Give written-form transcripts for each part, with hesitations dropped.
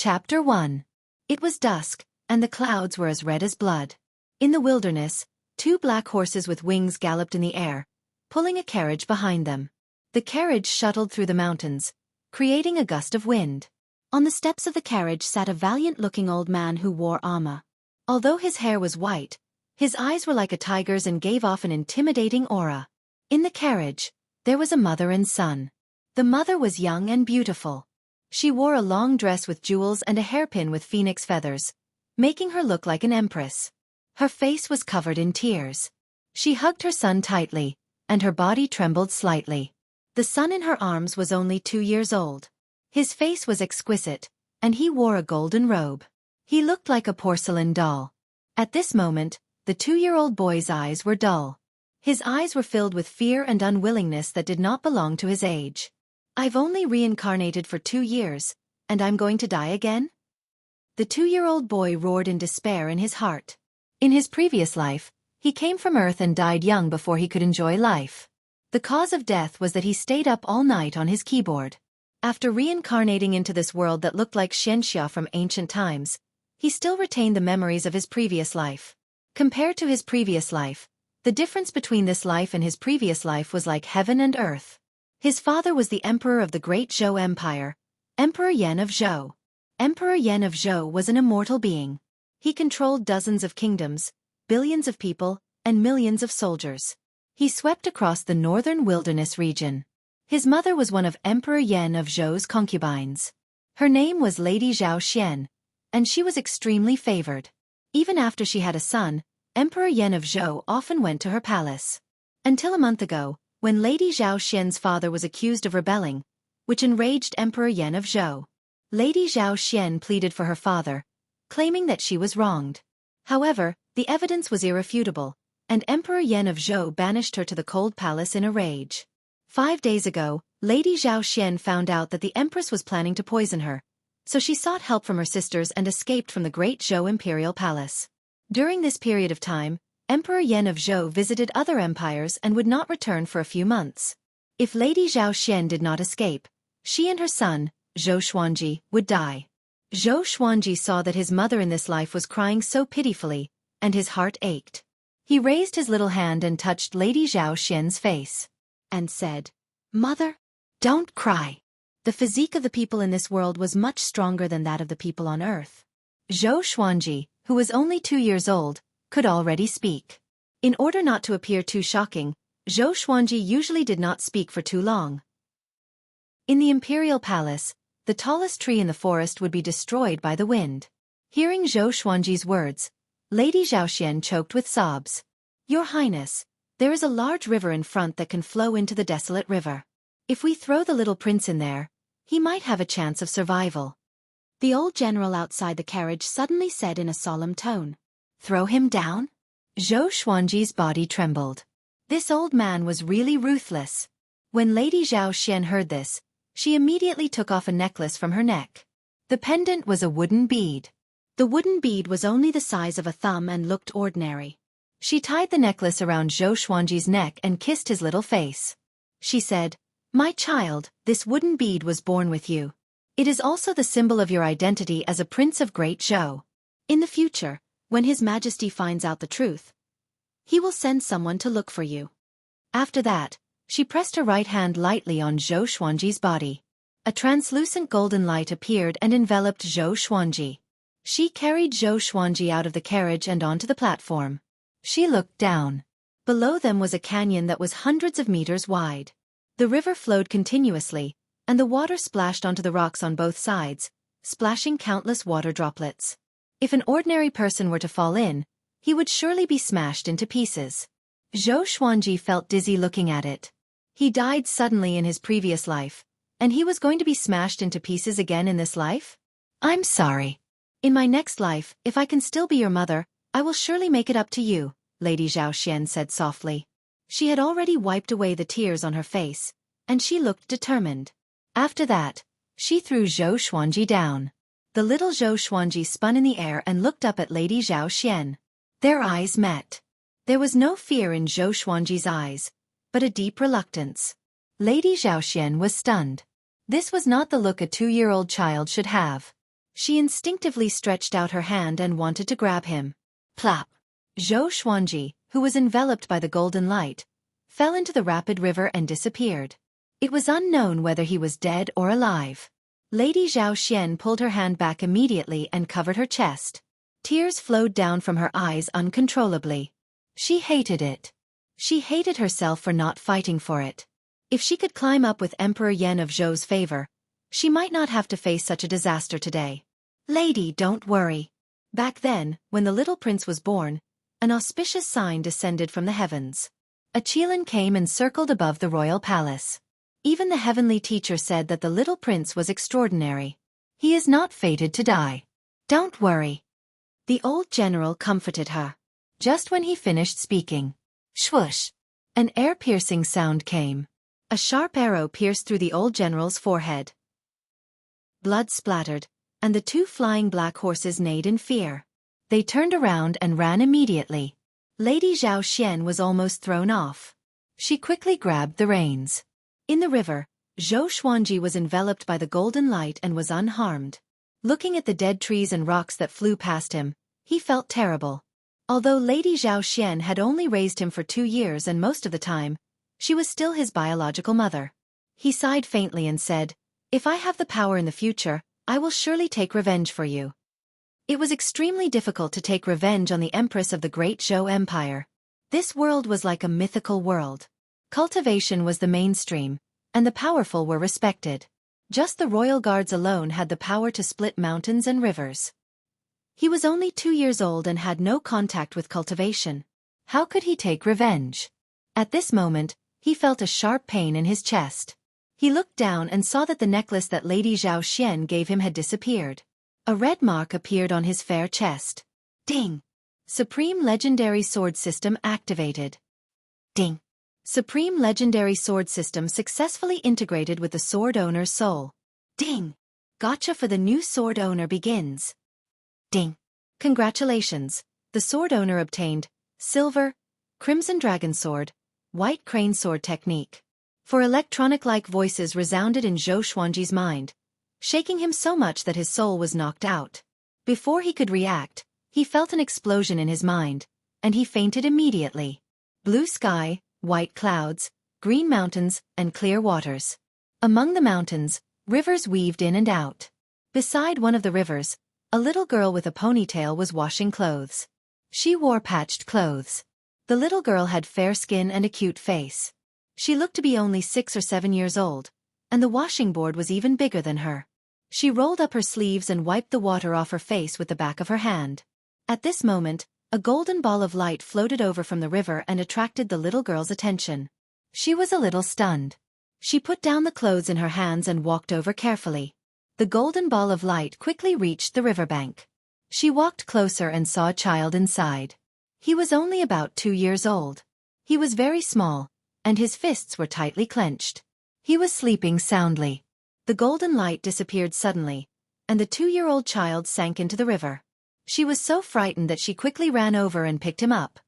Chapter 1. It was dusk, and the clouds were as red as blood. In the wilderness, two black horses with wings galloped in the air, pulling a carriage behind them. The carriage shuttled through the mountains, creating a gust of wind. On the steps of the carriage sat a valiant-looking old man who wore armor. Although his hair was white, his eyes were like a tiger's and gave off an intimidating aura. In the carriage, there was a mother and son. The mother was young and beautiful. She wore a long dress with jewels and a hairpin with phoenix feathers, making her look like an empress. Her face was covered in tears. She hugged her son tightly, and her body trembled slightly. The son in her arms was only 2 years old. His face was exquisite, and he wore a golden robe. He looked like a porcelain doll. At this moment, the 2-year-old boy's eyes were dull. His eyes were filled with fear and unwillingness that did not belong to his age. "I've only reincarnated for 2 years, and I'm going to die again?" The 2-year-old boy roared in despair in his heart. In his previous life, he came from Earth and died young before he could enjoy life. The cause of death was that he stayed up all night on his keyboard. After reincarnating into this world that looked like Xueqi from ancient times, he still retained the memories of his previous life. Compared to his previous life, the difference between this life and his previous life was like heaven and earth. His father was the emperor of the Great Zhou Empire, Emperor Yan of Zhou. Emperor Yan of Zhou was an immortal being. He controlled dozens of kingdoms, billions of people, and millions of soldiers. He swept across the northern wilderness region. His mother was one of Emperor Yan of Zhou's concubines. Her name was Lady Zhao Xian, and she was extremely favored. Even after she had a son, Emperor Yan of Zhou often went to her palace. Until a month ago, when Lady Zhao Xian's father was accused of rebelling, which enraged Emperor Yan of Zhou. Lady Zhao Xian pleaded for her father, claiming that she was wronged. However, the evidence was irrefutable, and Emperor Yan of Zhou banished her to the cold palace in a rage. 5 days ago, Lady Zhao Xian found out that the empress was planning to poison her, so she sought help from her sisters and escaped from the Great Zhou Imperial Palace. During this period of time, Emperor Yan of Zhou visited other empires and would not return for a few months. If Lady Zhao Xian did not escape, she and her son, Xueqi, would die. Xueqi saw that his mother in this life was crying so pitifully, and his heart ached. He raised his little hand and touched Lady Zhao Xian's face, and said, "Mother, don't cry." The physique of the people in this world was much stronger than that of the people on Earth. Xueqi, who was only 2 years old, could already speak. In order not to appear too shocking, Xueqi usually did not speak for too long. In the imperial palace, the tallest tree in the forest would be destroyed by the wind. Hearing Xueqi's words, Lady Zhao Xian choked with sobs. "Your Highness, there is a large river in front that can flow into the desolate river. If we throw the little prince in there, he might have a chance of survival." The old general outside the carriage suddenly said in a solemn tone, "Throw him down?" Xueqi's body trembled. This old man was really ruthless. When Lady Zhao Xian heard this, she immediately took off a necklace from her neck. The pendant was a wooden bead. The wooden bead was only the size of a thumb and looked ordinary. She tied the necklace around Xueqi's neck and kissed his little face. She said, "My child, this wooden bead was born with you. It is also the symbol of your identity as a prince of Great Zhou. In the future, when His Majesty finds out the truth, he will send someone to look for you." After that, she pressed her right hand lightly on Xueqi's body. A translucent golden light appeared and enveloped Xueqi. She carried Xueqi out of the carriage and onto the platform. She looked down. Below them was a canyon that was hundreds of meters wide. The river flowed continuously, and the water splashed onto the rocks on both sides, splashing countless water droplets. If an ordinary person were to fall in, he would surely be smashed into pieces. Xueqi felt dizzy looking at it. He died suddenly in his previous life, and he was going to be smashed into pieces again in this life? "I'm sorry. In my next life, if I can still be your mother, I will surely make it up to you," Lady Zhao Xian said softly. She had already wiped away the tears on her face, and she looked determined. After that, she threw Xueqi down. The little Xueqi spun in the air and looked up at Lady Zhao Xian. Their eyes met. There was no fear in Xueqi's eyes, but a deep reluctance. Lady Zhao Xian was stunned. This was not the look a 2-year-old child should have. She instinctively stretched out her hand and wanted to grab him. Plop! Xueqi, who was enveloped by the golden light, fell into the rapid river and disappeared. It was unknown whether he was dead or alive. Lady Zhao Xian pulled her hand back immediately and covered her chest. Tears flowed down from her eyes uncontrollably. She hated it. She hated herself for not fighting for it. If she could climb up with Emperor Yan of Zhou's favor, she might not have to face such a disaster today. Lady, don't worry. Back then, when the little prince was born, an auspicious sign descended from the heavens. A qilin came and circled above the royal palace. Even the heavenly teacher said that the little prince was extraordinary. He is not fated to die. Don't worry. The old general comforted her. Just when he finished speaking, swoosh! An ear-piercing sound came. A sharp arrow pierced through the old general's forehead. Blood splattered, and the two flying black horses neighed in fear. They turned around and ran immediately. Lady Zhao Xian was almost thrown off. She quickly grabbed the reins. In the river, Xueqi was enveloped by the golden light and was unharmed. Looking at the dead trees and rocks that flew past him, he felt terrible. Although Lady Zhao Xian had only raised him for 2 years and most of the time, she was still his biological mother. He sighed faintly and said, "If I have the power in the future, I will surely take revenge for you." It was extremely difficult to take revenge on the empress of the great Zhou Empire. This world was like a mythical world. Cultivation was the mainstream, and the powerful were respected. Just the royal guards alone had the power to split mountains and rivers. He was only 2 years old and had no contact with cultivation. How could he take revenge? At this moment, he felt a sharp pain in his chest. He looked down and saw that the necklace that Lady Zhao Xian gave him had disappeared. A red mark appeared on his fair chest. Ding! Supreme Legendary Sword System activated. Ding! Supreme Legendary Sword System successfully integrated with the sword owner's soul. Ding! Gotcha for the new sword owner begins. Ding! Congratulations! The sword owner obtained Silver, Crimson Dragon Sword, White Crane Sword Technique. For electronic-like voices resounded in Xueqi's mind, shaking him so much that his soul was knocked out. Before he could react, he felt an explosion in his mind, and he fainted immediately. Blue sky, white clouds, green mountains, and clear waters. Among the mountains, rivers weaved in and out. Beside one of the rivers, a little girl with a ponytail was washing clothes. She wore patched clothes. The little girl had fair skin and a cute face. She looked to be only 6 or 7 years old, and the washing board was even bigger than her. She rolled up her sleeves and wiped the water off her face with the back of her hand. At this moment, a golden ball of light floated over from the river and attracted the little girl's attention. She was a little stunned. She put down the clothes in her hands and walked over carefully. The golden ball of light quickly reached the riverbank. She walked closer and saw a child inside. He was only about 2 years old. He was very small, and his fists were tightly clenched. He was sleeping soundly. The golden light disappeared suddenly, and the 2-year-old child sank into the river. She was so frightened that she quickly ran over and picked him up.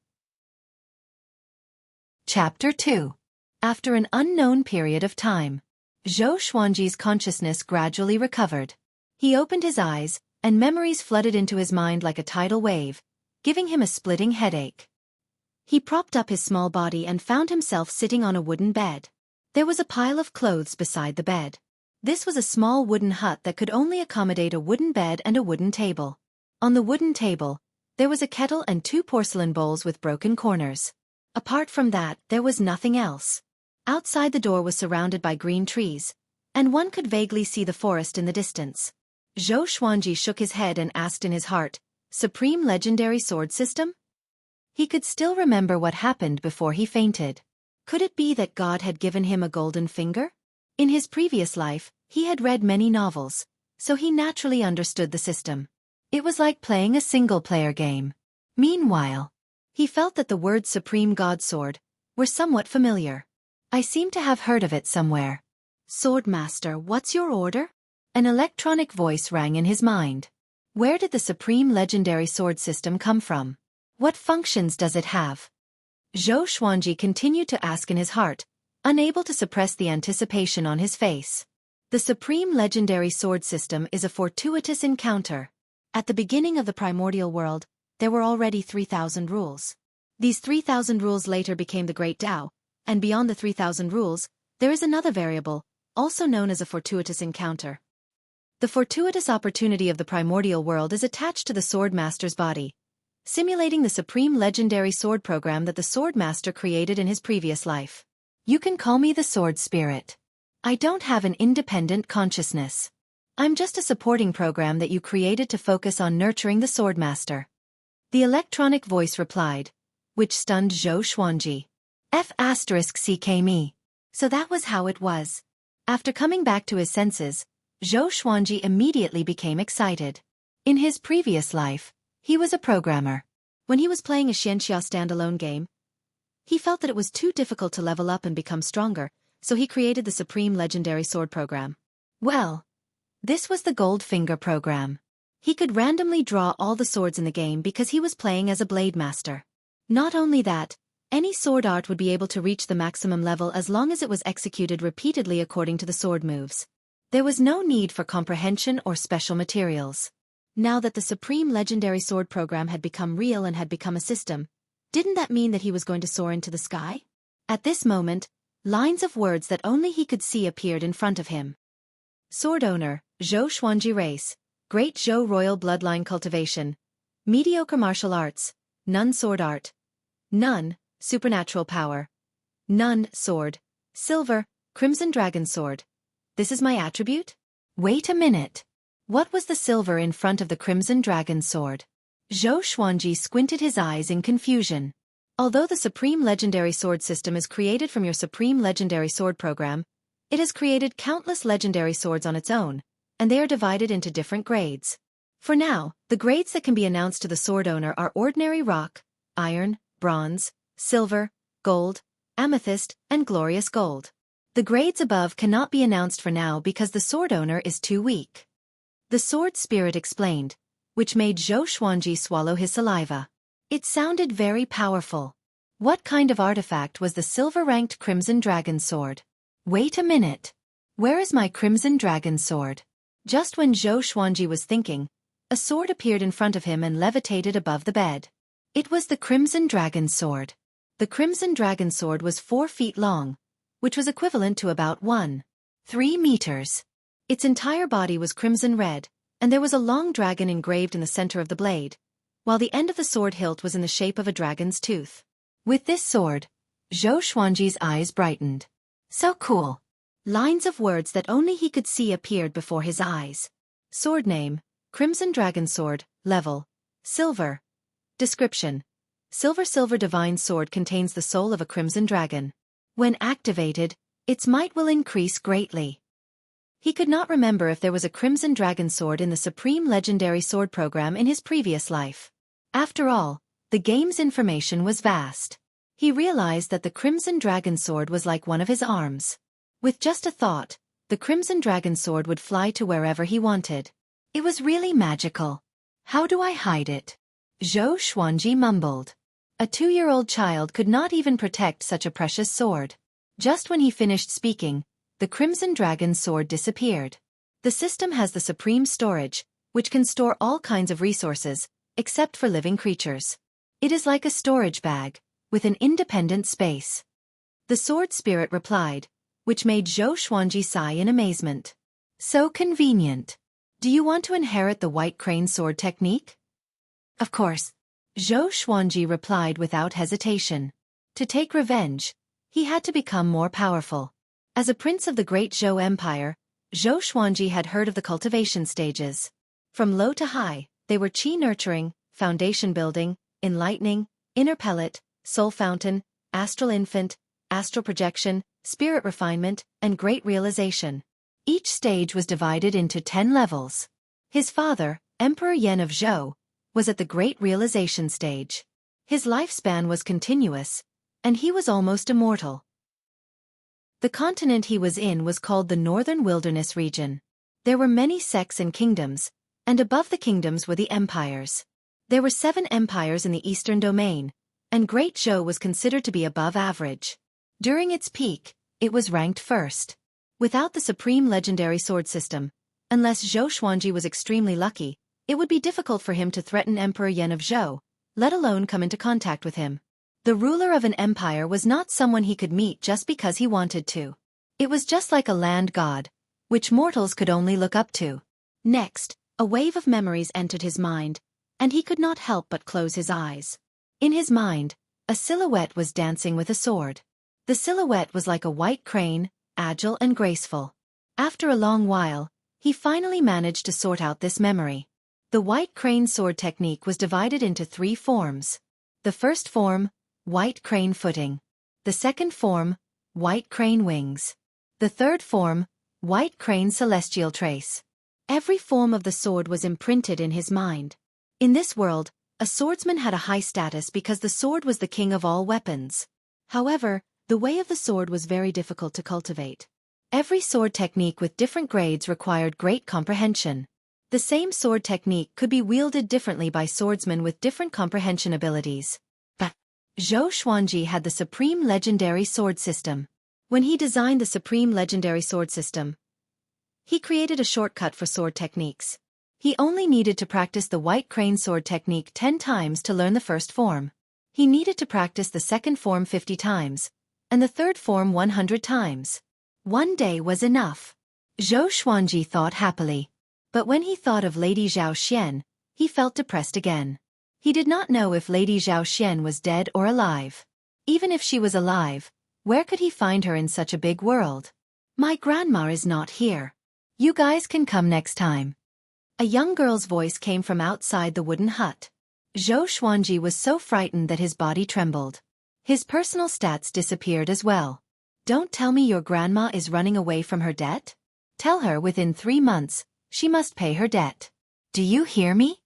Chapter 2. After an unknown period of time, Xueqi's consciousness gradually recovered. He opened his eyes, and memories flooded into his mind like a tidal wave, giving him a splitting headache. He propped up his small body and found himself sitting on a wooden bed. There was a pile of clothes beside the bed. This was a small wooden hut that could only accommodate a wooden bed and a wooden table. On the wooden table, there was a kettle and 2 porcelain bowls with broken corners. Apart from that, there was nothing else. Outside the door was surrounded by green trees, and one could vaguely see the forest in the distance. Xueqi shook his head and asked in his heart, "Supreme Legendary Sword System?" He could still remember what happened before he fainted. Could it be that God had given him a golden finger? In his previous life, he had read many novels, so he naturally understood the system. It was like playing a single-player game. Meanwhile, he felt that the words Supreme God Sword were somewhat familiar. I seem to have heard of it somewhere. "Swordmaster, what's your order?" An electronic voice rang in his mind. Where did the Supreme Legendary Sword System come from? What functions does it have? Xueqi continued to ask in his heart, unable to suppress the anticipation on his face. The Supreme Legendary Sword System is a fortuitous encounter. At the beginning of the primordial world, there were already 3,000 rules. These 3,000 rules later became the Great Tao, and beyond the 3,000 rules, there is another variable, also known as a fortuitous encounter. The fortuitous opportunity of the primordial world is attached to the Sword Master's body, simulating the Supreme Legendary Sword program that the Sword Master created in his previous life. You can call me the Sword Spirit. I don't have an independent consciousness. I'm just a supporting program that you created to focus on nurturing the Sword Master. The electronic voice replied, which stunned Zhou Xuanji. F***me. So that was how it was. After coming back to his senses, Zhou Xuanji immediately became excited. In his previous life, he was a programmer. When he was playing a Xianxia standalone game, he felt that it was too difficult to level up and become stronger, so he created the Supreme Legendary Sword program. Well, this was the Gold Finger program. He could randomly draw all the swords in the game because he was playing as a Blade Master. Not only that, any sword art would be able to reach the maximum level as long as it was executed repeatedly according to the sword moves. There was no need for comprehension or special materials. Now that the Supreme Legendary Sword program had become real and had become a system, didn't that mean that he was going to soar into the sky? At this moment, lines of words that only he could see appeared in front of him. Sword Owner, Zhou Xuanji Race, Great Zhou Royal Bloodline Cultivation, Mediocre Martial Arts, None Sword Art, None, Supernatural Power, None Sword, Silver, Crimson Dragon Sword. This is my attribute? Wait a minute. What was the silver in front of the Crimson Dragon Sword? Zhou Xuanji squinted his eyes in confusion. Although the Supreme Legendary Sword system is created from your Supreme Legendary Sword program, it has created countless legendary swords on its own, and they are divided into different grades. For now, the grades that can be announced to the sword owner are ordinary rock, iron, bronze, silver, gold, amethyst, and glorious gold. The grades above cannot be announced for now because the sword owner is too weak. The Sword Spirit explained, which made Zhou Xuanji swallow his saliva. It sounded very powerful. What kind of artifact was the silver-ranked Crimson Dragon Sword? Wait a minute. Where is my Crimson Dragon Sword? Just when Zhou Xuanji was thinking, a sword appeared in front of him and levitated above the bed. It was the Crimson Dragon Sword. The Crimson Dragon Sword was 4 feet long, which was equivalent to about 1.3 meters. Its entire body was crimson red, and there was a long dragon engraved in the center of the blade, while the end of the sword hilt was in the shape of a dragon's tooth. With this sword, Zhou Xuanji's eyes brightened. So cool. Lines of words that only he could see appeared before his eyes. Sword name, Crimson Dragon Sword, level, silver. Description: Silver divine sword contains the soul of a crimson dragon. When activated, its might will increase greatly. He could not remember if there was a Crimson Dragon Sword in the Supreme Legendary Sword program in his previous life. After all, the game's information was vast. He realized that the Crimson Dragon Sword was like one of his arms. With just a thought, the Crimson Dragon Sword would fly to wherever he wanted. It was really magical. How do I hide it? Zhou Xuanji mumbled. A 2-year-old child could not even protect such a precious sword. Just when he finished speaking, the Crimson Dragon Sword disappeared. The system has the Supreme Storage, which can store all kinds of resources, except for living creatures. It is like a storage bag, with an independent space. The Sword Spirit replied, which made Zhou Xuanji sigh in amazement. So convenient. Do you want to inherit the White Crane Sword technique? Of course. Zhou Xuanji replied without hesitation. To take revenge, he had to become more powerful. As a prince of the Great Zhou Empire, Zhou Xuanji had heard of the cultivation stages. From low to high, they were qi nurturing, foundation building, enlightening, inner pellet, soul fountain, astral infant, astral projection, spirit refinement, and great realization. Each stage was divided into 10 levels. His father, Emperor Yan of Zhou, was at the great realization stage. His lifespan was continuous, and he was almost immortal. The continent he was in was called the Northern Wilderness region. There were many sects and kingdoms, and above the kingdoms were the empires. There were 7 empires in the eastern domain, and Great Zhou was considered to be above average. During its peak, it was ranked first. Without the supreme legendary sword system, unless Zhou Xuanji was extremely lucky, it would be difficult for him to threaten Emperor Yan of Zhou, let alone come into contact with him. The ruler of an empire was not someone he could meet just because he wanted to. It was just like a land god, which mortals could only look up to. Next, a wave of memories entered his mind, and he could not help but close his eyes. In his mind, a silhouette was dancing with a sword. The silhouette was like a white crane, agile and graceful. After a long while, he finally managed to sort out this memory. The white crane sword technique was divided into 3 forms. The first form, white crane footing. The second form, white crane wings. The third form, white crane celestial trace. Every form of the sword was imprinted in his mind. In this world, a swordsman had a high status because the sword was the king of all weapons. However, the way of the sword was very difficult to cultivate. Every sword technique with different grades required great comprehension. The same sword technique could be wielded differently by swordsmen with different comprehension abilities. But Zhou Xuanji had the supreme legendary sword system. When he designed the supreme legendary sword system, he created a shortcut for sword techniques. He only needed to practice the white crane sword technique 10 times to learn the first form. He needed to practice the second form 50 times, and the third form 100 times. One day was enough. Zhou Xuanji thought happily. But when he thought of Lady Zhao Xian, he felt depressed again. He did not know if Lady Zhao Xian was dead or alive. Even if she was alive, where could he find her in such a big world? My grandma is not here. You guys can come next time. A young girl's voice came from outside the wooden hut. Zhou Xuanji was so frightened that his body trembled. His personal stats disappeared as well. Don't tell me your grandma is running away from her debt? Tell her within 3 months, she must pay her debt. Do you hear me?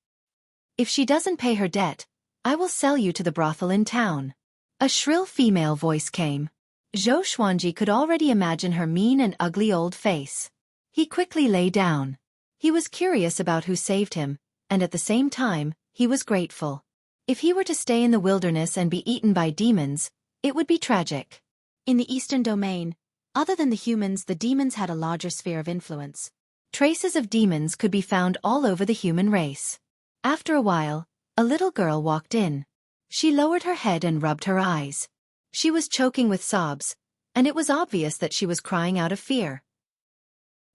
If she doesn't pay her debt, I will sell you to the brothel in town. A shrill female voice came. Zhou Xuanji could already imagine her mean and ugly old face. He quickly lay down. He was curious about who saved him, and at the same time, he was grateful. If he were to stay in the wilderness and be eaten by demons, it would be tragic. In the Eastern Domain, other than the humans, the demons had a larger sphere of influence. Traces of demons could be found all over the human race. After a while, a little girl walked in. She lowered her head and rubbed her eyes. She was choking with sobs, and it was obvious that she was crying out of fear.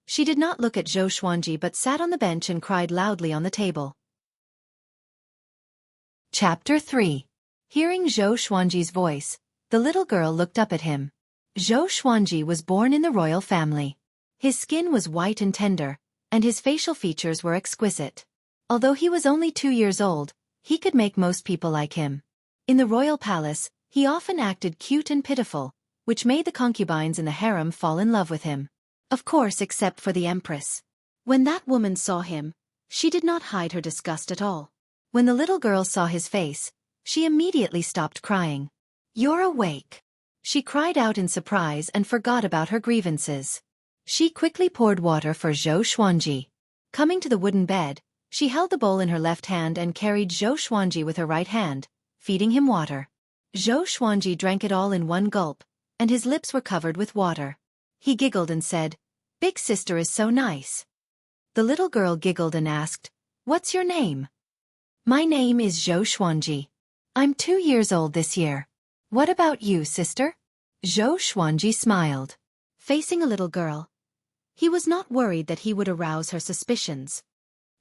She did not look at Zhou Xuanji but sat on the bench and cried loudly on the table. Chapter 3. Hearing Zhou Xuanji's voice, the little girl looked up at him. Zhou Xuanji was born in the royal family. His skin was white and tender, and his facial features were exquisite. Although he was only 2 years old, he could make most people like him. In the royal palace, he often acted cute and pitiful, which made the concubines in the harem fall in love with him. Of course, except for the empress. When that woman saw him, she did not hide her disgust at all. When the little girl saw his face, she immediately stopped crying. "You're awake!" She cried out in surprise and forgot about her grievances. She quickly poured water for Zhou Xuanji. Coming to the wooden bed, she held the bowl in her left hand and carried Zhou Xuanji with her right hand, feeding him water. Zhou Xuanji drank it all in one gulp, and his lips were covered with water. He giggled and said, "Big sister is so nice." The little girl giggled and asked, "What's your name?" "My name is Zhou Xuanji. I'm 2 years old this year. What about you, sister?" Zhou Xuanji smiled. Facing a little girl, he was not worried that he would arouse her suspicions.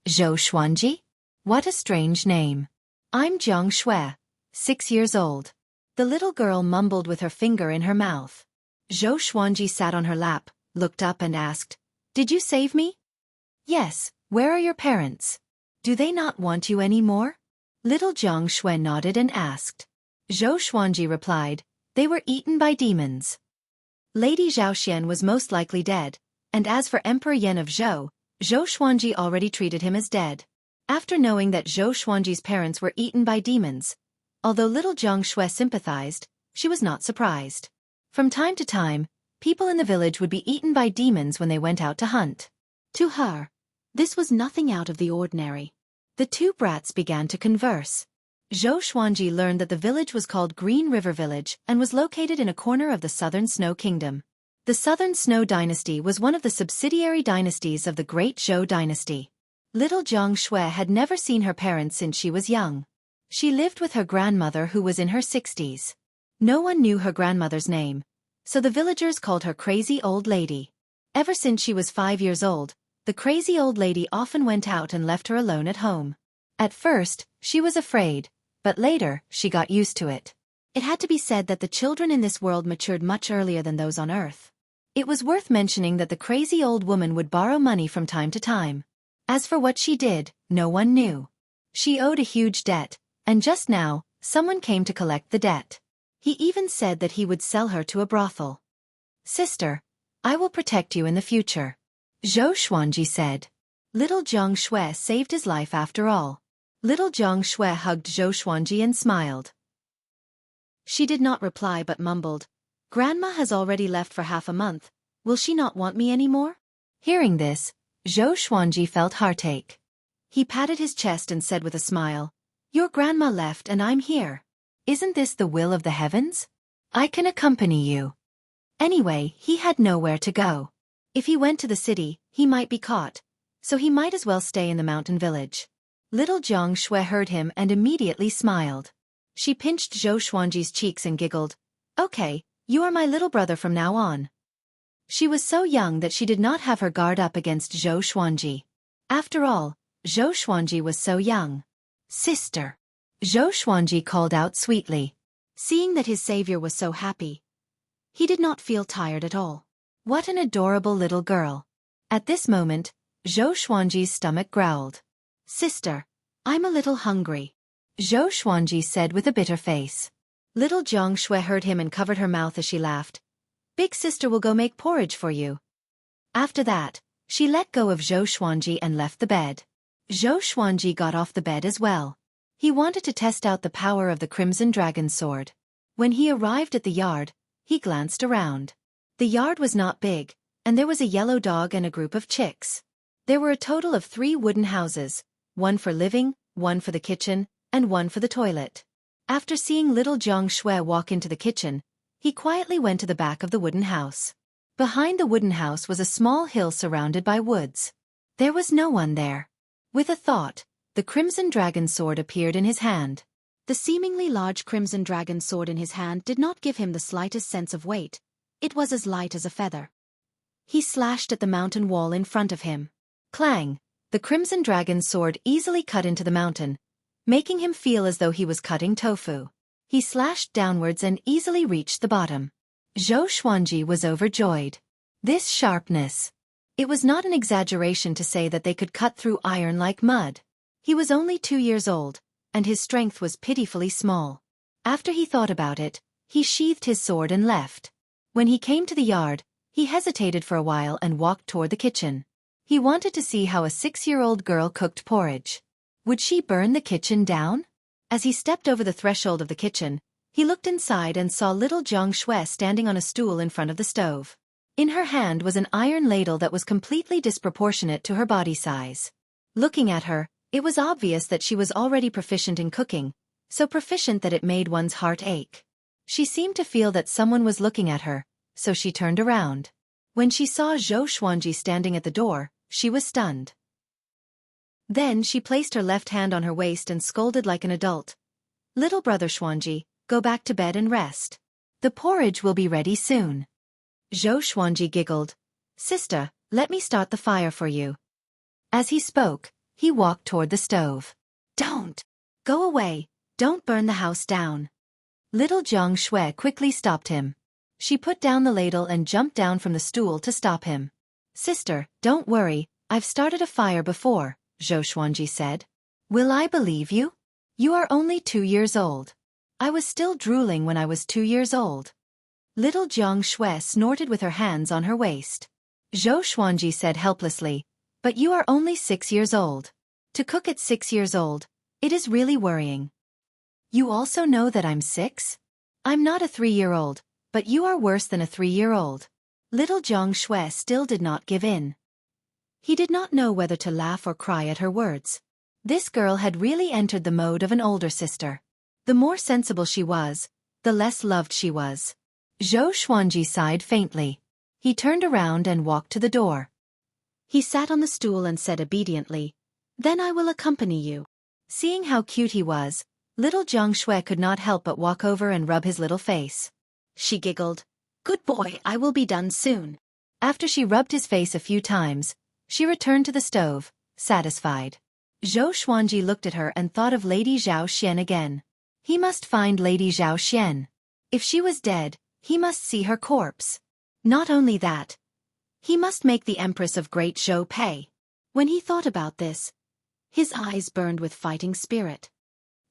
"Zhou Xuanji? What a strange name. I'm Jiang Xue, 6 years old." The little girl mumbled with her finger in her mouth. Zhou Xuanji sat on her lap, looked up and asked, "Did you save me?" "Yes, where are your parents? Do they not want you anymore?" Little Jiang Xue nodded and asked. Zhou Xuanji replied, "They were eaten by demons." Lady Zhao Xian was most likely dead, and as for Emperor Yan of Zhou, Zhou Xuanji already treated him as dead. After knowing that Zhou Xuanji's parents were eaten by demons, although little Jiang Xue sympathized, she was not surprised. From time to time, people in the village would be eaten by demons when they went out to hunt. To her, this was nothing out of the ordinary. The two brats began to converse. Zhou Xuanji learned that the village was called Green River Village and was located in a corner of the southern Snow Kingdom. The Southern Snow Dynasty was one of the subsidiary dynasties of the Great Zhou Dynasty. Little Jiang Shui had never seen her parents since she was young. She lived with her grandmother who was in her 60s. No one knew her grandmother's name, so the villagers called her Crazy Old Lady. Ever since she was 5 years old, the crazy old lady often went out and left her alone at home. At first, she was afraid, but later, she got used to it. It had to be said that the children in this world matured much earlier than those on Earth. It was worth mentioning that the crazy old woman would borrow money from time to time. As for what she did, no one knew. She owed a huge debt, and just now, someone came to collect the debt. He even said that he would sell her to a brothel. "Sister, I will protect you in the future," Zhou Xuanji said. Little Jiang Shui saved his life after all. Little Jiang Shui hugged Zhou Xuanji and smiled. She did not reply but mumbled, "Grandma has already left for half a month, will she not want me anymore?" Hearing this, Zhou Xuanji felt heartache. He patted his chest and said with a smile, "Your grandma left and I'm here. Isn't this the will of the heavens? I can accompany you." Anyway, he had nowhere to go. If he went to the city, he might be caught, so he might as well stay in the mountain village. Little Jiang Shui heard him and immediately smiled. She pinched Zhou Xuanji's cheeks and giggled, "Okay, you are my little brother from now on." She was so young that she did not have her guard up against Zhou Xuanji. After all, Zhou Xuanji was so young. "Sister," Zhou Xuanji called out sweetly. Seeing that his savior was so happy, he did not feel tired at all. What an adorable little girl. At this moment, Zhou Xuanji's stomach growled. "Sister, I'm a little hungry," Zhou Xuanji said with a bitter face. Little Jiang Shui heard him and covered her mouth as she laughed. "Big sister will go make porridge for you." After that, she let go of Zhou Xuanji and left the bed. Zhou Xuanji got off the bed as well. He wanted to test out the power of the Crimson Dragon's sword. When he arrived at the yard, he glanced around. The yard was not big, and there was a yellow dog and a group of chicks. There were a total of 3 wooden houses, one for living, one for the kitchen, and one for the toilet. After seeing little Jiang Shui walk into the kitchen, he quietly went to the back of the wooden house. Behind the wooden house was a small hill surrounded by woods. There was no one there. With a thought, the Crimson Dragon sword appeared in his hand. The seemingly large Crimson Dragon sword in his hand did not give him the slightest sense of weight. It was as light as a feather. He slashed at the mountain wall in front of him. Clang! The Crimson Dragon's sword easily cut into the mountain, making him feel as though he was cutting tofu. He slashed downwards and easily reached the bottom. Zhou Xuanji was overjoyed. This sharpness! It was not an exaggeration to say that they could cut through iron like mud. He was only 2 years old, and his strength was pitifully small. After he thought about it, he sheathed his sword and left. When he came to the yard, he hesitated for a while and walked toward the kitchen. He wanted to see how a 6-year-old girl cooked porridge. Would she burn the kitchen down? As he stepped over the threshold of the kitchen, he looked inside and saw little Jiang Shui standing on a stool in front of the stove. In her hand was an iron ladle that was completely disproportionate to her body size. Looking at her, it was obvious that she was already proficient in cooking, so proficient that it made one's heart ache. She seemed to feel that someone was looking at her, so she turned around. When she saw Zhou Xuanji standing at the door, she was stunned. Then she placed her left hand on her waist and scolded like an adult. "Little brother Xuanji, go back to bed and rest. The porridge will be ready soon." Zhou Xuanji giggled. "Sister, let me start the fire for you." As he spoke, he walked toward the stove. "Don't! Go away, don't burn the house down." Little Jiang Shui quickly stopped him. She put down the ladle and jumped down from the stool to stop him. "Sister, don't worry, I've started a fire before," Zhou Xuanji said. "Will I believe you? You are only 2 years old. I was still drooling when I was 2 years old." Little Jiang Shui snorted with her hands on her waist. Zhou Xuanji said helplessly, "But you are only 6 years old. To cook at 6 years old, it is really worrying." "You also know that I'm 6? I'm not a 3-year-old, but you are worse than a 3-year-old. Little Jiang Shui still did not give in. He did not know whether to laugh or cry at her words. This girl had really entered the mode of an older sister. The more sensible she was, the less loved she was. Zhou Xuanji sighed faintly. He turned around and walked to the door. He sat on the stool and said obediently, "Then I will accompany you." Seeing how cute he was, little Jiang Shui could not help but walk over and rub his little face. She giggled, "Good boy, I will be done soon." After she rubbed his face a few times, she returned to the stove, satisfied. Zhou Xuanji looked at her and thought of Lady Zhao Xian again. He must find Lady Zhao Xian. If she was dead, he must see her corpse. Not only that, he must make the Empress of Great Zhou pay. When he thought about this, his eyes burned with fighting spirit.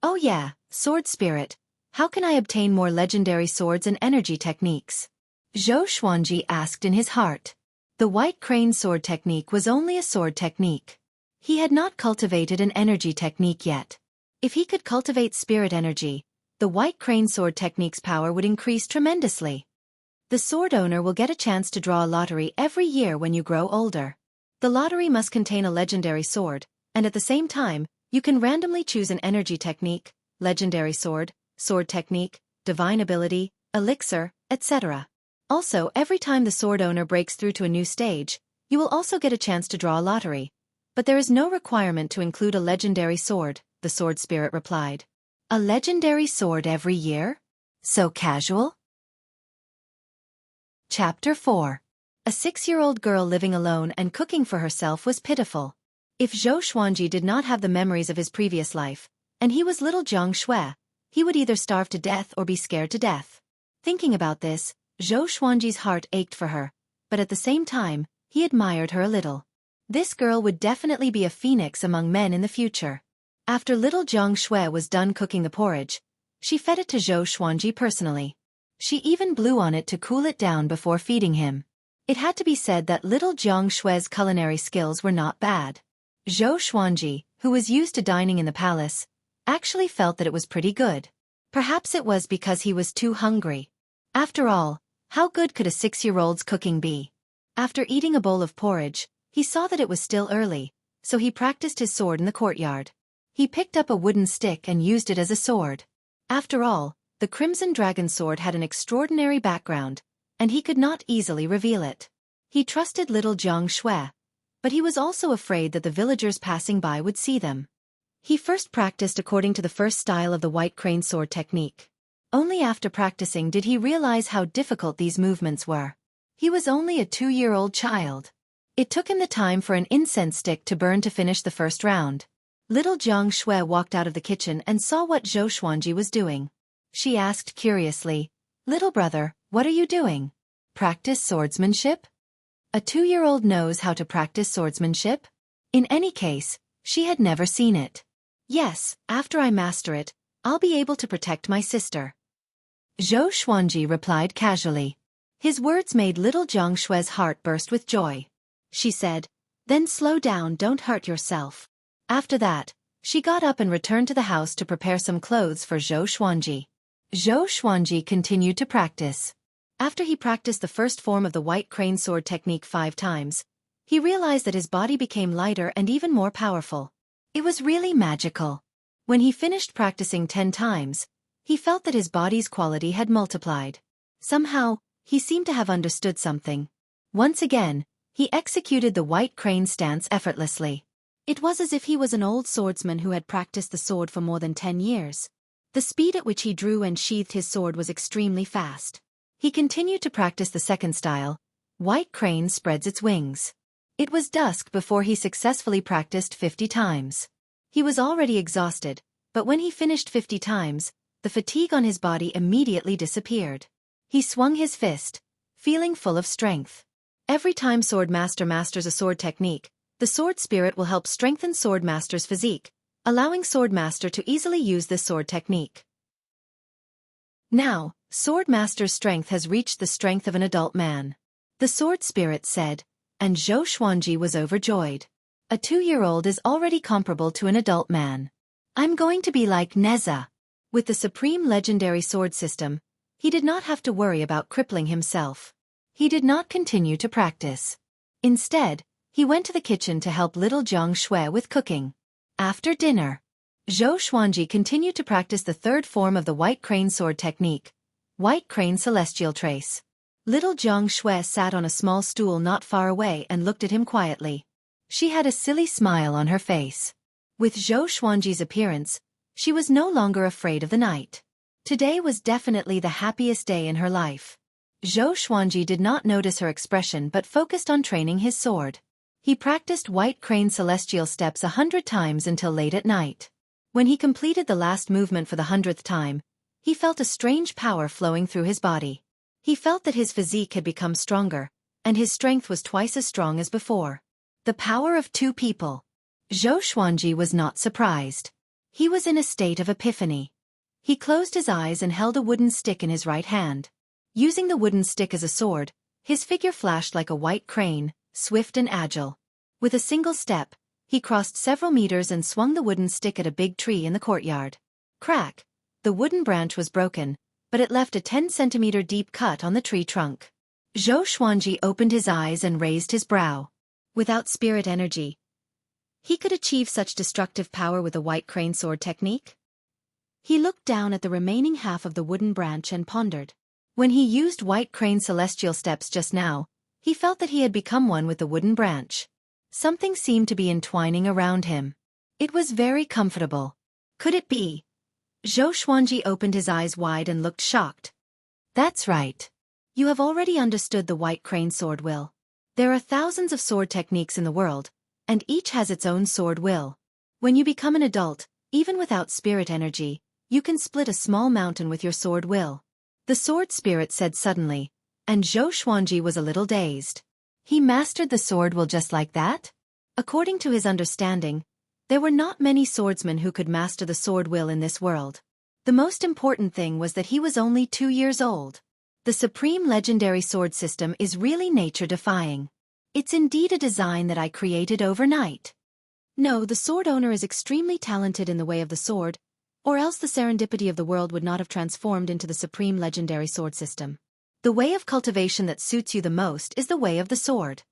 Oh yeah, sword spirit. How can I obtain more legendary swords and energy techniques? Zhou Xuanji asked in his heart. The White Crane sword technique was only a sword technique. He had not cultivated an energy technique yet. If he could cultivate spirit energy, the White Crane sword technique's power would increase tremendously. The sword owner will get a chance to draw a lottery every year when you grow older. The lottery must contain a legendary sword, and at the same time, you can randomly choose an energy technique, legendary sword, sword technique, divine ability, elixir, etc. Also, every time the sword owner breaks through to a new stage, you will also get a chance to draw a lottery. But there is no requirement to include a legendary sword, the sword spirit replied. A legendary sword every year? So casual? Chapter 4. A 6-year-old girl living alone and cooking for herself was pitiful. If Zhou Xuanji did not have the memories of his previous life, and he was little Jiang Shui, he would either starve to death or be scared to death. Thinking about this, Zhou Xuanji's heart ached for her, but at the same time, he admired her a little. This girl would definitely be a phoenix among men in the future. After little Jiang Shui was done cooking the porridge, she fed it to Zhou Xuanji personally. She even blew on it to cool it down before feeding him. It had to be said that little Jiang Shui's culinary skills were not bad. Zhou Xuanji, who was used to dining in the palace, actually felt that it was pretty good. Perhaps it was because he was too hungry. After all, how good could a 6-year-old's cooking be? After eating a bowl of porridge, he saw that it was still early, so he practiced his sword in the courtyard. He picked up a wooden stick and used it as a sword. After all, the Crimson Dragon sword had an extraordinary background, and he could not easily reveal it. He trusted little Jiang Shui, but he was also afraid that the villagers passing by would see them. He first practiced according to the first style of the White Crane sword technique. Only after practicing did he realize how difficult these movements were. He was only a 2-year-old child. It took him the time for an incense stick to burn to finish the first round. Little Jiang Shui walked out of the kitchen and saw what Zhou Xuanji was doing. She asked curiously, "Little brother, what are you doing? Practice swordsmanship?" A 2-year-old knows how to practice swordsmanship? In any case, she had never seen it. "Yes, after I master it, I'll be able to protect my sister," Zhou Xuanji replied casually. His words made little Jiang Shui's heart burst with joy. She said, "Then slow down, don't hurt yourself." After that, she got up and returned to the house to prepare some clothes for Zhou Xuanji. Zhou Xuanji continued to practice. After he practiced the first form of the White Crane sword technique 5 times, he realized that his body became lighter and even more powerful. It was really magical. When he finished practicing 10 times, he felt that his body's quality had multiplied. Somehow, he seemed to have understood something. Once again, he executed the White Crane stance effortlessly. It was as if he was an old swordsman who had practiced the sword for more than 10 years. The speed at which he drew and sheathed his sword was extremely fast. He continued to practice the second style, White Crane spreads its wings. It was dusk before he successfully practiced 50 times. He was already exhausted, but when he finished 50 times, the fatigue on his body immediately disappeared. He swung his fist, feeling full of strength. Every time Sword Master masters a sword technique, the sword spirit will help strengthen Sword Master's physique, allowing Sword Master to easily use this sword technique. Now, Sword Master's strength has reached the strength of an adult man, the sword spirit said, and Zhou Xuanji was overjoyed. A 2-year-old is already comparable to an adult man. I'm going to be like Neza. With the supreme legendary sword system, he did not have to worry about crippling himself. He did not continue to practice. Instead, he went to the kitchen to help little Jiang Shui with cooking. After dinner, Zhou Xuanji continued to practice the third form of the White Crane sword technique, White Crane celestial trace. Little Jiang Shui sat on a small stool not far away and looked at him quietly. She had a silly smile on her face. With Zhou Xuanji's appearance, she was no longer afraid of the night. Today was definitely the happiest day in her life. Zhou Xuanji did not notice her expression but focused on training his sword. He practiced White Crane celestial steps 100 times until late at night. When he completed the last movement for the 100th time, he felt a strange power flowing through his body. He felt that his physique had become stronger, and his strength was twice as strong as before. The power of two people. Zhou Xuanji was not surprised. He was in a state of epiphany. He closed his eyes and held a wooden stick in his right hand. Using the wooden stick as a sword, his figure flashed like a white crane, swift and agile. With a single step, he crossed several meters and swung the wooden stick at a big tree in the courtyard. Crack! The wooden branch was broken, but it left a 10-centimeter deep cut on the tree trunk. Zhou Xuanji opened his eyes and raised his brow. Without spirit energy, he could achieve such destructive power with a white crane sword technique? He looked down at the remaining half of the wooden branch and pondered. When he used White Crane celestial steps just now, he felt that he had become one with the wooden branch. Something seemed to be entwining around him. It was very comfortable. Could it be? Zhou Xuanji opened his eyes wide and looked shocked. That's right. You have already understood the White Crane sword will. There are thousands of sword techniques in the world, and each has its own sword will. When you become an adult, even without spirit energy, you can split a small mountain with your sword will. The sword spirit said suddenly, and Zhou Xuanji was a little dazed. He mastered the sword will just like that? According to his understanding, there were not many swordsmen who could master the sword will in this world. The most important thing was that he was only 2 years old. The supreme legendary sword system is really nature-defying. It's indeed a design that I created overnight. No, the sword owner is extremely talented in the way of the sword, or else the serendipity of the world would not have transformed into the supreme legendary sword system. The way of cultivation that suits you the most is the way of the sword.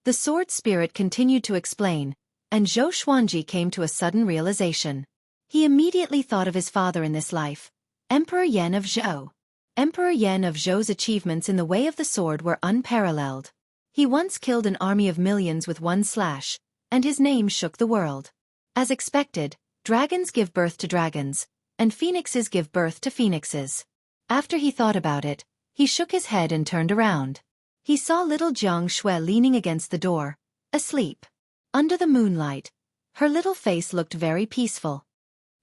The sword spirit continued to explain, and Zhou Xuanji came to a sudden realization. He immediately thought of his father in this life, Emperor Yan of Zhou. Emperor Yan of Zhou's achievements in the way of the sword were unparalleled. He once killed an army of millions with one slash, and his name shook the world. As expected, dragons give birth to dragons, and phoenixes give birth to phoenixes. After he thought about it, he shook his head and turned around. He saw little Jiang Shui leaning against the door, asleep. Under the moonlight, her little face looked very peaceful.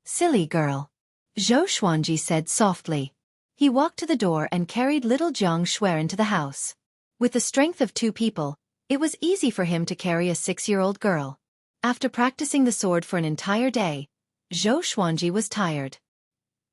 Silly girl. Zhou Xuanji said softly. He walked to the door and carried little Jiang Shui into the house. With the strength of 2 people, it was easy for him to carry a 6-year-old girl. After practicing the sword for an entire day, Zhou Xuanji was tired.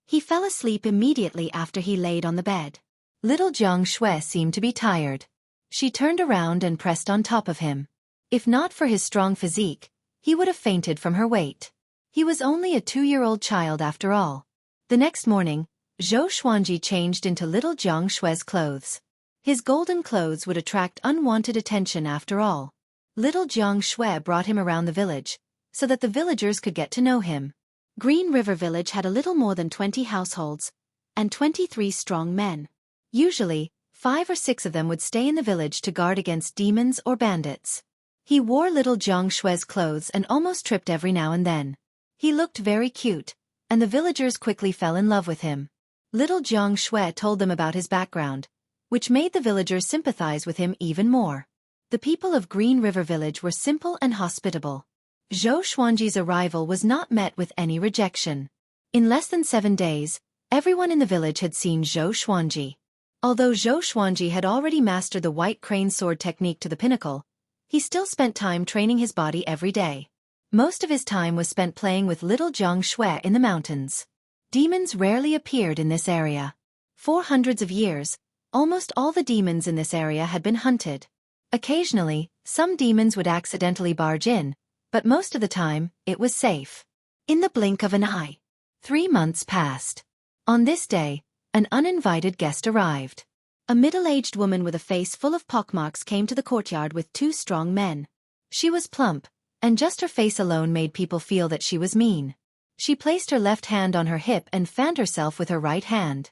He fell asleep immediately after he laid on the bed. Little Jiang Shui seemed to be tired. She turned around and pressed on top of him. If not for his strong physique, he would have fainted from her weight. He was only a 2-year-old child after all. The next morning, Zhou Xuanji changed into little Jiang Shui's clothes. His golden clothes would attract unwanted attention after all. Little Jiang Shui brought him around the village, so that the villagers could get to know him. Green River Village had a little more than 20 households, and 23 strong men. Usually, 5 or 6 of them would stay in the village to guard against demons or bandits. He wore little Jiang Shui's clothes and almost tripped every now and then. He looked very cute, and the villagers quickly fell in love with him. Little Jiang Shui told them about his background, which made the villagers sympathize with him even more. The people of Green River Village were simple and hospitable. Zhou Xuanji's arrival was not met with any rejection. In less than 7 days, everyone in the village had seen Zhou Xuanji. Although Zhou Xuanji had already mastered the White Crane sword technique to the pinnacle, he still spent time training his body every day. Most of his time was spent playing with little Jiang Shui in the mountains. Demons rarely appeared in this area. For hundreds of years, almost all the demons in this area had been hunted. Occasionally, some demons would accidentally barge in, but most of the time, it was safe. In the blink of an eye, 3 months passed. On this day, an uninvited guest arrived. A middle-aged woman with a face full of pockmarks came to the courtyard with 2 strong men. She was plump, and just her face alone made people feel that she was mean. She placed her left hand on her hip and fanned herself with her right hand.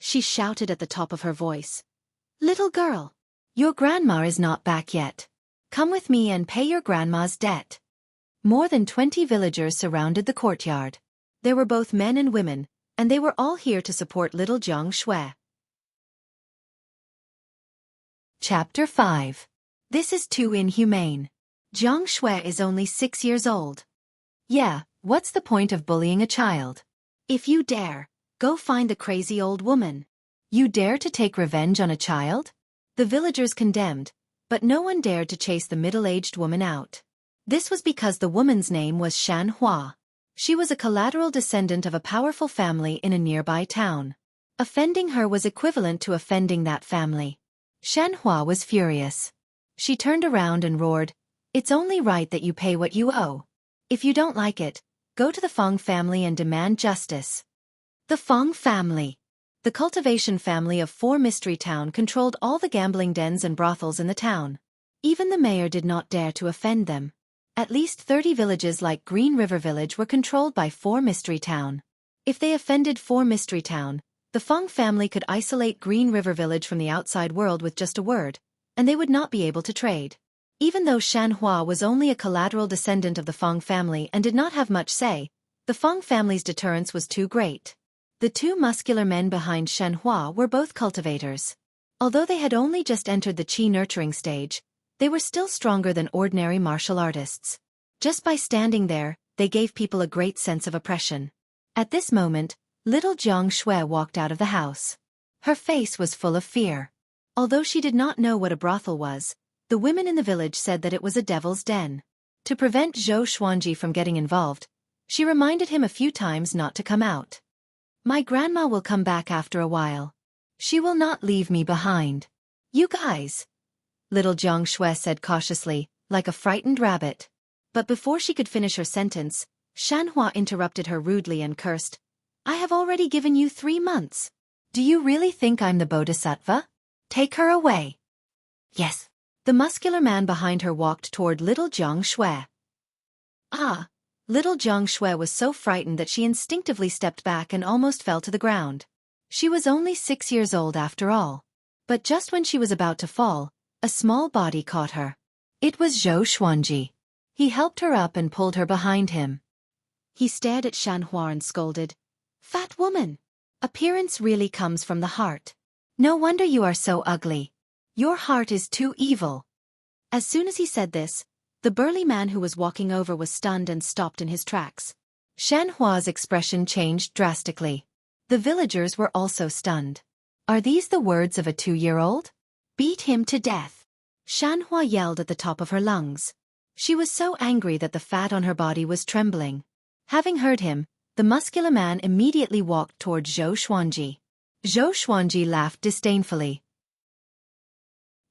She shouted at the top of her voice. "Little girl, your grandma is not back yet. Come with me and pay your grandma's debt." More than 20 villagers surrounded the courtyard. There were both men and women, and they were all here to support little Jiang Shui. Chapter 5. This is too inhumane. Jiang Shui is only 6 years old. Yeah, what's the point of bullying a child? If you dare, go find the crazy old woman. You dare to take revenge on a child? The villagers condemned, but no one dared to chase the middle-aged woman out. This was because the woman's name was Shan Hua. She was a collateral descendant of a powerful family in a nearby town. Offending her was equivalent to offending that family. Shan Hua was furious. She turned around and roared, "It's only right that you pay what you owe. If you don't like it, go to the Feng family and demand justice." The Feng family. The cultivation family of 4 Mystery Town controlled all the gambling dens and brothels in the town. Even the mayor did not dare to offend them. At least 30 villages like Green River Village were controlled by 4 Mystery Town. If they offended 4 Mystery Town, the Feng family could isolate Green River Village from the outside world with just a word, and they would not be able to trade. Even though Shan Hua was only a collateral descendant of the Feng family and did not have much say, the Feng family's deterrence was too great. The 2 muscular men behind Shan Hua were both cultivators. Although they had only just entered the qi nurturing stage, they were still stronger than ordinary martial artists. Just by standing there, they gave people a great sense of oppression. At this moment, little Jiang Shui walked out of the house. Her face was full of fear. Although she did not know what a brothel was, the women in the village said that it was a devil's den. To prevent Zhou Xuanji from getting involved, she reminded him a few times not to come out. "My grandma will come back after a while. She will not leave me behind. You guys," little Jiang Shui said cautiously, like a frightened rabbit. But before she could finish her sentence, Shan Hua interrupted her rudely and cursed, "I have already given you 3 months. Do you really think I'm the Bodhisattva? Take her away." "Yes." The muscular man behind her walked toward little Jiang Shui. Ah! Little Jiang Shui was so frightened that she instinctively stepped back and almost fell to the ground. She was only 6 years old after all. But just when she was about to fall, a small body caught her. It was Zhou Xuanji. He helped her up and pulled her behind him. He stared at Shan Hua and scolded, "Fat woman! Appearance really comes from the heart. No wonder you are so ugly. Your heart is too evil." As soon as he said this, the burly man who was walking over was stunned and stopped in his tracks. Shan Hua's expression changed drastically. The villagers were also stunned. Are these the words of a 2-year-old? Beat him to death. Shan Hua yelled at the top of her lungs. She was so angry that the fat on her body was trembling. Having heard him, the muscular man immediately walked toward Zhou Xuanji. Zhou Xuanji laughed disdainfully.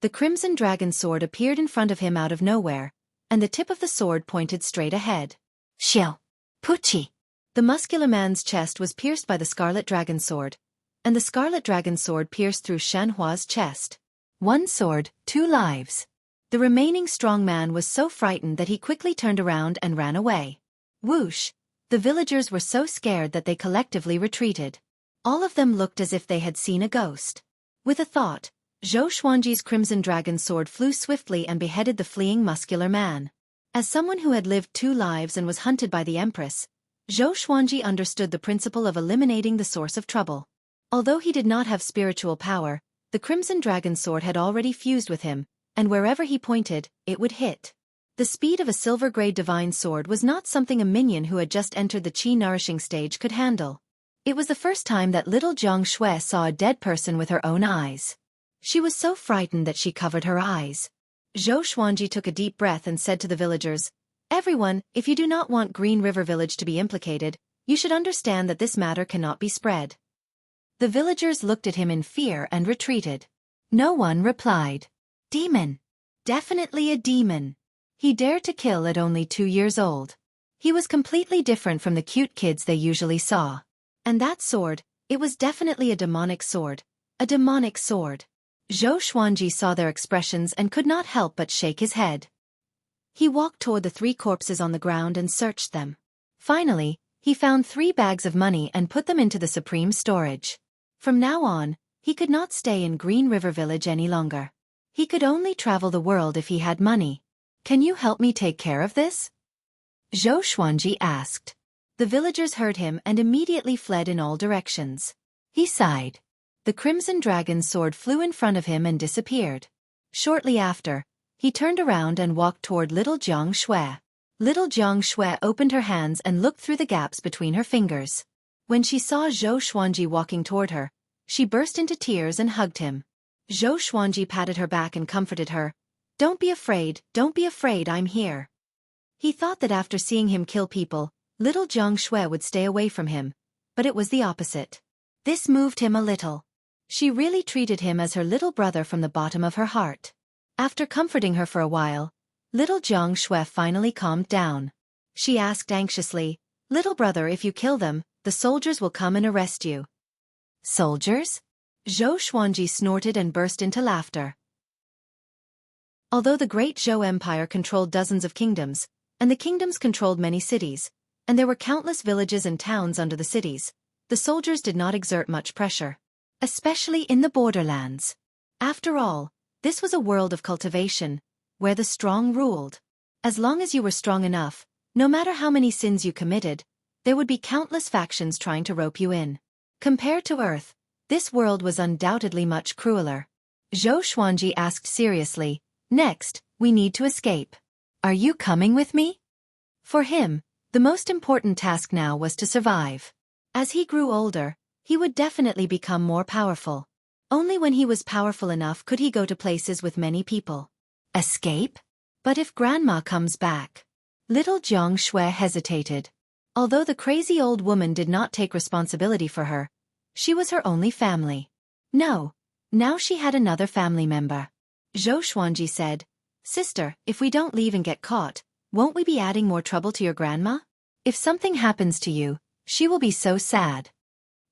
The crimson dragon sword appeared in front of him out of nowhere, and the tip of the sword pointed straight ahead. Xiao! Puchi! The muscular man's chest was pierced by the scarlet dragon sword, and the scarlet dragon sword pierced through Shan Hua's chest. 1 sword, 2 lives. The remaining strong man was so frightened that he quickly turned around and ran away. Whoosh! The villagers were so scared that they collectively retreated. All of them looked as if they had seen a ghost. With a thought, Zhou Xuanji's crimson dragon sword flew swiftly and beheaded the fleeing muscular man. As someone who had lived 2 lives and was hunted by the Empress, Zhou Xuanji understood the principle of eliminating the source of trouble. Although he did not have spiritual power, the crimson dragon sword had already fused with him, and wherever he pointed, it would hit. The speed of a silver-grade divine sword was not something a minion who had just entered the qi nourishing stage could handle. It was the first time that little Jiang Shui saw a dead person with her own eyes. She was so frightened that she covered her eyes. Zhou Xuanji took a deep breath and said to the villagers, "Everyone, if you do not want Green River Village to be implicated, you should understand that this matter cannot be spread." The villagers looked at him in fear and retreated. No one replied. Demon. Definitely a demon. He dared to kill at only 2 years old. He was completely different from the cute kids they usually saw. And that sword, it was definitely a demonic sword. A demonic sword. Zhou Xuanji saw their expressions and could not help but shake his head. He walked toward the 3 corpses on the ground and searched them. Finally, he found 3 bags of money and put them into the supreme storage. From now on, he could not stay in Green River Village any longer. He could only travel the world if he had money. Can you help me take care of this? Xueqi asked. The villagers heard him and immediately fled in all directions. He sighed. The crimson dragon's sword flew in front of him and disappeared. Shortly after, he turned around and walked toward little Jiang Shui. Little Jiang Shui opened her hands and looked through the gaps between her fingers. When she saw Xueqi walking toward her, she burst into tears and hugged him. Xueqi patted her back and comforted her. Don't be afraid, I'm here. He thought that after seeing him kill people, little Jiang Shui would stay away from him, but it was the opposite. This moved him a little. She really treated him as her little brother from the bottom of her heart. After comforting her for a while, little Jiang Shui finally calmed down. She asked anxiously, Little brother, if you kill them, the soldiers will come and arrest you. Soldiers? Xueqi snorted and burst into laughter. Although the Great Zhou Empire controlled dozens of kingdoms, and the kingdoms controlled many cities, and there were countless villages and towns under the cities, the soldiers did not exert much pressure. Especially in the borderlands. After all, this was a world of cultivation, where the strong ruled. As long as you were strong enough, no matter how many sins you committed, there would be countless factions trying to rope you in. Compared to Earth, this world was undoubtedly much crueler. Xueqi asked seriously, Next, we need to escape. Are you coming with me? For him, the most important task now was to survive. As he grew older, he would definitely become more powerful. Only when he was powerful enough could he go to places with many people. Escape? But if Grandma comes back? Little Jiang Shui hesitated. Although the crazy old woman did not take responsibility for her, she was her only family. No, now she had another family member. Xueqi said, Sister, if we don't leave and get caught, won't we be adding more trouble to your grandma? If something happens to you, she will be so sad.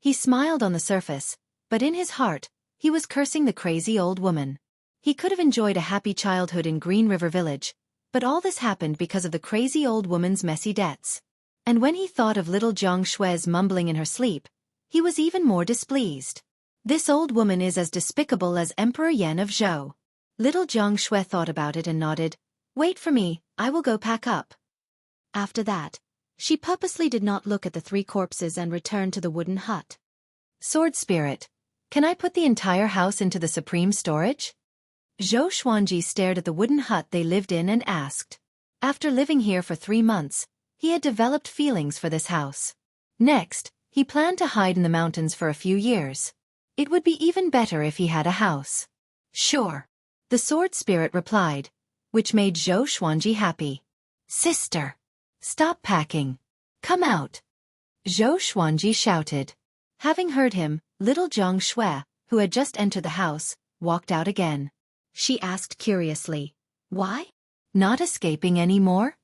He smiled on the surface, but in his heart, he was cursing the crazy old woman. He could have enjoyed a happy childhood in Green River Village, but all this happened because of the crazy old woman's messy debts. And when he thought of little Jiang Shui's mumbling in her sleep, he was even more displeased. This old woman is as despicable as Emperor Yan of Zhou. Little Jiang Shui thought about it and nodded. Wait for me, I will go pack up. After that, she purposely did not look at the 3 corpses and returned to the wooden hut. Sword Spirit, can I put the entire house into the supreme storage? Xueqi stared at the wooden hut they lived in and asked. After living here for 3 months, he had developed feelings for this house. Next, he planned to hide in the mountains for a few years. It would be even better if he had a house. Sure. The Sword Spirit replied, which made Xueqi happy. Sister! Stop packing. Come out. Xueqi shouted. Having heard him, little Jiang Shui, who had just entered the house, walked out again. She asked curiously, Why? Not escaping anymore?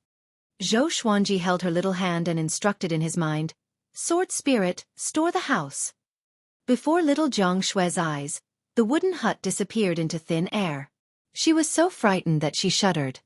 Xueqi held her little hand and instructed in his mind, Sword Spirit, store the house. Before little Jiang Shui's eyes, the wooden hut disappeared into thin air. She was so frightened that she shuddered.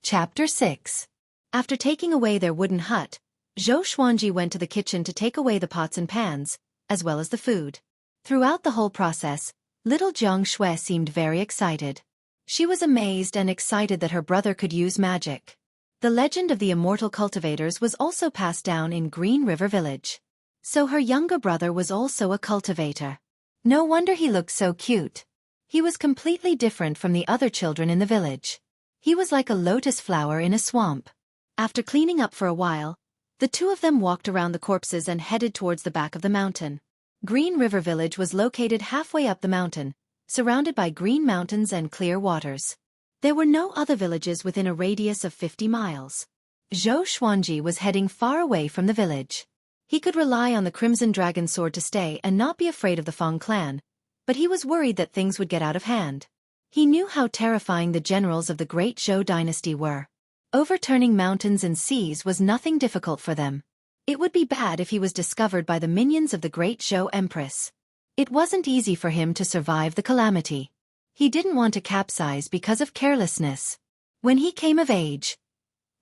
Chapter 6. After taking away their wooden hut, Xueqi went to the kitchen to take away the pots and pans, as well as the food. Throughout the whole process, little Jiang Shui seemed very excited. She was amazed and excited that her brother could use magic. The legend of the immortal cultivators was also passed down in Green River Village. So her younger brother was also a cultivator. No wonder he looked so cute. He was completely different from the other children in the village. He was like a lotus flower in a swamp. After cleaning up for a while, the 2 of them walked around the corpses and headed towards the back of the mountain. Green River Village was located halfway up the mountain, surrounded by green mountains and clear waters. There were no other villages within a radius of 50 miles. Xueqi was heading far away from the village. He could rely on the Crimson Dragon Sword to stay and not be afraid of the Feng clan, but he was worried that things would get out of hand. He knew how terrifying the generals of the Great Zhou dynasty were. Overturning mountains and seas was nothing difficult for them. It would be bad if he was discovered by the minions of the Great Zhou Empress. It wasn't easy for him to survive the calamity. He didn't want to capsize because of carelessness. When he came of age.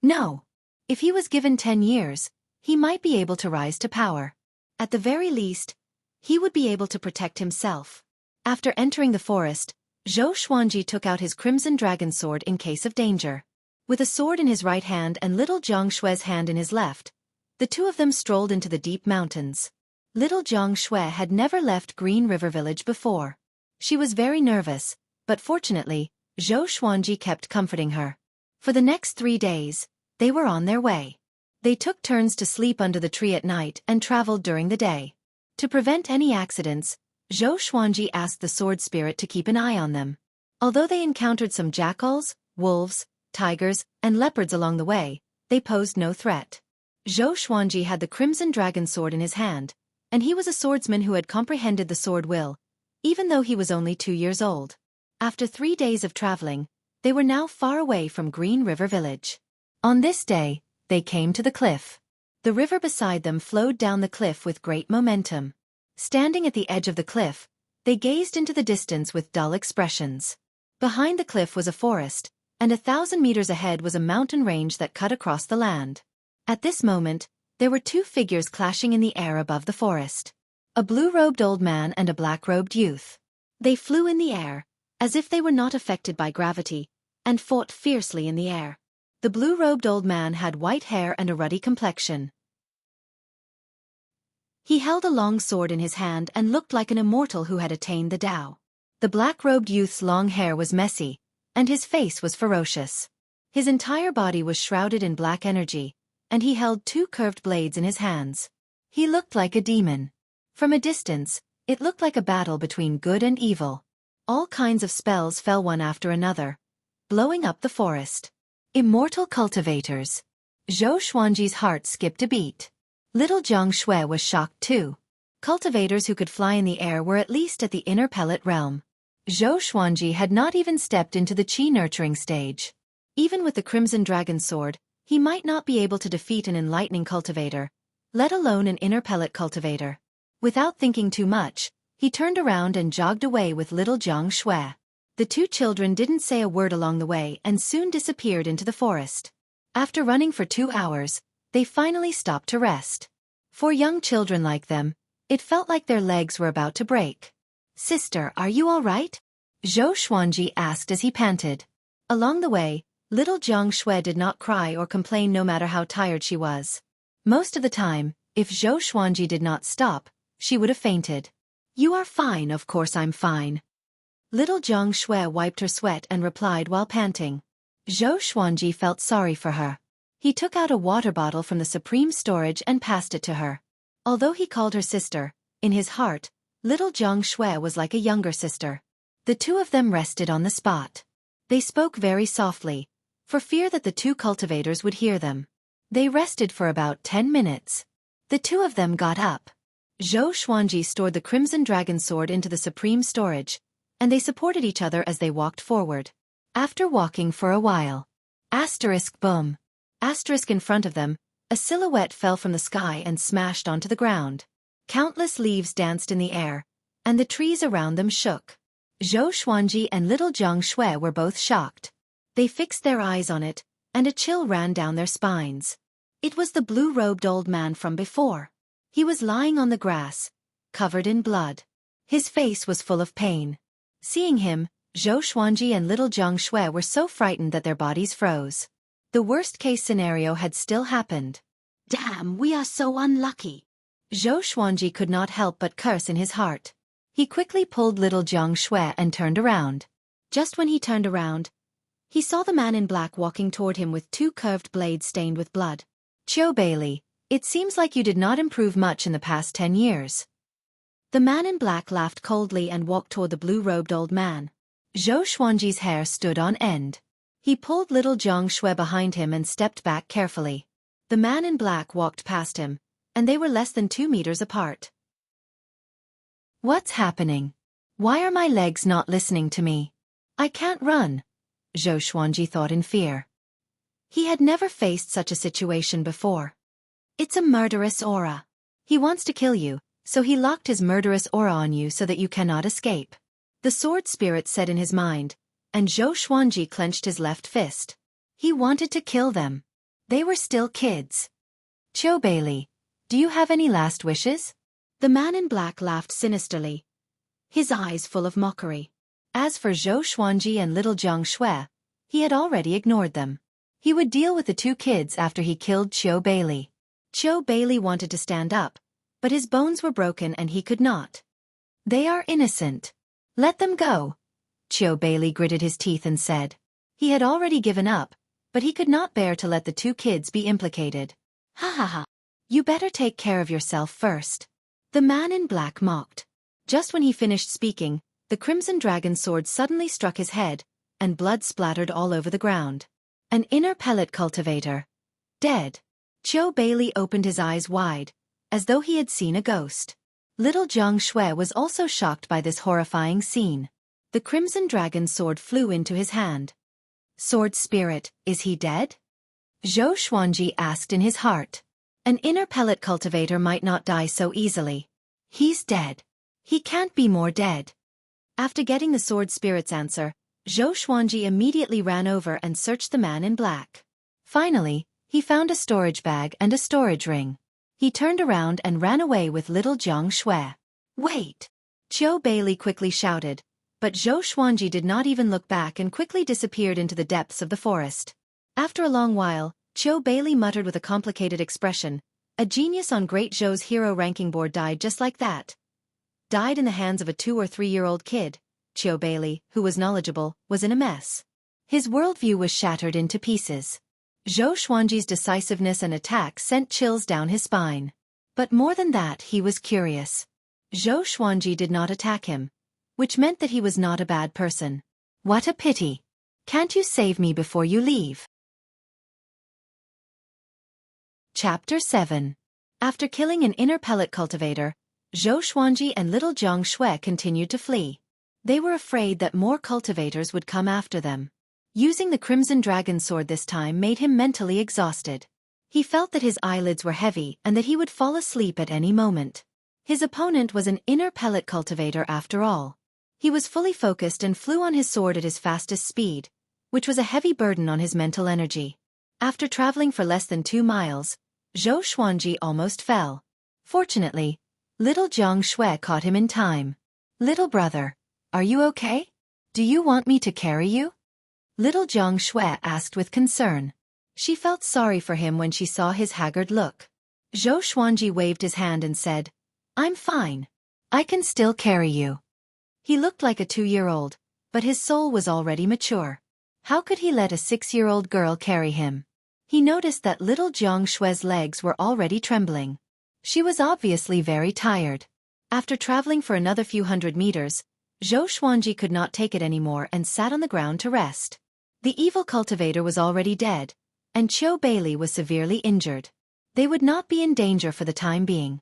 No. If he was given 10 years, he might be able to rise to power. At the very least, he would be able to protect himself. After entering the forest, Xueqi took out his crimson dragon sword in case of danger. With a sword in his right hand and little Jiang Shue's hand in his left, the two of them strolled into the deep mountains. Little Jiang Shui had never left Green River Village before. She was very nervous, but fortunately, Xueqi kept comforting her. For the next 3 days, they were on their way. They took turns to sleep under the tree at night and traveled during the day. To prevent any accidents, Xueqi asked the sword spirit to keep an eye on them. Although they encountered some jackals, wolves, tigers, and leopards along the way, they posed no threat. Xueqi had the crimson dragon sword in his hand, and he was a swordsman who had comprehended the sword will, even though he was only 2 years old. After 3 days of traveling, they were now far away from Green River Village. On this day, they came to the cliff. The river beside them flowed down the cliff with great momentum. Standing at the edge of the cliff, they gazed into the distance with dull expressions. Behind the cliff was a forest, and 1,000 meters ahead was a mountain range that cut across the land. At this moment, there were 2 figures clashing in the air above the forest. A blue-robed old man and a black-robed youth. They flew in the air, as if they were not affected by gravity, and fought fiercely in the air. The blue-robed old man had white hair and a ruddy complexion. He held a long sword in his hand and looked like an immortal who had attained the Tao. The black-robed youth's long hair was messy, and his face was ferocious. His entire body was shrouded in black energy, and he held 2 curved blades in his hands. He looked like a demon. From a distance, it looked like a battle between good and evil. All kinds of spells fell one after another, blowing up the forest. Immortal cultivators. Xueqi's heart skipped a beat. Little Jiang Shui was shocked too. Cultivators who could fly in the air were at least at the inner pellet realm. Xueqi had not even stepped into the qi nurturing stage. Even with the crimson dragon sword, he might not be able to defeat an enlightening cultivator, let alone an inner pellet cultivator. Without thinking too much, he turned around and jogged away with little Jiang Shui. The 2 children didn't say a word along the way and soon disappeared into the forest. After running for 2 hours, they finally stopped to rest. For young children like them, it felt like their legs were about to break. "Sister, are you all right?" Xueqi asked as he panted. Along the way, little Jiang Shui did not cry or complain no matter how tired she was. Most of the time, if Xueqi did not stop, she would have fainted. "You are fine, of course I'm fine." Little Jiang Shui wiped her sweat and replied while panting. Xueqi felt sorry for her. He took out a water bottle from the supreme storage and passed it to her. Although he called her sister, in his heart, little Jiang Shui was like a younger sister. The 2 of them rested on the spot. They spoke very softly, for fear that the 2 cultivators would hear them. They rested for about 10 minutes. The 2 of them got up. Xueqi stored the crimson dragon sword into the supreme storage, and they supported each other as they walked forward. After walking for a while, boom. In front of them, a silhouette fell from the sky and smashed onto the ground. Countless leaves danced in the air, and the trees around them shook. Xueqi and little Jiang Shui were both shocked. They fixed their eyes on it, and a chill ran down their spines. It was the blue-robed old man from before. He was lying on the grass, covered in blood. His face was full of pain. Seeing him, Xueqi and little Jiang Shui were so frightened that their bodies froze. The worst-case scenario had still happened. "Damn, we are so unlucky." Xueqi could not help but curse in his heart. He quickly pulled little Jiang Shui and turned around. Just when he turned around, he saw the man in black walking toward him with 2 curved blades stained with blood. "Xueqi, it seems like you did not improve much in the past 10 years. The man in black laughed coldly and walked toward the blue-robed old man. Xueqi's hair stood on end. He pulled little Jiang Shui behind him and stepped back carefully. The man in black walked past him, and they were less than 2 meters apart. "What's happening? Why are my legs not listening to me? I can't run," Xueqi thought in fear. He had never faced such a situation before. "It's a murderous aura. He wants to kill you, so he locked his murderous aura on you so that you cannot escape," the sword spirit said in his mind, and Xueqi clenched his left fist. He wanted to kill them. They were still kids. "Xueqi, do you have any last wishes?" The man in black laughed sinisterly, his eyes full of mockery. As for Zhou Xuanji and little Jiang Shui, he had already ignored them. He would deal with the two kids after he killed Qiu Bailey. Qiu Bailey wanted to stand up, but his bones were broken and he could not. They are innocent. Let them go. Qiu Bailey gritted his teeth and said. He had already given up, but he could not bear to let the two kids be implicated. Ha ha ha. You better take care of yourself first. The man in black mocked. Just when he finished speaking, the crimson dragon sword suddenly struck his head, and blood splattered all over the ground. An inner pellet cultivator. Dead. Qiu Bailey opened his eyes wide, as though he had seen a ghost. Little Jiang Shui was also shocked by this horrifying scene. The crimson dragon sword flew into his hand. Sword spirit, is he dead? Zhou Xuanji asked in his heart. An inner pellet cultivator might not die so easily. He's dead. He can't be more dead. After getting the sword spirit's answer, Zhou Xuanji immediately ran over and searched the man in black. Finally, he found a storage bag and a storage ring. He turned around and ran away with little Jiang Shui. Wait! Qiu Bailey quickly shouted, but Zhou Xuanji did not even look back and quickly disappeared into the depths of the forest. After a long while, Qiu Bailey muttered with a complicated expression, "A genius on Great Zhou's hero ranking board died just like that." Died in the hands of a 2- or 3-year-old kid. Qiu Bailey, who was knowledgeable, was in a mess. His worldview was shattered into pieces. Zhou Xuanji's decisiveness and attack sent chills down his spine. But more than that, he was curious. Zhou Xuanji did not attack him, which meant that he was not a bad person. What a pity. Can't you save me before you leave? Chapter 7. After killing an inner pellet cultivator, Zhou Xuanji and little Jiang Shui continued to flee. They were afraid that more cultivators would come after them. Using the crimson dragon sword this time made him mentally exhausted. He felt that his eyelids were heavy and that he would fall asleep at any moment. His opponent was an inner pellet cultivator after all. He was fully focused and flew on his sword at his fastest speed, which was a heavy burden on his mental energy. After traveling for less than 2 miles, Zhou Xuanji almost fell. Fortunately, little Jiang Shui caught him in time. Little brother, are you okay? Do you want me to carry you? Little Jiang Shui asked with concern. She felt sorry for him when she saw his haggard look. Zhou Xuanji waved his hand and said, I'm fine. I can still carry you. He looked like a 2-year-old, but his soul was already mature. How could he let a 6-year-old girl carry him? He noticed that little Jiang Shui's legs were already trembling. She was obviously very tired. After traveling for another few hundred meters, Zhou Xuanji could not take it anymore and sat on the ground to rest. The evil cultivator was already dead, and Qiu Bailey was severely injured. They would not be in danger for the time being.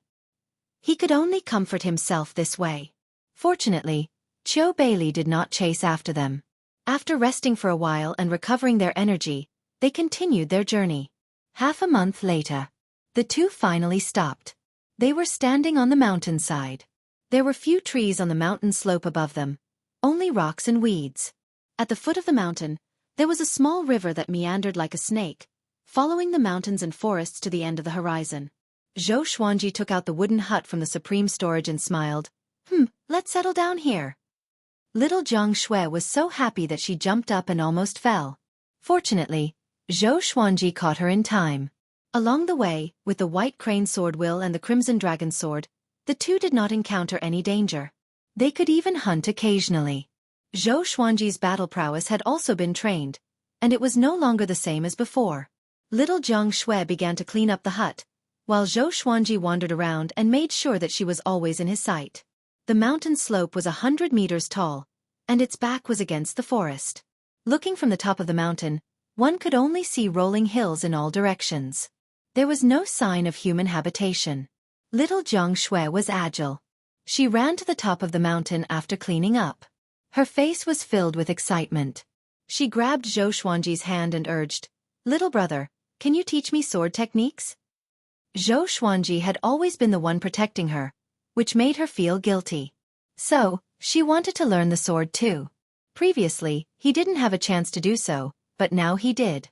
He could only comfort himself this way. Fortunately, Qiu Bailey did not chase after them. After resting for a while and recovering their energy, they continued their journey. Half a month later, the two finally stopped. They were standing on the mountainside. There were few trees on the mountain slope above them, only rocks and weeds. At the foot of the mountain, there was a small river that meandered like a snake, following the mountains and forests to the end of the horizon. Zhou Xuanji took out the wooden hut from the supreme storage and smiled. Let's settle down here. Little Jiang Shui was so happy that she jumped up and almost fell. Fortunately, Zhou Xuanji caught her in time. Along the way, with the white crane sword will and the crimson dragon sword, the two did not encounter any danger. They could even hunt occasionally. Zhou Xuanji's battle prowess had also been trained, and it was no longer the same as before. Little Jiang Shui began to clean up the hut, while Zhou Xuanji wandered around and made sure that she was always in his sight. The mountain slope was 100 meters tall, and its back was against the forest. Looking from the top of the mountain, one could only see rolling hills in all directions. There was no sign of human habitation. Little Jiang Shui was agile. She ran to the top of the mountain after cleaning up. Her face was filled with excitement. She grabbed Zhou Xuanji's hand and urged, Little brother, can you teach me sword techniques? Zhou Xuanji had always been the one protecting her, which made her feel guilty. So, she wanted to learn the sword too. Previously, he didn't have a chance to do so, but now he did.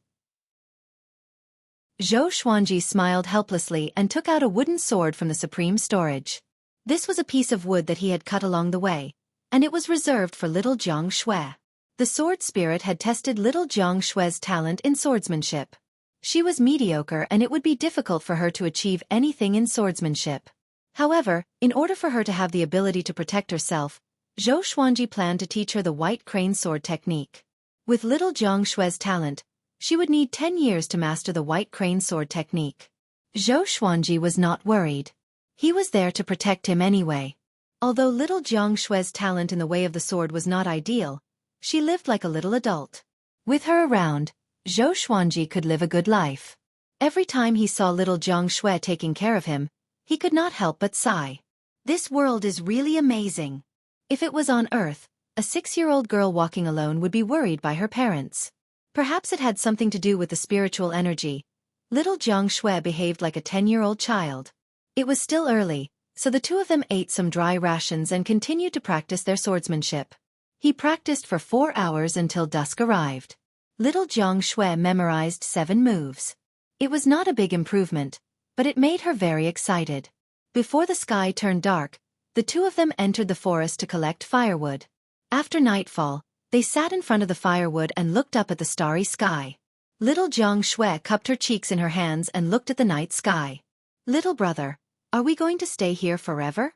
Zhou Xuanji smiled helplessly and took out a wooden sword from the supreme storage. This was a piece of wood that he had cut along the way, and it was reserved for little Jiang Xue. The sword spirit had tested little Jiang Xue's talent in swordsmanship. She was mediocre and it would be difficult for her to achieve anything in swordsmanship. However, in order for her to have the ability to protect herself, Zhou Xuanji planned to teach her the white crane sword technique. With little Jiang Xue's talent, she would need 10 years to master the white crane sword technique. Zhou Xuanji was not worried. He was there to protect him anyway. Although little Jiang Xue's talent in the way of the sword was not ideal, she lived like a little adult. With her around, Zhou Xuanji could live a good life. Every time he saw little Jiang Xue taking care of him, he could not help but sigh. This world is really amazing. If it was on Earth, a 6-year-old girl walking alone would be worried by her parents. Perhaps it had something to do with the spiritual energy. Little Jiang Xue behaved like a 10-year-old child. It was still early, so the two of them ate some dry rations and continued to practice their swordsmanship. He practiced for 4 hours until dusk arrived. Little Jiang Xue memorized 7 moves. It was not a big improvement, but it made her very excited. Before the sky turned dark, the two of them entered the forest to collect firewood. After nightfall, they sat in front of the firewood and looked up at the starry sky. Little Jiang Xue cupped her cheeks in her hands and looked at the night sky. "Little brother, are we going to stay here forever?"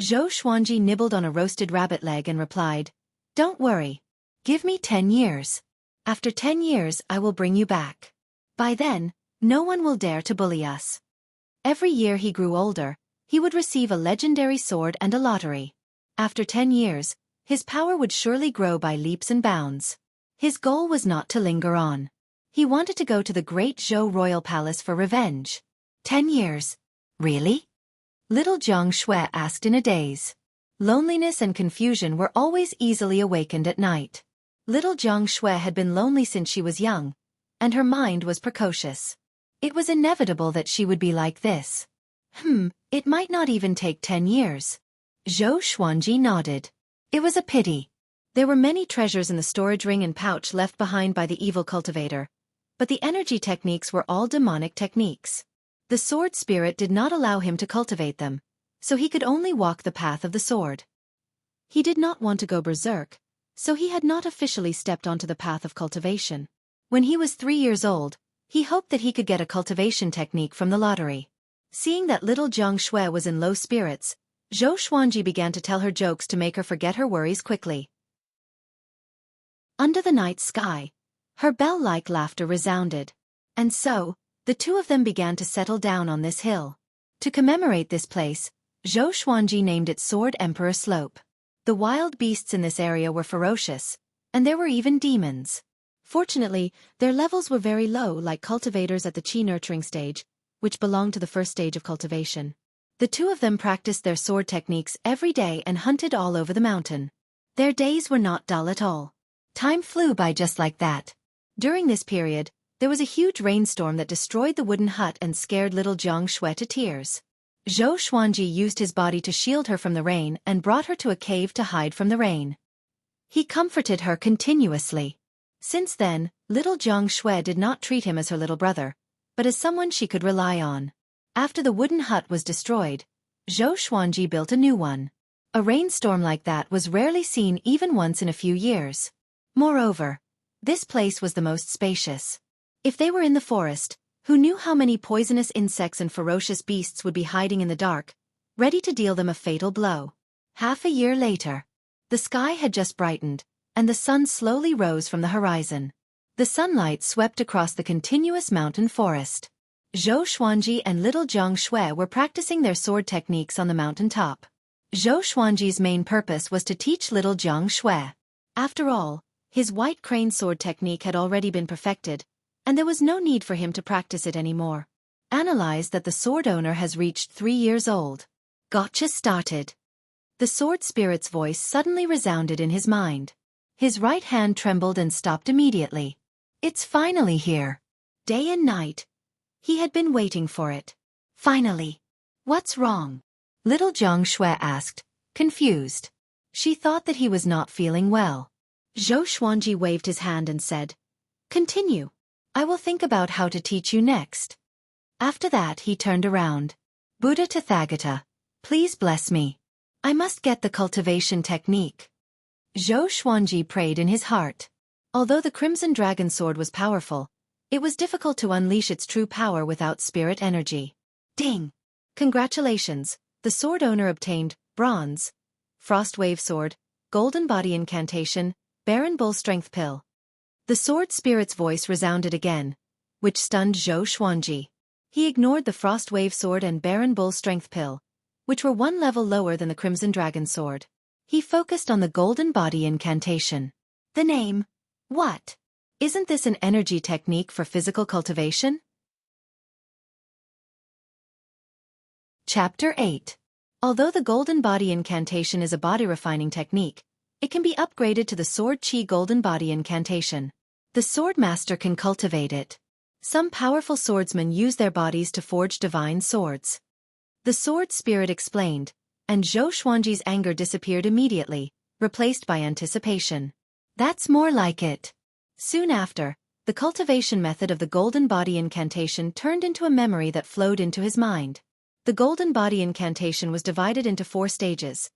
Zhou Xuanji nibbled on a roasted rabbit leg and replied, "Don't worry. Give me 10 years. After 10 years I will bring you back. By then, no one will dare to bully us." Every year he grew older, he would receive a legendary sword and a lottery. After 10 years, his power would surely grow by leaps and bounds. His goal was not to linger on. He wanted to go to the great Zhou royal palace for revenge. 10 years? Really? Little Jiang Xue asked in a daze. Loneliness and confusion were always easily awakened at night. Little Jiang Xue had been lonely since she was young, and her mind was precocious. It was inevitable that she would be like this. It might not even take 10 years. Zhou Xuanji nodded. It was a pity. There were many treasures in the storage ring and pouch left behind by the evil cultivator, but the energy techniques were all demonic techniques. The sword spirit did not allow him to cultivate them, so he could only walk the path of the sword. He did not want to go berserk, so he had not officially stepped onto the path of cultivation. When he was 3 years old, he hoped that he could get a cultivation technique from the lottery. Seeing that little Jiang Xue was in low spirits, Zhou Xuanji began to tell her jokes to make her forget her worries quickly. Under the night sky, her bell-like laughter resounded. And so, the two of them began to settle down on this hill. To commemorate this place, Zhou Xuanji named it Sword Emperor Slope. The wild beasts in this area were ferocious, and there were even demons. Fortunately, their levels were very low, like cultivators at the Qi nurturing stage, which belonged to the first stage of cultivation. The two of them practiced their sword techniques every day and hunted all over the mountain. Their days were not dull at all. Time flew by just like that. During this period, there was a huge rainstorm that destroyed the wooden hut and scared little Jiang Xue to tears. Zhou Xuanji used his body to shield her from the rain and brought her to a cave to hide from the rain. He comforted her continuously. Since then, little Jiang Xue did not treat him as her little brother, but as someone she could rely on. After the wooden hut was destroyed, Zhou Xuanji built a new one. A rainstorm like that was rarely seen even once in a few years. Moreover, this place was the most spacious. If they were in the forest, who knew how many poisonous insects and ferocious beasts would be hiding in the dark, ready to deal them a fatal blow? Half a year later, the sky had just brightened, and the sun slowly rose from the horizon. The sunlight swept across the continuous mountain forest. Zhou Xuanji and little Jiang Xue were practicing their sword techniques on the mountain top. Zhou Xuanji's main purpose was to teach little Jiang Xue. After all, his white crane sword technique had already been perfected, and there was no need for him to practice it anymore. Analyze that the sword owner has reached 3 years old. Gotcha started. The sword spirit's voice suddenly resounded in his mind. His right hand trembled and stopped immediately. It's finally here. Day and night. He had been waiting for it. Finally. What's wrong? Little Jiang Xue asked, confused. She thought that he was not feeling well. Zhou Xuanji waved his hand and said, "Continue. I will think about how to teach you next." After that he turned around. Buddha Tathagata, Please bless me. I must get the cultivation technique. Xueqi prayed in his heart. Although the Crimson Dragon Sword was powerful, it was difficult to unleash its true power without spirit energy. Ding! Congratulations, the sword owner obtained Bronze, Frost Wave Sword, Golden Body Incantation, Baron Bull Strength Pill. The sword spirit's voice resounded again, which stunned Xueqi. He ignored the Frost Wave Sword and Baron Bull Strength Pill, which were one level lower than the Crimson Dragon Sword. He focused on the Golden Body Incantation. The name? What? Isn't this an energy technique for physical cultivation? Chapter 8. Although the Golden Body Incantation is a body refining technique, it can be upgraded to the Sword Qi Golden Body Incantation. The sword master can cultivate it. Some powerful swordsmen use their bodies to forge divine swords. The sword spirit explained, and Xueqi's anger disappeared immediately, replaced by anticipation. That's more like it. Soon after, the cultivation method of the Golden Body Incantation turned into a memory that flowed into his mind. The Golden Body Incantation was divided into 4 stages.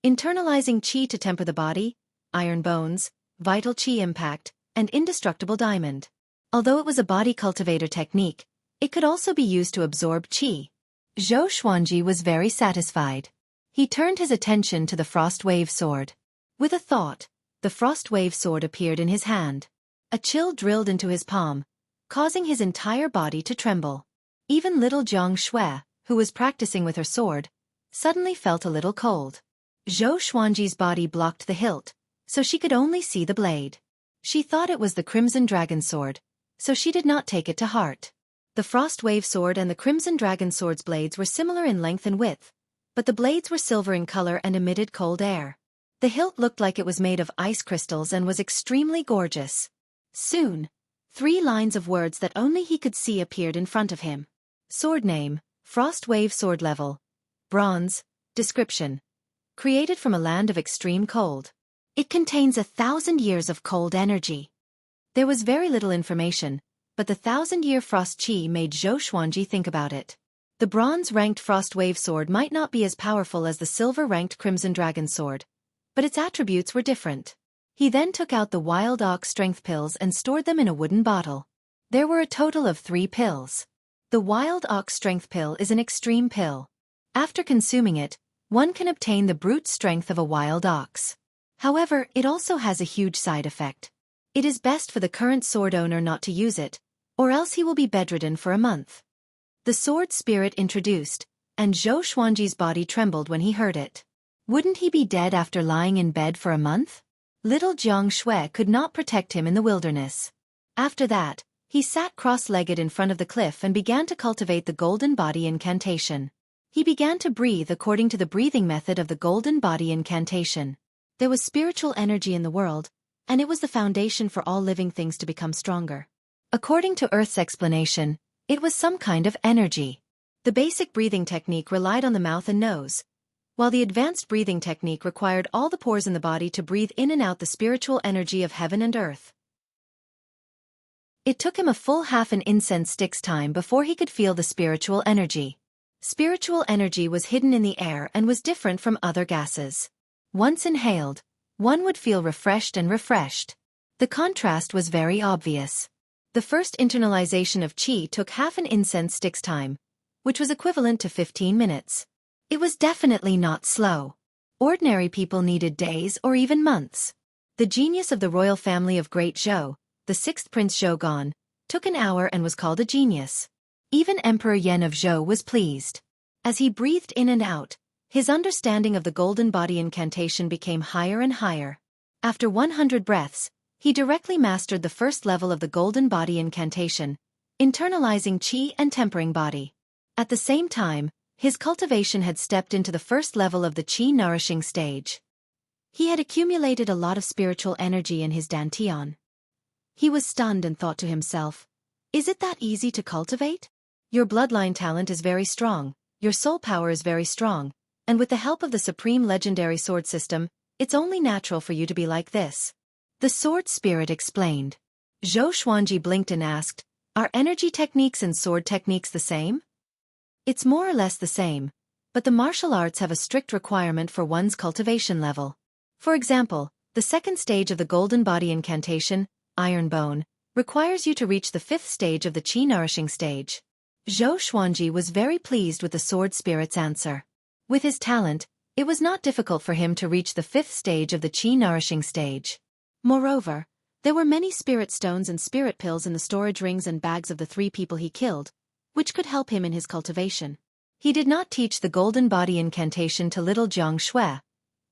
Internalizing Qi to temper the body, Iron Bones, Vital Qi Impact, and Indestructible Diamond. Although it was a body cultivator technique, it could also be used to absorb Qi. Xueqi was very satisfied. He turned his attention to the Frost Wave Sword. With a thought, the Frost Wave Sword appeared in his hand. A chill drilled into his palm, causing his entire body to tremble. Even little Xueqi, who was practicing with her sword, suddenly felt a little cold. Xueqi's body blocked the hilt, so she could only see the blade. She thought it was the Crimson Dragon Sword, so she did not take it to heart. The Frost Wave Sword and the Crimson Dragon Sword's blades were similar in length and width, but the blades were silver in color and emitted cold air. The hilt looked like it was made of ice crystals and was extremely gorgeous. Soon, 3 lines of words that only he could see appeared in front of him. Sword name, Frost Wave Sword level. Bronze. Description. Created from a land of extreme cold. It contains 1,000 years of cold energy. There was very little information, but the 1,000-year Frost Qi made Xueqi think about it. The bronze-ranked Frost Wave Sword might not be as powerful as the silver-ranked Crimson Dragon Sword, but its attributes were different. He then took out the Wild Ox Strength Pills and stored them in a wooden bottle. There were a total of 3 pills. The Wild Ox Strength Pill is an extreme pill. After consuming it, one can obtain the brute strength of a wild ox. However, it also has a huge side effect. It is best for the current sword owner not to use it, or else he will be bedridden for a month. The sword spirit introduced, and Xueqi's body trembled when he heard it. Wouldn't he be dead after lying in bed for a month? Little Xueqi could not protect him in the wilderness. After that, he sat cross-legged in front of the cliff and began to cultivate the Golden Body Incantation. He began to breathe according to the breathing method of the Golden Body Incantation. There was spiritual energy in the world, and it was the foundation for all living things to become stronger. According to Earth's explanation, it was some kind of energy. The basic breathing technique relied on the mouth and nose, while the advanced breathing technique required all the pores in the body to breathe in and out the spiritual energy of heaven and earth. It took him a full half an incense stick's time before he could feel the spiritual energy. Spiritual energy was hidden in the air and was different from other gases. Once inhaled, one would feel refreshed and refreshed. The contrast was very obvious. The first internalization of Qi took half an incense stick's time, which was equivalent to 15 minutes. It was definitely not slow. Ordinary people needed days or even months. The genius of the royal family of Great Zhou, the 6th Prince Zhou, took an hour and was called a genius. Even Emperor Yan of Zhou was pleased. As he breathed in and out, his understanding of the Golden Body Incantation became higher and higher. After 100 breaths, he directly mastered the first level of the Golden Body Incantation, internalizing Qi and tempering body. At the same time, his cultivation had stepped into the first level of the Qi nourishing stage. He had accumulated a lot of spiritual energy in his dantian. He was stunned and thought to himself, "Is it that easy to cultivate? Your bloodline talent is very strong, your soul power is very strong, and with the help of the supreme legendary sword system, it's only natural for you to be like this." The sword spirit explained. Xueqi blinked and asked, "Are energy techniques and sword techniques the same?" "It's more or less the same, but the martial arts have a strict requirement for one's cultivation level. For example, the second stage of the Golden Body Incantation, Iron Bone, requires you to reach the 5th stage of the Qi Nourishing stage. Zhou Xuanji was very pleased with the sword spirit's answer. With his talent, it was not difficult for him to reach the 5th stage of the Qi Nourishing stage. Moreover, there were many spirit stones and spirit pills in the storage rings and bags of the 3 people he killed, which could help him in his cultivation. He did not teach the Golden Body Incantation to little Jiang Xue,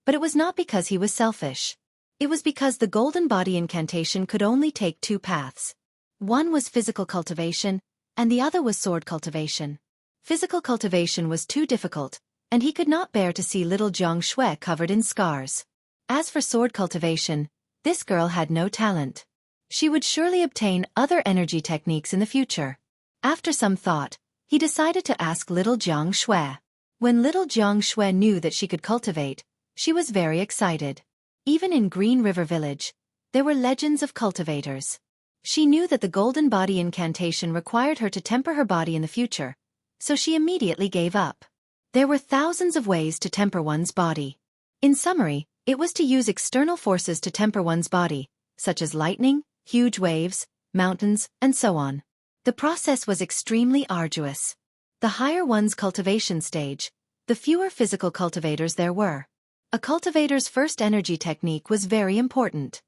but it was not because he was selfish. It was because the Golden Body Incantation could only take 2 paths. One was physical cultivation, and the other was sword cultivation. Physical cultivation was too difficult, and he could not bear to see little Jiang Xue covered in scars. As for sword cultivation, this girl had no talent. She would surely obtain other energy techniques in the future. After some thought, he decided to ask little Jiang Xue. When little Jiang Xue knew that she could cultivate, she was very excited. Even in Green River Village, there were legends of cultivators. She knew that the Golden Body Incantation required her to temper her body in the future, so she immediately gave up. There were thousands of ways to temper one's body. In summary, it was to use external forces to temper one's body, such as lightning, huge waves, mountains, and so on. The process was extremely arduous. The higher one's cultivation stage, the fewer physical cultivators there were. A cultivator's first energy technique was very important.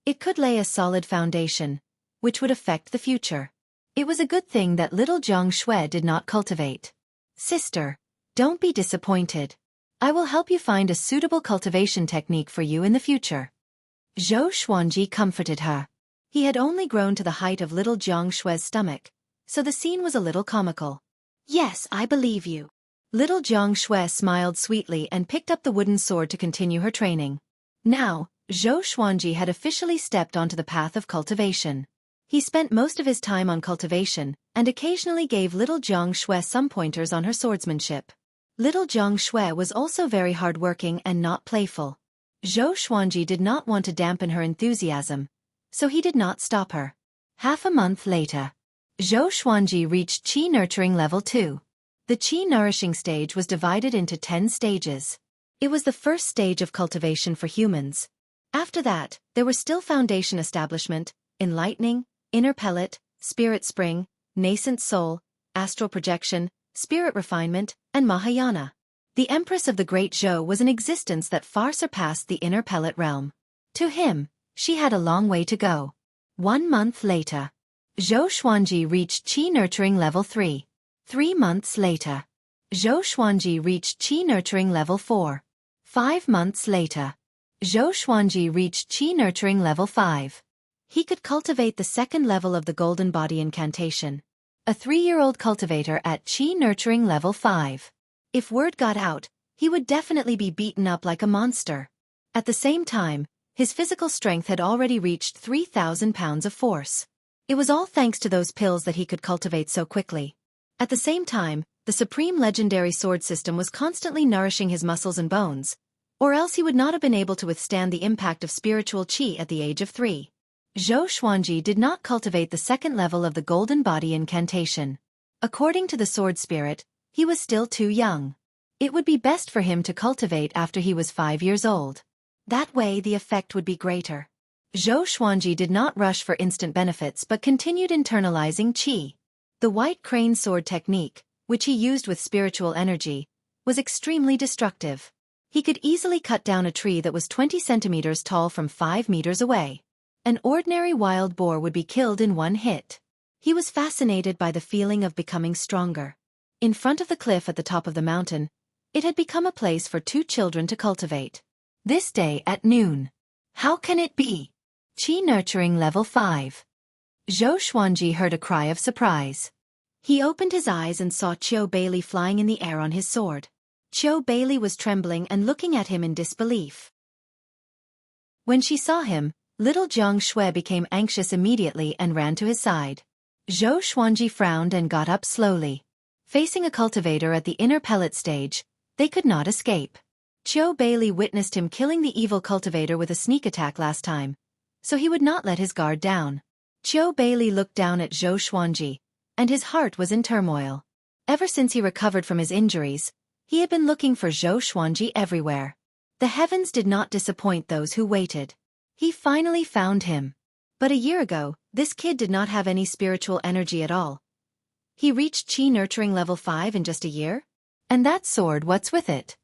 It could lay a solid foundation, which would affect the future. It was a good thing that little Jiang Xue did not cultivate. Sister, don't be disappointed. I will help you find a suitable cultivation technique for you in the future. Zhou Xuanji comforted her. He had only grown to the height of little Jiang Xue's stomach, so the scene was a little comical. Yes, I believe you. Little Jiang Xue smiled sweetly and picked up the wooden sword to continue her training. Now, Zhou Xuanji had officially stepped onto the path of cultivation. He spent most of his time on cultivation, and occasionally gave little Jiang Xue some pointers on her swordsmanship. Little Jiang Xue was also very hardworking and not playful. Zhou Xuanji did not want to dampen her enthusiasm, so he did not stop her. Half a month later, Zhou Xuanji reached Qi Nurturing Level 2. The Qi Nourishing stage was divided into 10 stages. It was the first stage of cultivation for humans. After that, there were still foundation establishment, enlightening, inner pellet, spirit spring, nascent soul, astral projection, spirit refinement, and Mahayana. The Empress of the Great Zhou was an existence that far surpassed the inner pellet realm. To him, she had a long way to go. 1 month later, Zhou Xuanji reached Qi Nurturing Level 3. 3 months later, Zhou Xuanji reached Qi Nurturing Level 4. 5 months later, Zhou Xuanji reached Qi Nurturing Level 5. He could cultivate the second level of the Golden Body Incantation. A 3-year-old cultivator at Qi Nurturing Level 5. If word got out, he would definitely be beaten up like a monster. At the same time, his physical strength had already reached 3,000 pounds of force. It was all thanks to those pills that he could cultivate so quickly. At the same time, the supreme legendary sword system was constantly nourishing his muscles and bones, or else he would not have been able to withstand the impact of spiritual qi at the age of 3. Zhou Xuanji did not cultivate the second level of the Golden Body Incantation. According to the sword spirit, he was still too young. It would be best for him to cultivate after he was 5 years old. That way the effect would be greater. Zhou Xuanji did not rush for instant benefits but continued internalizing qi. The white crane sword technique, which he used with spiritual energy, was extremely destructive. He could easily cut down a tree that was 20 centimeters tall from 5 meters away. An ordinary wild boar would be killed in 1 hit. He was fascinated by the feeling of becoming stronger. In front of the cliff at the top of the mountain, it had become a place for 2 children to cultivate. This day at noon. How can it be? Qi Nurturing Level 5. Zhou Xuanji heard a cry of surprise. He opened his eyes and saw Qiu Bailey flying in the air on his sword. Qiu Bailey was trembling and looking at him in disbelief. When she saw him, little Jiang Xue became anxious immediately and ran to his side. Zhou Xuanji frowned and got up slowly. Facing a cultivator at the inner pellet stage, they could not escape. Qiu Bailey witnessed him killing the evil cultivator with a sneak attack last time, so he would not let his guard down. Qiu Bailey looked down at Zhou Xuanji, and his heart was in turmoil. Ever since he recovered from his injuries, he had been looking for Xueqi everywhere. The heavens did not disappoint those who waited. He finally found him. But a year ago, this kid did not have any spiritual energy at all. He reached Qi nurturing level 5 in just a year? And that sword, what's with it?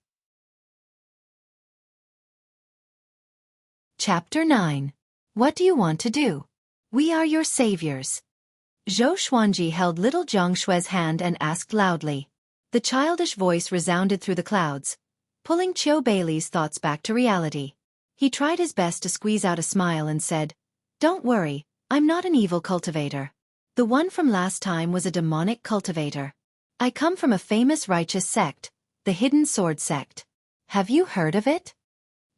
Chapter 9. What do you want to do? We are your saviors. Xueqi held little Zhang Shue's hand and asked loudly. The childish voice resounded through the clouds, pulling Qiu Beilei's thoughts back to reality. He tried his best to squeeze out a smile and said, "Don't worry, I'm not an evil cultivator. The one from last time was a demonic cultivator. I come from a famous righteous sect, the Hidden Sword Sect. Have you heard of it?"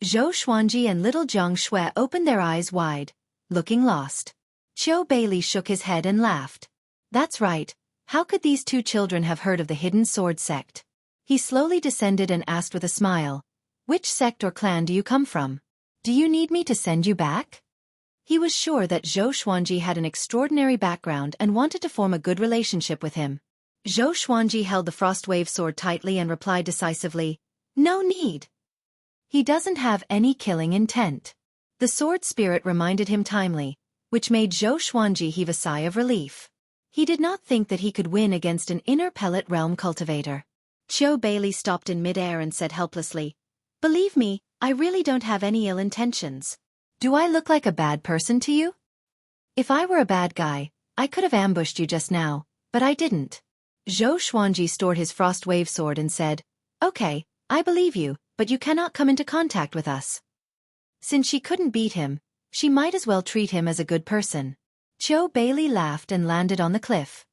Xueqi and little Zhang Shui opened their eyes wide, looking lost. Qiu Beilei shook his head and laughed. That's right, how could these two children have heard of the Hidden Sword Sect? He slowly descended and asked with a smile, "Which sect or clan do you come from? Do you need me to send you back?" He was sure that Xueqi had an extraordinary background and wanted to form a good relationship with him. Xueqi held the Frostwave sword tightly and replied decisively, "No need. He doesn't have any killing intent." The sword spirit reminded him timely, which made Xueqi heave a sigh of relief. He did not think that he could win against an inner pellet realm cultivator. Qiu Beilei stopped in midair and said helplessly, "Believe me, I really don't have any ill intentions. Do I look like a bad person to you? If I were a bad guy, I could have ambushed you just now, but I didn't." Xueqi stored his Frostwave sword and said, "Okay, I believe you, but you cannot come into contact with us." Since she couldn't beat him, she might as well treat him as a good person. Qiu Beilei laughed and landed on the cliff.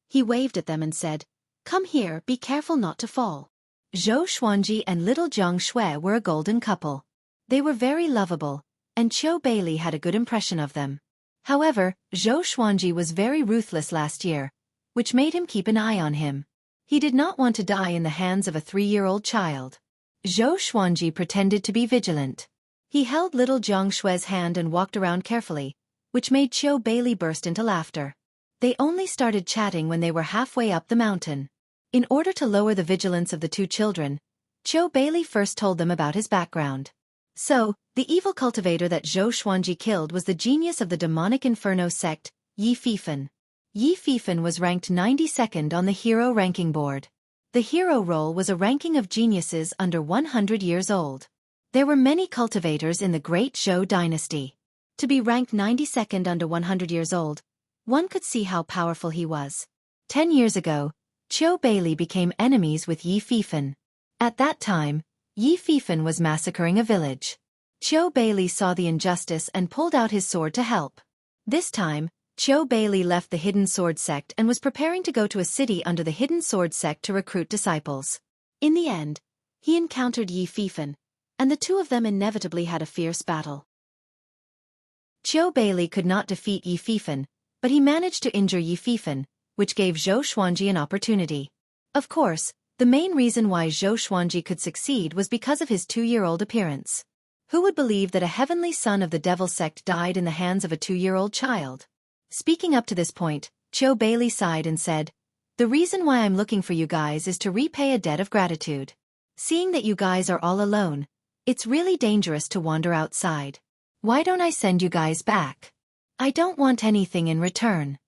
He waved at them and said, "Come here, be careful not to fall." Xueqi and little Zhang Shui were a golden couple. They were very lovable, and Qiu Beilei had a good impression of them. However, Xueqi was very ruthless last year, which made him keep an eye on him. He did not want to die in the hands of a 3-year-old child. Xueqi pretended to be vigilant. He held little Zhang Shue's hand and walked around carefully, which made Qiu Beilei burst into laughter. They only started chatting when they were halfway up the mountain. In order to lower the vigilance of the two children, Qiu Beilei first told them about his background. So, the evil cultivator that Xueqi killed was the genius of the demonic inferno sect, Yi Fifan. Yi Fifan was ranked 92nd on the hero ranking board. The hero role was a ranking of geniuses under 100 years old. There were many cultivators in the Great Zhou dynasty. To be ranked 92nd under 100 years old, one could see how powerful he was. 10 years ago, Qiu Beilei became enemies with Yi Fifan. At that time, Yi Fifan was massacring a village. Qiu Beilei saw the injustice and pulled out his sword to help. This time, Qiu Beilei left the Hidden Sword Sect and was preparing to go to a city under the Hidden Sword Sect to recruit disciples. In the end, he encountered Yi Fifan, and the two of them inevitably had a fierce battle. Qiu Beilei could not defeat Yi Fifan, but he managed to injure Yi Fifan, which gave Xueqi an opportunity. Of course, the main reason why Xueqi could succeed was because of his 2-year-old appearance. Who would believe that a heavenly son of the devil sect died in the hands of a 2-year-old child? Speaking up to this point, Qiu Beilei sighed and said, "The reason why I'm looking for you guys is to repay a debt of gratitude. Seeing that you guys are all alone, it's really dangerous to wander outside. Why don't I send you guys back? I don't want anything in return."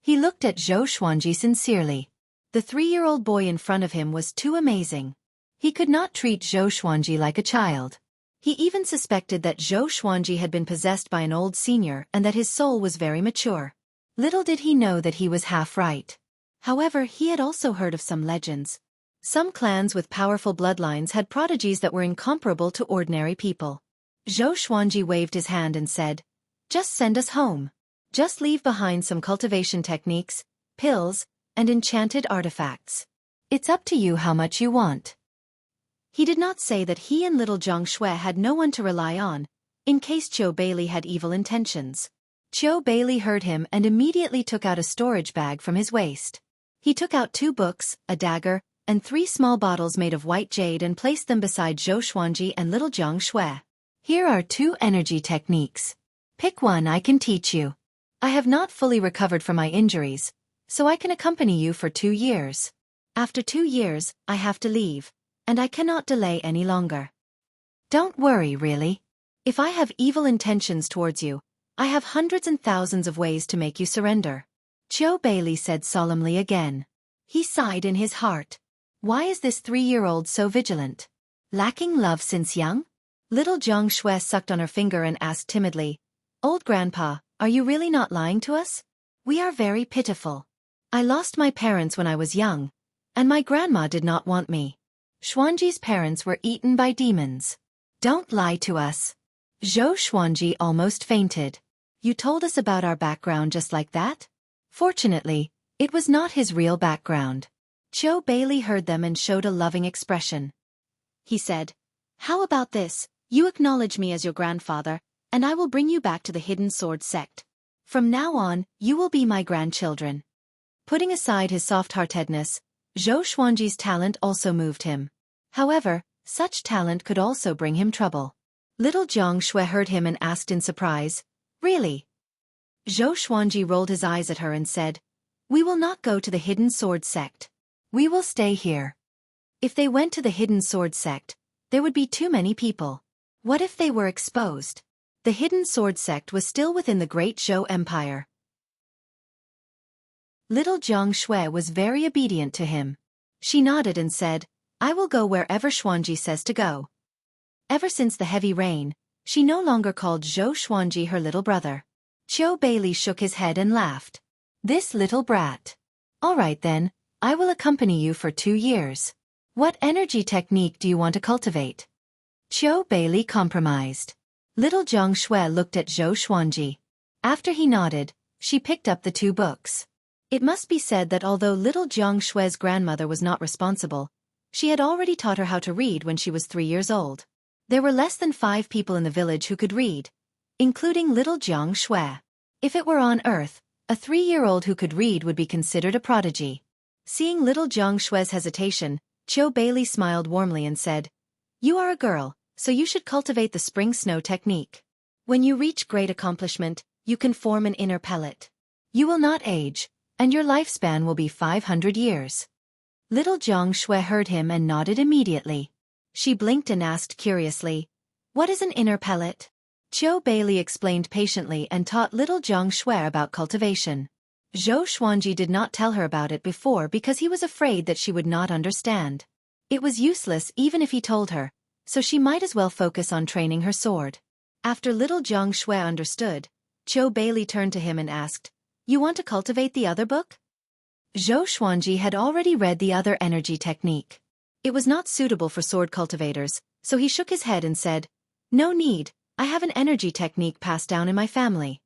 He looked at Xueqi sincerely. The 3-year-old boy in front of him was too amazing. He could not treat Xueqi like a child. He even suspected that Xueqi had been possessed by an old senior and that his soul was very mature. Little did he know that he was half right. However, he had also heard of some legends. Some clans with powerful bloodlines had prodigies that were incomparable to ordinary people. Xueqi waved his hand and said, "Just send us home. Just leave behind some cultivation techniques, pills, and enchanted artifacts. It's up to you how much you want." He did not say that he and little Zhang Shui had no one to rely on, in case Qiu Beilei had evil intentions. Qiu Beilei heard him and immediately took out a storage bag from his waist. He took out 2 books, a dagger, and 3 small bottles made of white jade and placed them beside Xueqi and little Zhang Shui. "Here are 2 energy techniques. Pick one, I can teach you. I have not fully recovered from my injuries, so I can accompany you for 2 years. After 2 years, I have to leave, and I cannot delay any longer. Don't worry, really. If I have evil intentions towards you, I have hundreds and thousands of ways to make you surrender. Xueqi said solemnly again. He sighed in his heart. Why is this 3-year-old so vigilant? Lacking love since young? Little Jiang Shui sucked on her finger and asked timidly, Old Grandpa, are you really not lying to us? We are very pitiful. I lost my parents when I was young, and my grandma did not want me. Xuanji's parents were eaten by demons. Don't lie to us. Xuanji almost fainted. You told us about our background just like that? Fortunately, it was not his real background. Xueqi heard them and showed a loving expression. He said, How about this? You acknowledge me as your grandfather, and I will bring you back to the Hidden Sword sect. From now on, you will be my grandchildren. Putting aside his soft-heartedness, Xuanji's talent also moved him. However, such talent could also bring him trouble. Little Jiang Shui heard him and asked in surprise, Really? Xuanji rolled his eyes at her and said, We will not go to the Hidden Sword sect. We will stay here. If they went to the Hidden Sword sect, there would be too many people. What if they were exposed? The Hidden Sword sect was still within the Great Zhou Empire. Little Jiang Shui was very obedient to him. She nodded and said, I will go wherever Xuanji says to go. Ever since the heavy rain, she no longer called Xuanji her little brother. Xueqi shook his head and laughed. This little brat. All right then, I will accompany you for 2 years. What energy technique do you want to cultivate? Xueqi compromised. Little Jiang Shui looked at Xuanji. After he nodded, she picked up the 2 books. It must be said that although little Jiang Shui's grandmother was not responsible, she had already taught her how to read when she was 3 years old. There were less than 5 people in the village who could read, including little Jiang Shui. If it were on Earth, a 3-year-old who could read would be considered a prodigy. Seeing little Jiang Shui's hesitation, Xueqi smiled warmly and said, You are a girl, so you should cultivate the spring snow technique. When you reach great accomplishment, you can form an inner pellet. You will not age, and your lifespan will be 500 years. Little Jiang Shui heard him and nodded immediately. She blinked and asked curiously, What is an inner pellet? Xueqi explained patiently and taught little Jiang Shui about cultivation. Xuanji did not tell her about it before because he was afraid that she would not understand. It was useless even if he told her, so she might as well focus on training her sword. After little Jiang Shui understood, Xueqi turned to him and asked, You want to cultivate the other book? Xuanji had already read the other energy technique. It was not suitable for sword cultivators, so he shook his head and said, No need, I have an energy technique passed down in my family.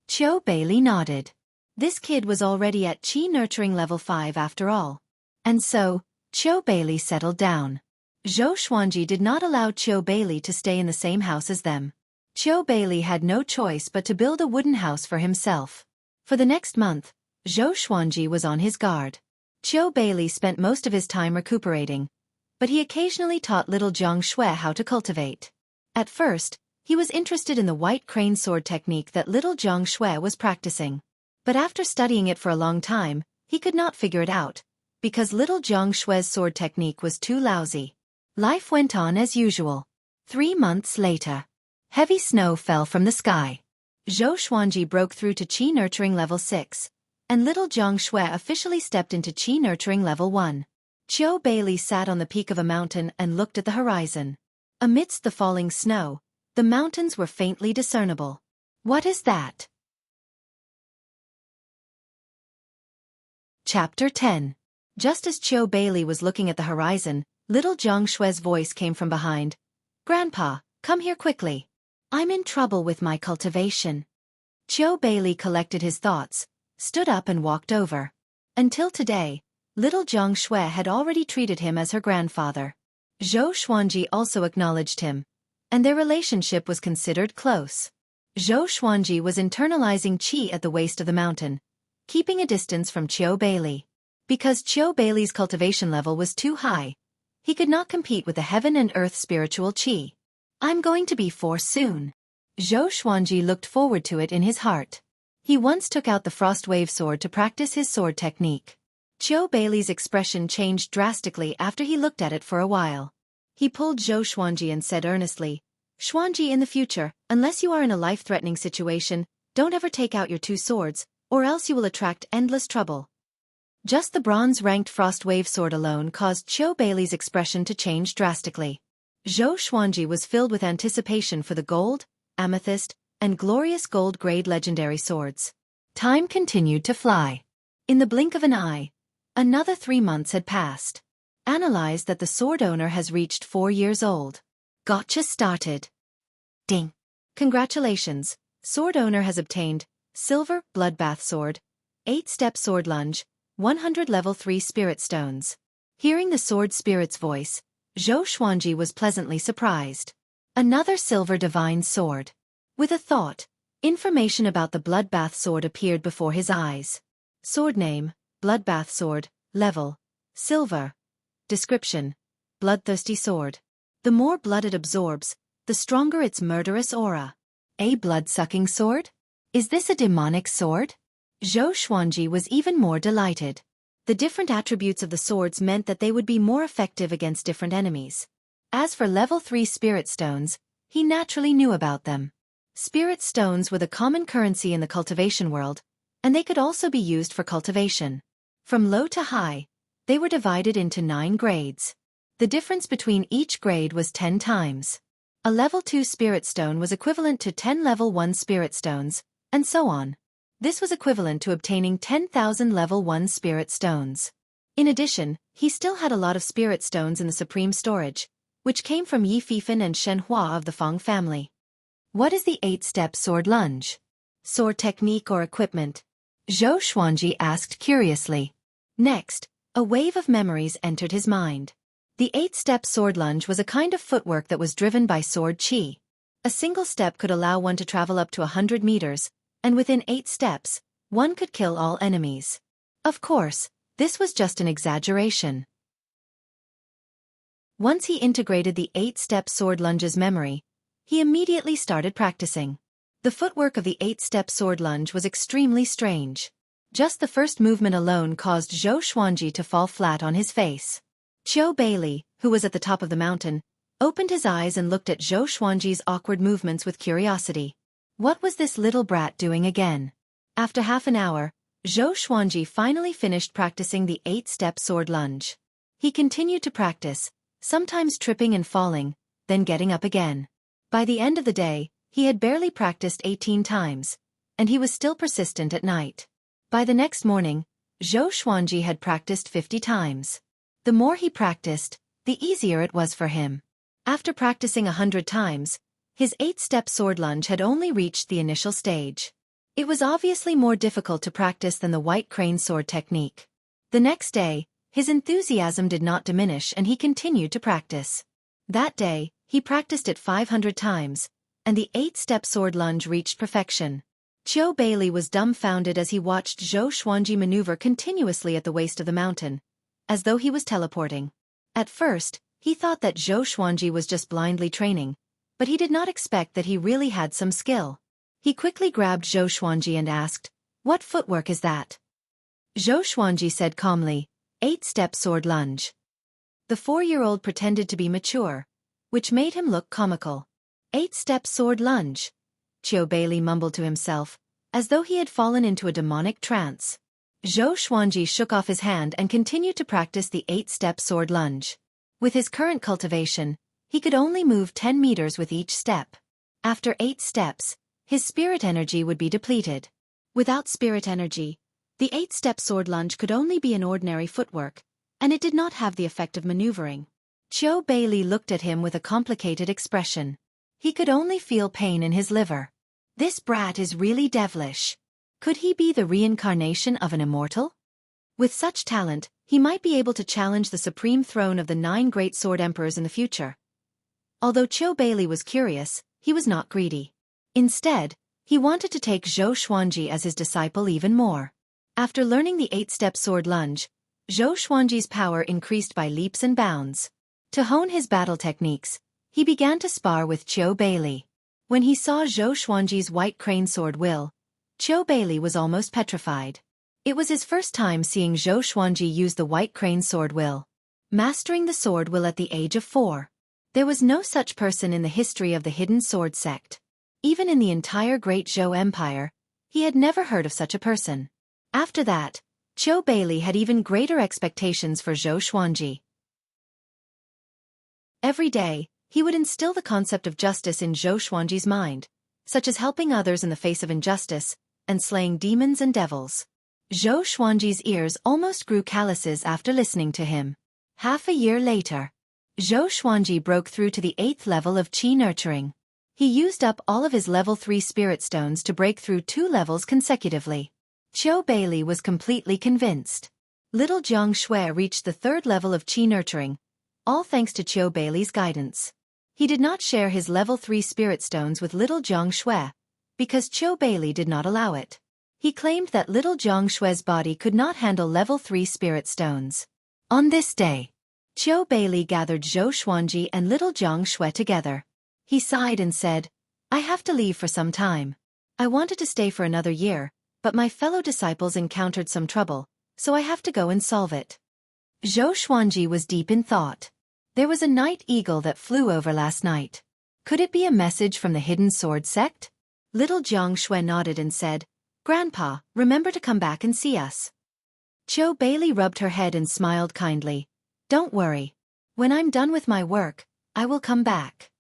Xueqi nodded. This kid was already at Qi Nurturing level 5 after all. And so, Xueqi settled down. Xuanji did not allow Xueqi to stay in the same house as them. Xueqi had no choice but to build a wooden house for himself. For the next month, Xuanji was on his guard. Xueqi spent most of his time recuperating, but he occasionally taught little Jiang Shui how to cultivate. At first, he was interested in the white crane sword technique that little Jiang Shui was practicing. But after studying it for a long time, he could not figure it out, because little Jiang Shui's sword technique was too lousy. Life went on as usual. 3 months later, heavy snow fell from the sky. Xuanji broke through to Qi Nurturing level 6, and little Jiang Shui officially stepped into Qi Nurturing level 1. Xueqi sat on the peak of a mountain and looked at the horizon. Amidst the falling snow, the mountains were faintly discernible. What is that? Chapter 10. Just as Xueqi was looking at the horizon, little Jiang Shui's voice came from behind. Grandpa, come here quickly. I'm in trouble with my cultivation. Xueqi collected his thoughts, stood up and walked over. Until today, little Jiang Shui had already treated him as her grandfather. Xuanji also acknowledged him, and their relationship was considered close. Xuanji was internalizing qi at the waist of the mountain, keeping a distance from Xueqi. Because Xueqi's cultivation level was too high, he could not compete with the heaven and earth spiritual qi. I'm going to be 4 soon. Xuanji looked forward to it in his heart. He once took out the frost wave sword to practice his sword technique. Bailey's expression changed drastically after he looked at it for a while. He pulled Xueqi and said earnestly, "Xueqi, in the future, unless you are in a life-threatening situation, don't ever take out your two swords, or else you will attract endless trouble." Just the bronze-ranked Frostwave sword alone caused Bailey's expression to change drastically. Xueqi was filled with anticipation for the gold, amethyst, and glorious gold-grade legendary swords. Time continued to fly. In the blink of an eye, another 3 months had passed. Analyze that the sword owner has reached 4 years old. Gotcha started. Ding. Congratulations, sword owner has obtained Silver Bloodbath Sword, 8-step sword lunge, 100 level 3 spirit stones. Hearing the sword spirit's voice, Xueqi was pleasantly surprised. Another silver divine sword. With a thought, information about the Bloodbath Sword appeared before his eyes. Sword name, Bloodbath Sword, level, silver. Description, bloodthirsty sword. The more blood it absorbs, the stronger its murderous aura. A blood-sucking sword? Is this a demonic sword? Xueqi was even more delighted. The different attributes of the swords meant that they would be more effective against different enemies. As for level 3 spirit stones, he naturally knew about them. Spirit stones were the common currency in the cultivation world, and they could also be used for cultivation. From low to high, they were divided into 9 grades. The difference between each grade was 10 times. A level 2 spirit stone was equivalent to 10 level 1 spirit stones, and so on. This was equivalent to obtaining 10,000 level 1 spirit stones. In addition, he still had a lot of spirit stones in the supreme storage, which came from Yi Fifan and Shen Hua of the Feng family. What is the 8-step sword lunge? Sword technique or equipment? Xueqi asked curiously. Next, a wave of memories entered his mind. The 8-step sword lunge was a kind of footwork that was driven by sword chi. A single step could allow one to travel up to 100 meters, and within 8 steps, one could kill all enemies. Of course, this was just an exaggeration. Once he integrated the 8-step sword lunge's memory, he immediately started practicing. The footwork of the 8-step sword lunge was extremely strange. Just the first movement alone caused Xueqi to fall flat on his face. Bailey, who was at the top of the mountain, opened his eyes and looked at Xueqi's awkward movements with curiosity. What was this little brat doing again? After half an hour, Xueqi finally finished practicing the 8-step sword lunge. He continued to practice, sometimes tripping and falling, then getting up again. By the end of the day, he had barely practiced 18 times, and he was still persistent at night. By the next morning, Xueqi had practiced 50 times. The more he practiced, the easier it was for him. After practicing 100 times, his 8-step sword lunge had only reached the initial stage. It was obviously more difficult to practice than the white crane sword technique. The next day, his enthusiasm did not diminish and he continued to practice. That day, he practiced it 500 times, and the 8-step sword lunge reached perfection. Bailey was dumbfounded as he watched Xueqi maneuver continuously at the waist of the mountain, as though he was teleporting. At first, he thought that Xueqi was just blindly training, but he did not expect that he really had some skill. He quickly grabbed Xueqi and asked, "What footwork is that?" Xueqi said calmly, 8-step sword lunge. The 4-year-old pretended to be mature, which made him look comical. 8-step sword lunge. Bailey mumbled to himself, as though he had fallen into a demonic trance. Xueqi shook off his hand and continued to practice the 8-step sword lunge. With his current cultivation, he could only move 10 meters with each step. After 8 steps, his spirit energy would be depleted. Without spirit energy, the 8-step sword lunge could only be an ordinary footwork, and it did not have the effect of maneuvering. Bailey looked at him with a complicated expression. He could only feel pain in his liver. This brat is really devilish. Could he be the reincarnation of an immortal? With such talent, he might be able to challenge the supreme throne of the 9 great sword emperors in the future. Although Bailey was curious, he was not greedy. Instead, he wanted to take Xueqi as his disciple even more. After learning the 8-step sword lunge, Xueqi's power increased by leaps and bounds. To hone his battle techniques, he began to spar with Bailey. When he saw Xueqi's white crane sword Bailey was almost petrified. It was his first time seeing Zhou Xuanji use the White Crane sword will. Mastering the sword will at the age of 4. There was no such person in the history of the Hidden Sword sect. Even in the entire Great Zhou Empire, he had never heard of such a person. After that, Qiu Beili had even greater expectations for Zhou Xuanji. Every day, he would instill the concept of justice in Zhou Xuanji's mind, such as helping others in the face of injustice, and slaying demons and devils. Zhou Xuanji's ears almost grew calluses after listening to him. Half a year later, Zhou Xuanji broke through to the 8th level of Qi Nurturing. He used up all of his level 3 spirit stones to break through 2 levels consecutively. Qiu Beili was completely convinced. Little Jiang Shui reached the 3rd level of Qi Nurturing, all thanks to Qiu Beili's guidance. He did not share his level 3 spirit stones with little Jiang Shui, because Qiu Beili did not allow it. He claimed that little Jiang Shui's body could not handle level 3 spirit stones. On this day, Qiu Beili gathered Zhou Xuanji and little Jiang Shui together. He sighed and said, "I have to leave for some time. I wanted to stay for another year, but my fellow disciples encountered some trouble, so I have to go and solve it." Zhou Xuanji was deep in thought. There was a night eagle that flew over last night. Could it be a message from the Hidden Sword sect? Little Jiang Shui nodded and said, "Grandpa, remember to come back and see us." Qiu Beili rubbed her head and smiled kindly. "Don't worry. When I'm done with my work, I will come back."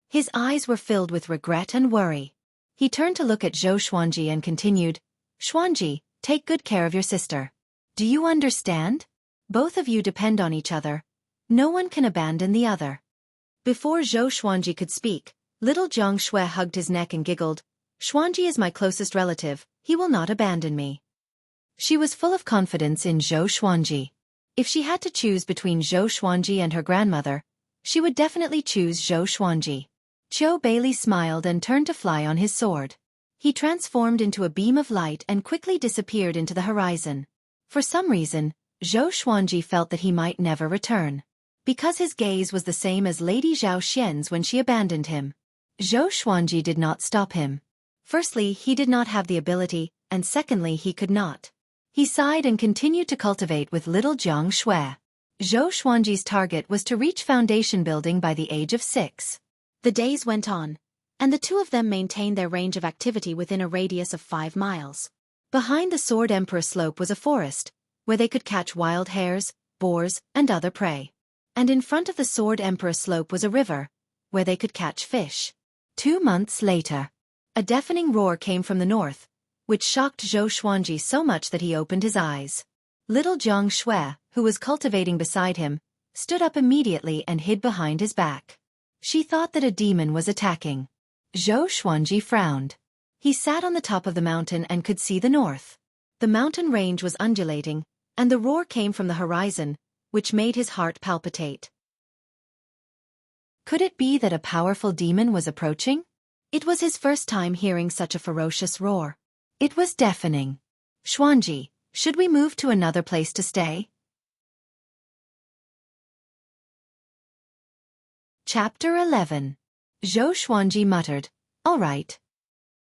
His eyes were filled with regret and worry. He turned to look at Zhou Xuanji and continued, "Xuanji, take good care of your sister. Do you understand? Both of you depend on each other. No one can abandon the other." Before Zhou Xuanji could speak, little Jiang Shui hugged his neck and giggled, "Xuanji is my closest relative, he will not abandon me." She was full of confidence in Zhou Xuanji. If she had to choose between Zhou Xuanji and her grandmother, she would definitely choose Zhou Xuanji. Qiu Beili smiled and turned to fly on his sword. He transformed into a beam of light and quickly disappeared into the horizon. For some reason, Zhou Xuanji felt that he might never return. Because his gaze was the same as Lady Zhao Xian's when she abandoned him. Zhou Xuanji did not stop him. Firstly, he did not have the ability, and secondly, he could not. He sighed and continued to cultivate with little Jiang Shui. Zhou Xuanji's target was to reach foundation building by the age of 6. The days went on, and the two of them maintained their range of activity within a radius of 5 miles. Behind the Sword Emperor slope was a forest, where they could catch wild hares, boars, and other prey. And in front of the Sword Emperor slope was a river, where they could catch fish. 2 months later, a deafening roar came from the north, which shocked Zhou Xuanji so much that he opened his eyes. Little Jiang Shui, who was cultivating beside him, stood up immediately and hid behind his back. She thought that a demon was attacking. Zhou Xuanji frowned. He sat on the top of the mountain and could see the north. The mountain range was undulating, and the roar came from the horizon, which made his heart palpitate. Could it be that a powerful demon was approaching? It was his first time hearing such a ferocious roar. It was deafening. "Xuanji, should we move to another place to stay?" Chapter 11. Zhou Xuanji muttered, "All right."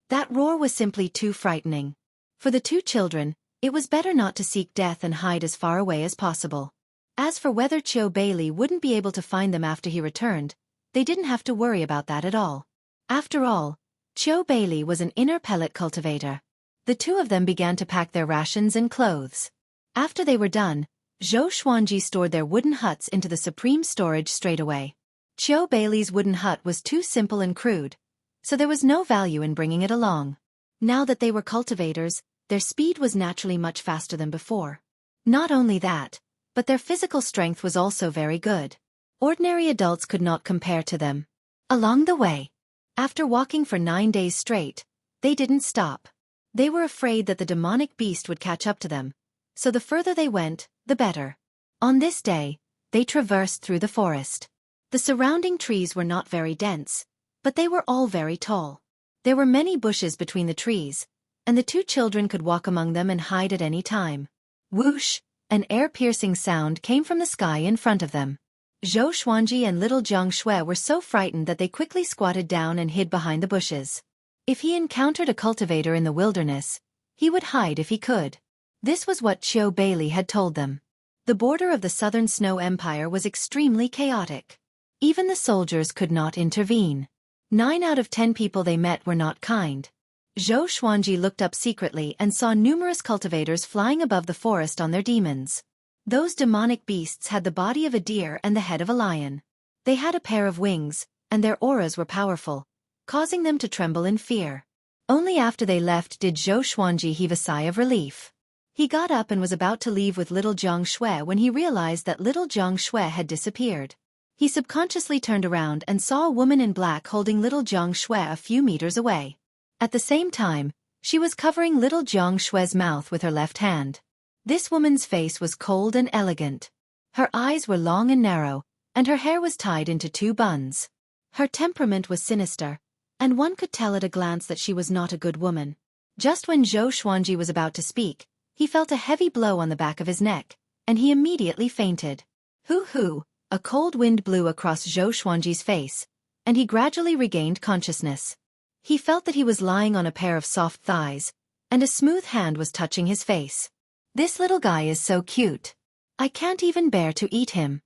That roar was simply too frightening. For the two children, it was better not to seek death and hide as far away as possible. As for whether Qiu Beili wouldn't be able to find them after he returned, they didn't have to worry about that at all. After all, Qiu Beili was an inner pellet cultivator. The two of them began to pack their rations and clothes. After they were done, Zhou Xuanji stored their wooden huts into the supreme storage straight away. Qiu Beili's wooden hut was too simple and crude, so there was no value in bringing it along. Now that they were cultivators, their speed was naturally much faster than before. Not only that, but their physical strength was also very good. Ordinary adults could not compare to them. Along the way, after walking for 9 days straight, they didn't stop. They were afraid that the demonic beast would catch up to them, so the further they went, the better. On this day, they traversed through the forest. The surrounding trees were not very dense, but they were all very tall. There were many bushes between the trees, and the two children could walk among them and hide at any time. Whoosh! An air-piercing sound came from the sky in front of them. Zhou Xuanji and little Jiang Shui were so frightened that they quickly squatted down and hid behind the bushes. If he encountered a cultivator in the wilderness, he would hide if he could. This was what Xueqi had told them. The border of the Southern Snow Empire was extremely chaotic. Even the soldiers could not intervene. 9 out of 10 people they met were not kind. Xueqi looked up secretly and saw numerous cultivators flying above the forest on their demons. Those demonic beasts had the body of a deer and the head of a lion. They had a pair of wings, and their auras were powerful, causing them to tremble in fear. Only after they left did Xueqi heave a sigh of relief. He got up and was about to leave with little Jiang Shui when he realized that little Jiang Shui had disappeared. He subconsciously turned around and saw a woman in black holding little Jiang Shui a few meters away. At the same time, she was covering little Jiang Shui's mouth with her left hand. This woman's face was cold and elegant. Her eyes were long and narrow, and her hair was tied into 2 buns. Her temperament was sinister, and one could tell at a glance that she was not a good woman. Just when Xueqi was about to speak, he felt a heavy blow on the back of his neck, and he immediately fainted. Hoo! A cold wind blew across Xueqi's face, and he gradually regained consciousness. He felt that he was lying on a pair of soft thighs, and a smooth hand was touching his face. This little guy is so cute. I can't even bear to eat him.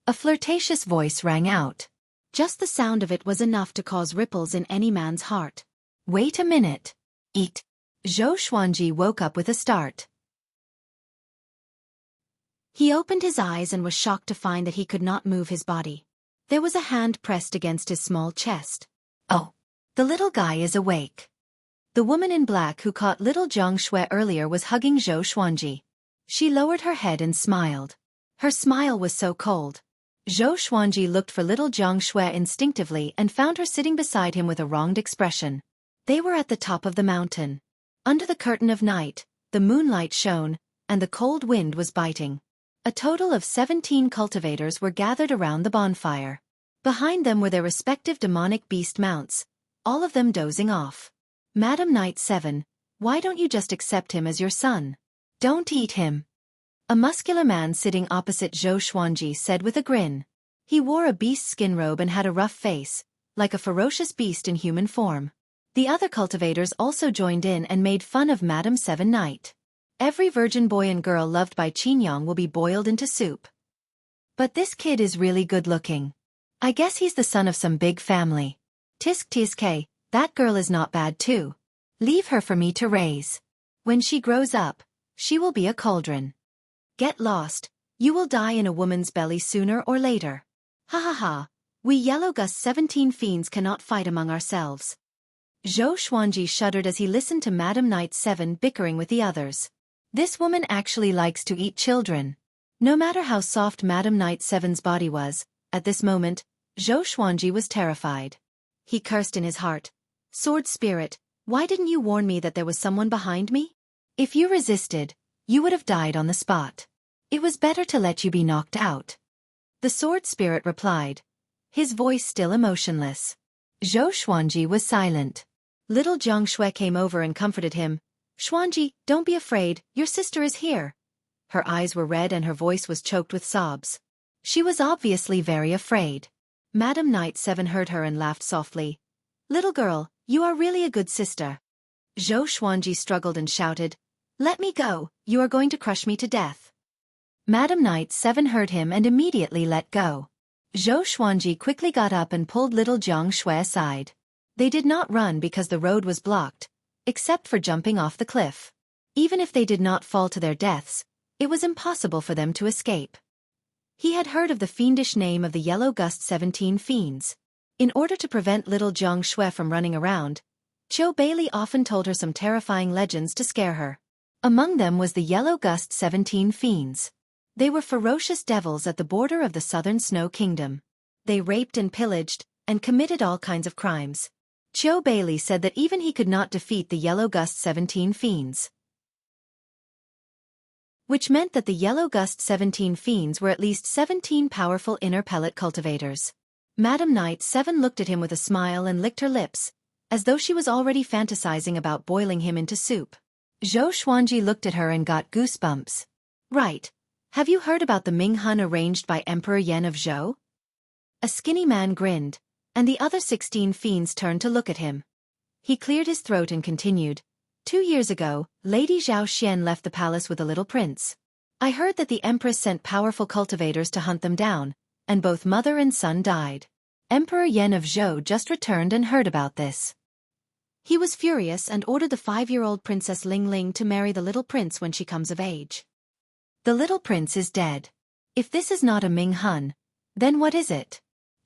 A flirtatious voice rang out. Just the sound of it was enough to cause ripples in any man's heart. Wait a minute. Eat. Xueqi woke up with a start. He opened his eyes and was shocked to find that he could not move his body. There was a hand pressed against his small chest. Oh, the little guy is awake. The woman in black who caught little Jiang Shui earlier was hugging Xueqi. She lowered her head and smiled. Her smile was so cold. Xueqi looked for little Jiang Shui instinctively and found her sitting beside him with a wronged expression. They were at the top of the mountain. Under the curtain of night, the moonlight shone, and the cold wind was biting. A total of 17 cultivators were gathered around the bonfire. Behind them were their respective demonic beast mounts, all of them dozing off. Madam Knight 7, why don't you just accept him as your son? Don't eat him. A muscular man sitting opposite Xueqi said with a grin. He wore a beast skin robe and had a rough face, like a ferocious beast in human form. The other cultivators also joined in and made fun of Madam 7 Knight. Every virgin boy and girl loved by Qinyang will be boiled into soup. But this kid is really good looking. I guess he's the son of some big family. Tisk, that girl is not bad too. Leave her for me to raise. When she grows up, she will be a cauldron. Get lost, you will die in a woman's belly sooner or later. Ha, we Yellow Gust 17 fiends cannot fight among ourselves. Xueqi shuddered as he listened to Madam Knight 7 bickering with the others. This woman actually likes to eat children. No matter how soft Madam Knight 7's body was, at this moment, Xueqi was terrified. He cursed in his heart. Sword Spirit, why didn't you warn me that there was someone behind me? If you resisted, you would have died on the spot. It was better to let you be knocked out. The Sword Spirit replied, his voice still emotionless. Xueqi was silent. Little Jiang Shui came over and comforted him. Xuanji, don't be afraid, your sister is here. Her eyes were red and her voice was choked with sobs. She was obviously very afraid. Madam Knight 7 heard her and laughed softly. Little girl, you are really a good sister. Xueqi struggled and shouted, let me go, you are going to crush me to death. Madam Knight 7 heard him and immediately let go. Xueqi quickly got up and pulled little Jiang Shui aside. They did not run because the road was blocked, except for jumping off the cliff. Even if they did not fall to their deaths, it was impossible for them to escape. He had heard of the fiendish name of the Yellow Gust 17 fiends. In order to prevent little Jiang Shui from running around, Xueqi often told her some terrifying legends to scare her. Among them was the Yellow Gust 17 fiends. They were ferocious devils at the border of the Southern Snow Kingdom. They raped and pillaged, and committed all kinds of crimes. Xueqi said that even he could not defeat the Yellow Gust 17 fiends. Which meant that the Yellow Gust 17 fiends were at least 17 powerful inner pellet cultivators. Madam Knight 7 looked at him with a smile and licked her lips, as though she was already fantasizing about boiling him into soup. Xueqi looked at her and got goosebumps. Right. Have you heard about the Ming Hun arranged by Emperor Yan of Zhou? A skinny man grinned, and the other 16 fiends turned to look at him. He cleared his throat and continued, 2 years ago, Lady Zhao Xian left the palace with the little prince. I heard that the empress sent powerful cultivators to hunt them down, and both mother and son died. Emperor Yan of Zhou just returned and heard about this. He was furious and ordered the 5-year-old Princess Ling Ling to marry the little prince when she comes of age. The little prince is dead. If this is not a Ming Hun, then what is it?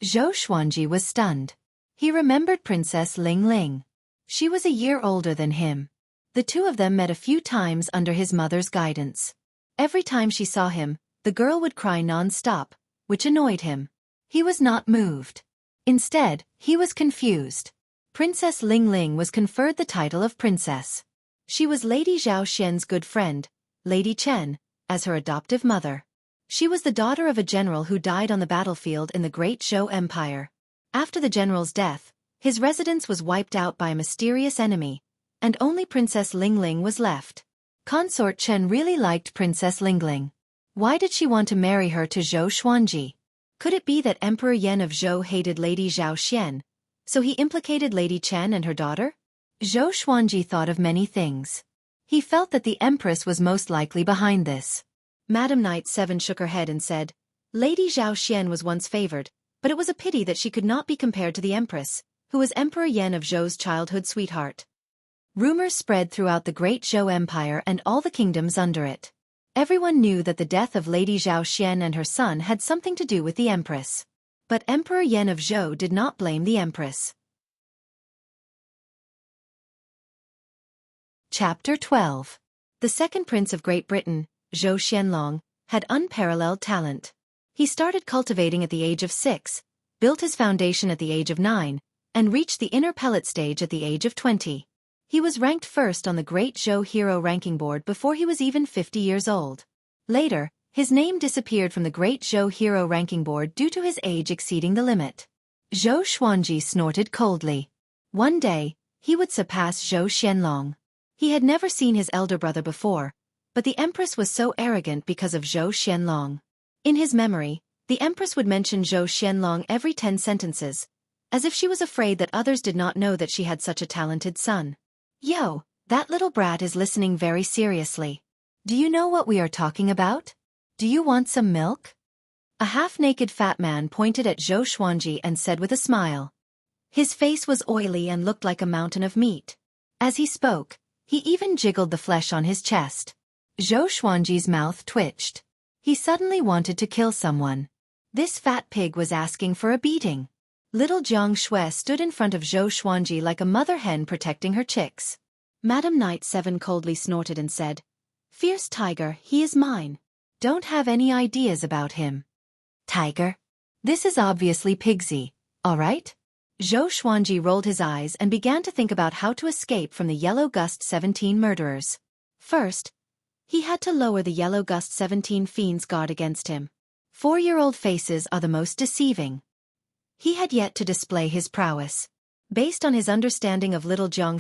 Zhou Xuanji was stunned. He remembered Princess Ling Ling. She was a year older than him. The two of them met a few times under his mother's guidance. Every time she saw him, the girl would cry non-stop, which annoyed him. He was not moved. Instead, he was confused. Princess Ling Ling was conferred the title of princess. She was Lady Zhao Xian's good friend, Lady Chen, as her adoptive mother. She was the daughter of a general who died on the battlefield in the Great Zhou Empire. After the general's death, his residence was wiped out by a mysterious enemy, and only Princess Ling Ling was left. Consort Chen really liked Princess Ling Ling. Why did she want to marry her to Zhou Xuanji? Could it be that Emperor Yan of Zhou hated Lady Zhao Xian, so he implicated Lady Chen and her daughter? Zhou Xuanji thought of many things. He felt that the empress was most likely behind this. Madam Knight 7 shook her head and said, Lady Zhao Xian was once favored, but it was a pity that she could not be compared to the empress, who was Emperor Yan of Zhou's childhood sweetheart. Rumors spread throughout the Great Zhou Empire and all the kingdoms under it. Everyone knew that the death of Lady Zhao Xian and her son had something to do with the empress. But Emperor Yan of Zhou did not blame the empress. Chapter 12. The second prince of Great Britain, Zhou Xianlong, had unparalleled talent. He started cultivating at the age of 6, built his foundation at the age of 9, and reached the inner pellet stage at the age of 20. He was ranked first on the Great Zhou Hero Ranking Board before he was even 50 years old. Later, his name disappeared from the Great Zhou Hero Ranking Board due to his age exceeding the limit. Zhou Xuanji snorted coldly. One day, he would surpass Zhou Xianlong. He had never seen his elder brother before, but the empress was so arrogant because of Zhou Xianlong. In his memory, the empress would mention Zhou Xianlong every 10 sentences, as if she was afraid that others did not know that she had such a talented son. Yo, that little brat is listening very seriously. Do you know what we are talking about? Do you want some milk? A half-naked fat man pointed at Zhou Xuanji and said with a smile. His face was oily and looked like a mountain of meat. As he spoke, he even jiggled the flesh on his chest. Zhou Xuanji's mouth twitched. He suddenly wanted to kill someone. This fat pig was asking for a beating. Little Jiang Shui stood in front of Zhou Xuanji like a mother hen protecting her chicks. Madam Knight 7 coldly snorted and said, Fierce tiger, he is mine. Don't have any ideas about him. Tiger? This is obviously Pigsy, all right? Zhou Xuanji rolled his eyes and began to think about how to escape from the Yellow Gust 17 murderers. First, he had to lower the Yellow Gust 17 fiends' guard against him. 4-year-old faces are the most deceiving. He had yet to display his prowess. Based on his understanding of little Jiang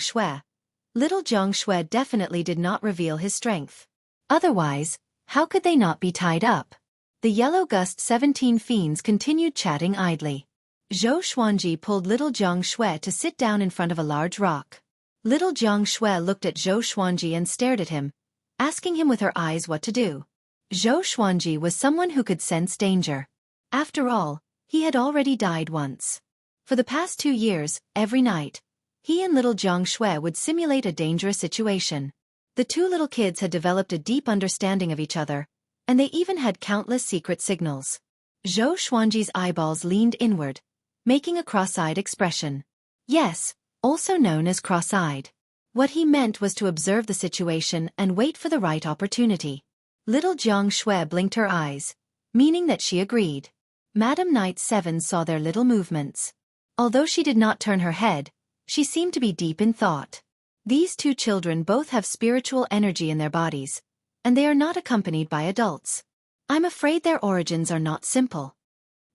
Shui definitely did not reveal his strength. Otherwise, how could they not be tied up? The Yellow Gust 17 fiends continued chatting idly. Zhou Xuanji pulled little Jiang Shui to sit down in front of a large rock. Little Jiang Shui looked at Zhou Xuanji and stared at him, asking him with her eyes what to do. Zhou Xuanji was someone who could sense danger. After all, he had already died once. For the past 2 years, every night, he and little Jiang Shui would simulate a dangerous situation. The two little kids had developed a deep understanding of each other, and they even had countless secret signals. Zhou Xuanji's eyeballs leaned inward, making a cross-eyed expression. Yes, also known as cross-eyed. What he meant was to observe the situation and wait for the right opportunity. Little Jiang Shui blinked her eyes, meaning that she agreed. Madam Knight 7 saw their little movements. Although she did not turn her head, she seemed to be deep in thought. These two children both have spiritual energy in their bodies, and they are not accompanied by adults. I'm afraid their origins are not simple.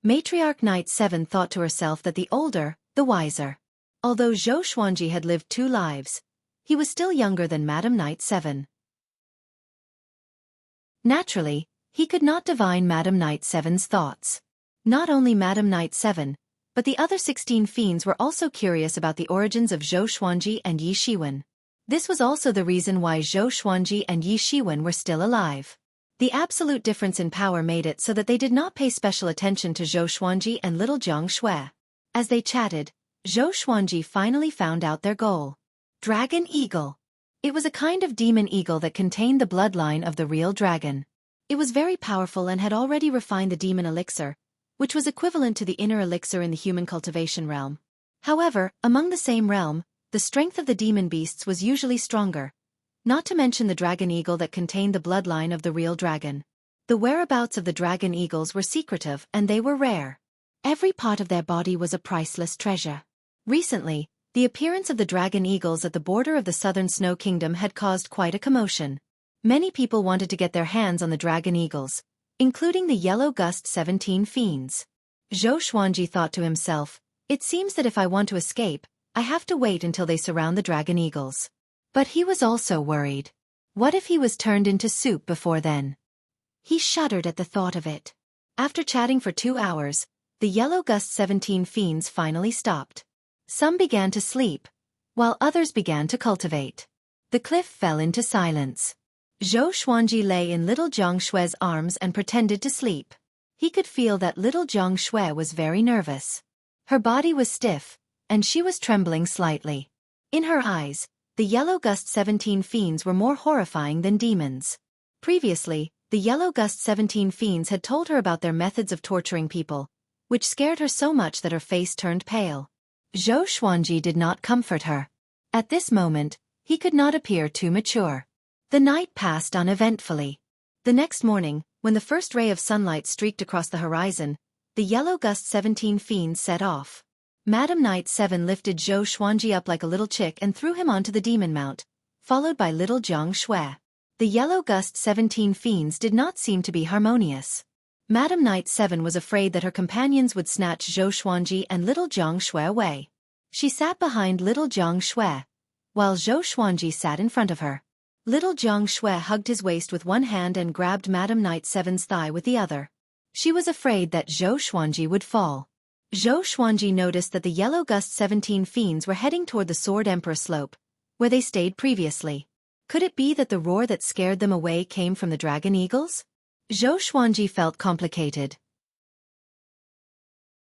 Matriarch Knight 7 thought to herself that the older, the wiser. Although Zhou Xuanji had lived 2 lives, he was still younger than Madam Knight 7. Naturally, he could not divine Madam Knight 7's thoughts. Not only Madam Knight 7, but the other 16 fiends were also curious about the origins of Zhou Xuanji and Yi Shiwen. This was also the reason why Xueqi and Yi Shiwen were still alive. The absolute difference in power made it so that they did not pay special attention to Xueqi and little Jiang Shui. As they chatted, Xueqi finally found out their goal. Dragon Eagle. It was a kind of demon eagle that contained the bloodline of the real dragon. It was very powerful and had already refined the demon elixir, which was equivalent to the inner elixir in the human cultivation realm. However, among the same realm, the strength of the demon beasts was usually stronger, not to mention the dragon eagle that contained the bloodline of the real dragon. The whereabouts of the dragon eagles were secretive and they were rare. Every part of their body was a priceless treasure. Recently, the appearance of the dragon eagles at the border of the southern Snow Kingdom had caused quite a commotion. Many people wanted to get their hands on the dragon eagles, including the Yellow Gust 17 fiends. Xueqi thought to himself, it seems that if I want to escape, I have to wait until they surround the dragon eagles. But he was also worried. What if he was turned into soup before then? He shuddered at the thought of it. After chatting for 2 hours, the Yellow Gust 17 fiends finally stopped. Some began to sleep, while others began to cultivate. The cliff fell into silence. Xueqi lay in little Jiang Shui's arms and pretended to sleep. He could feel that little Jiang Shui was very nervous. Her body was stiff, and she was trembling slightly. In her eyes, the Yellow Gust 17 fiends were more horrifying than demons. Previously, the Yellow Gust 17 fiends had told her about their methods of torturing people, which scared her so much that her face turned pale. Xueqi did not comfort her. At this moment, he could not appear too mature. The night passed uneventfully. The next morning, when the first ray of sunlight streaked across the horizon, the Yellow Gust 17 fiends set off. Madam Knight 7 lifted Xueqi up like a little chick and threw him onto the demon mount, followed by little Jiang Shui. The Yellow Gust 17 fiends did not seem to be harmonious. Madam Knight 7 was afraid that her companions would snatch Xueqi and little Jiang Shui away. She sat behind little Jiang Shui, while Xueqi sat in front of her. Little Jiang Shui hugged his waist with one hand and grabbed Madam Knight 7's thigh with the other. She was afraid that Xueqi would fall. Xueqi noticed that the Yellow Gust 17 fiends were heading toward the Sword Emperor slope, where they stayed previously. Could it be that the roar that scared them away came from the dragon eagles? Xueqi felt complicated.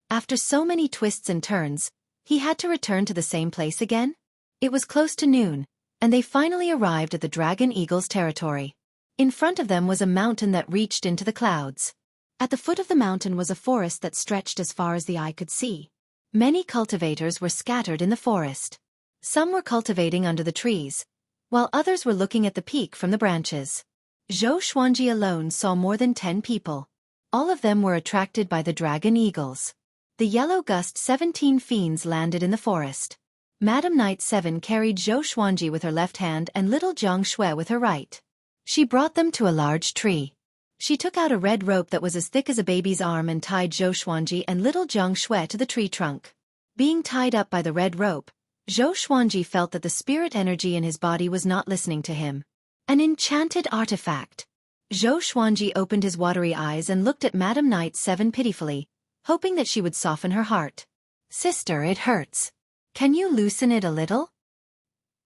After so many twists and turns, he had to return to the same place again? It was close to noon, and they finally arrived at the dragon eagle's territory. In front of them was a mountain that reached into the clouds. At the foot of the mountain was a forest that stretched as far as the eye could see. Many cultivators were scattered in the forest. Some were cultivating under the trees, while others were looking at the peak from the branches. Xueqi alone saw more than 10 people. All of them were attracted by the dragon eagles. The Yellow Gust 17 fiends landed in the forest. Madam Knight 7 carried Xueqi with her left hand and little Jiang Shui with her right. She brought them to a large tree. She took out a red rope that was as thick as a baby's arm and tied Xueqi and little Jiang Shui to the tree trunk. Being tied up by the red rope, Xueqi felt that the spirit energy in his body was not listening to him. An enchanted artifact. Xueqi opened his watery eyes and looked at Madam Knight 7 pitifully, hoping that she would soften her heart. "Sister, it hurts. Can you loosen it a little?"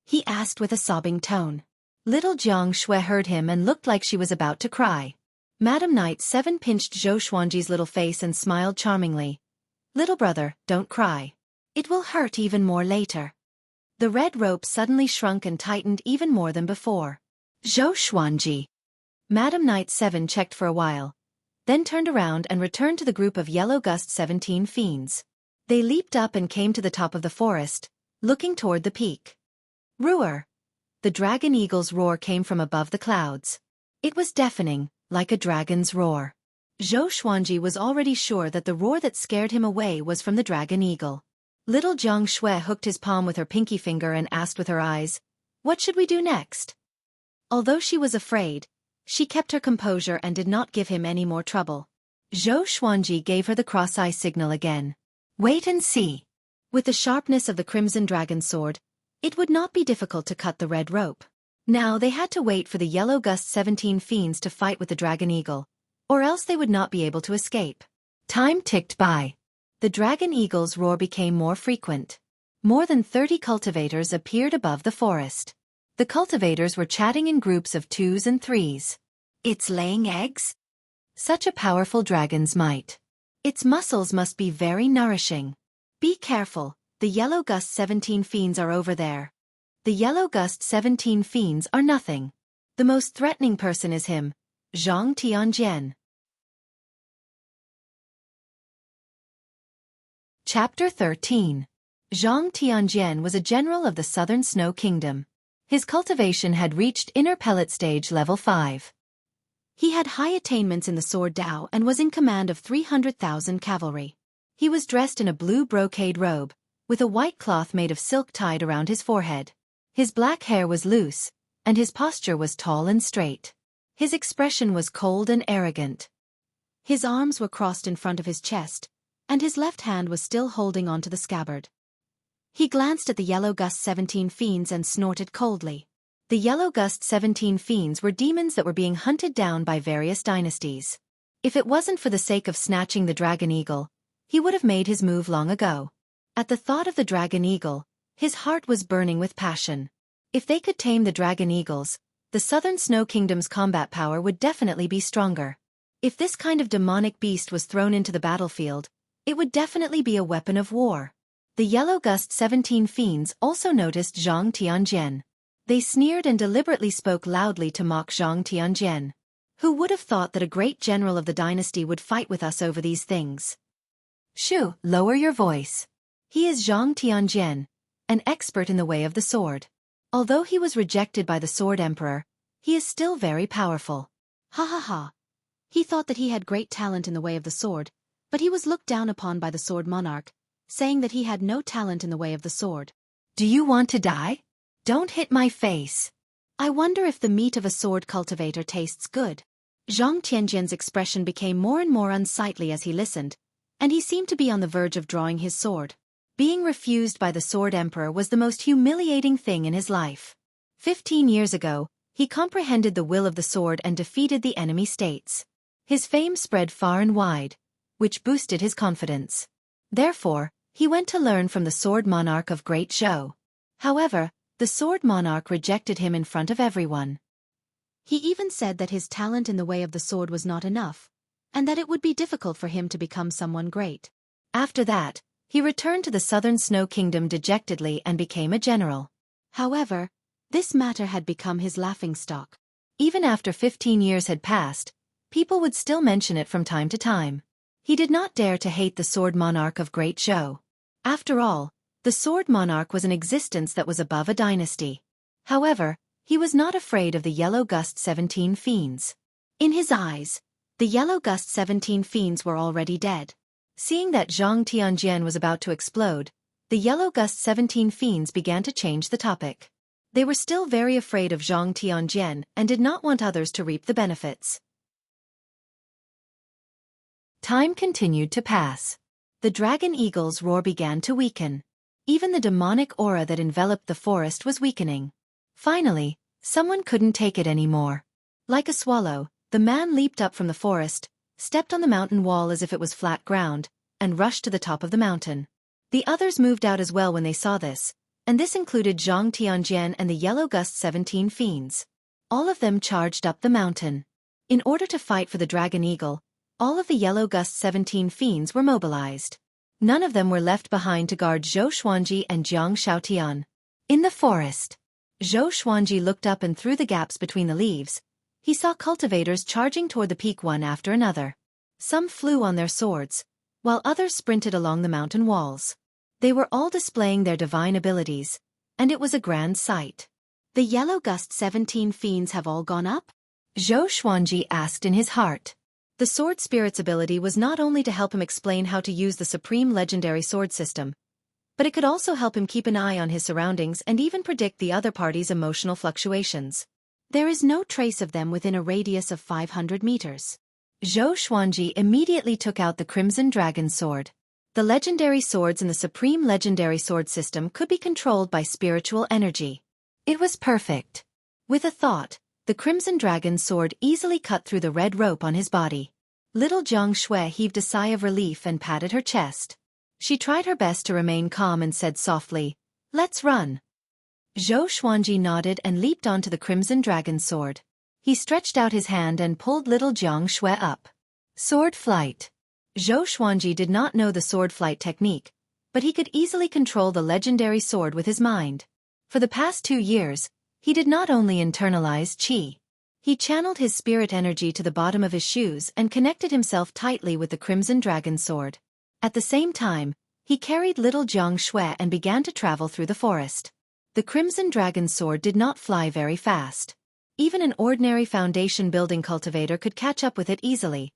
he asked with a sobbing tone. Little Jiang Shui heard him and looked like she was about to cry. Madam Knight 7 pinched Xueqi's little face and smiled charmingly. "Little brother, don't cry. It will hurt even more later." The red rope suddenly shrunk and tightened even more than before. Xueqi. Madam Knight 7 checked for a while, then turned around and returned to the group of Yellow Gust 17 fiends. They leaped up and came to the top of the forest, looking toward the peak. Roar! The dragon eagle's roar came from above the clouds. It was deafening, like a dragon's roar. Xueqi was already sure that the roar that scared him away was from the dragon eagle. Little Jiang Shui hooked his palm with her pinky finger and asked with her eyes, "What should we do next?" Although she was afraid, she kept her composure and did not give him any more trouble. Xueqi gave her the cross-eye signal again. "Wait and see." With the sharpness of the crimson dragon sword, it would not be difficult to cut the red rope. Now they had to wait for the Yellow Gust 17 fiends to fight with the dragon eagle, or else they would not be able to escape. Time ticked by. The dragon eagle's roar became more frequent. More than 30 cultivators appeared above the forest. The cultivators were chatting in groups of 2s and 3s. It's laying eggs? Such a powerful dragon's might. Its muscles must be very nourishing. Be careful, the Yellow Gust 17 fiends are over there. The Yellow Gust 17 fiends are nothing. The most threatening person is him, Zhang Tianjian. Chapter 13. Zhang Tianjian was a general of the Southern Snow Kingdom. His cultivation had reached inner pellet stage level 5. He had high attainments in the sword Dao and was in command of 300,000 cavalry. He was dressed in a blue brocade robe, with a white cloth made of silk tied around his forehead. His black hair was loose, and his posture was tall and straight. His expression was cold and arrogant. His arms were crossed in front of his chest, and his left hand was still holding onto the scabbard. He glanced at the Yellow Gust 17 fiends and snorted coldly. The Yellow Gust 17 fiends were demons that were being hunted down by various dynasties. If it wasn't for the sake of snatching the Dragon Eagle, he would have made his move long ago. At the thought of the Dragon Eagle, his heart was burning with passion. If they could tame the Dragon Eagles, the Southern Snow Kingdom's combat power would definitely be stronger. If this kind of demonic beast was thrown into the battlefield, it would definitely be a weapon of war. The Yellow Gust 17 fiends also noticed Zhang Tianjian. They sneered and deliberately spoke loudly to mock Zhang Tianjian. Who would have thought that a great general of the dynasty would fight with us over these things? Shoo, lower your voice. He is Zhang Tianjian, an expert in the way of the sword. Although he was rejected by the Sword Emperor, he is still very powerful. Ha ha ha. He thought that he had great talent in the way of the sword, but he was looked down upon by the Sword Monarch, saying that he had no talent in the way of the sword. Do you want to die? Don't hit my face. I wonder if the meat of a sword cultivator tastes good. Zhang Tianjian's expression became more and more unsightly as he listened, and he seemed to be on the verge of drawing his sword. Being refused by the Sword Emperor was the most humiliating thing in his life. 15 years ago, he comprehended the will of the sword and defeated the enemy states. His fame spread far and wide, which boosted his confidence. Therefore, he went to learn from the Sword Monarch of Great Zhou. However, the Sword Monarch rejected him in front of everyone. He even said that his talent in the way of the sword was not enough, and that it would be difficult for him to become someone great. After that, he returned to the Southern Snow Kingdom dejectedly and became a general. However, this matter had become his laughingstock. Even after 15 years had passed, people would still mention it from time to time. He did not dare to hate the Sword Monarch of Great Zhou. After all, the Sword Monarch was an existence that was above a dynasty. However, he was not afraid of the Yellow Gust 17 fiends. In his eyes, the Yellow Gust 17 fiends were already dead. Seeing that Zhang Tianjian was about to explode, the Yellow Gust 17 fiends began to change the topic. They were still very afraid of Zhang Tianjian and did not want others to reap the benefits. Time continued to pass. The Dragon Eagle's roar began to weaken. Even the demonic aura that enveloped the forest was weakening. Finally, someone couldn't take it anymore. Like a swallow, the man leaped up from the forest, stepped on the mountain wall as if it was flat ground, and rushed to the top of the mountain. The others moved out as well when they saw this, and this included Zhang Tianjian and the Yellow Gust 17 fiends. All of them charged up the mountain. In order to fight for the Dragon Eagle, all of the Yellow Gust 17 fiends were mobilized. None of them were left behind to guard Zhou Xuanji and Jiang Shaotian. In the forest, Zhou Xuanji looked up and through the gaps between the leaves, he saw cultivators charging toward the peak one after another. Some flew on their swords, while others sprinted along the mountain walls. They were all displaying their divine abilities, and it was a grand sight. The Yellow Gust 17 fiends have all gone up? Zhou Xuanji asked in his heart. The Sword Spirit's ability was not only to help him explain how to use the Supreme Legendary Sword System, but it could also help him keep an eye on his surroundings and even predict the other party's emotional fluctuations. There is no trace of them within a radius of 500 meters. Zhou Xuanji immediately took out the Crimson Dragon Sword. The legendary swords in the Supreme Legendary Sword System could be controlled by spiritual energy. It was perfect. With a thought, the Crimson Dragon Sword easily cut through the red rope on his body. Little Jiang Shui heaved a sigh of relief and patted her chest. She tried her best to remain calm and said softly, "Let's run." Zhou Xuanji nodded and leaped onto the crimson dragon's sword. He stretched out his hand and pulled little Jiang Xue up. Sword flight. Zhou Xuanji did not know the sword flight technique, but he could easily control the legendary sword with his mind. For the past 2 years, he did not only internalize qi. He channeled his spirit energy to the bottom of his shoes and connected himself tightly with the crimson dragon sword. At the same time, he carried little Jiang Xue and began to travel through the forest. The crimson dragon sword did not fly very fast. Even an ordinary foundation building cultivator could catch up with it easily,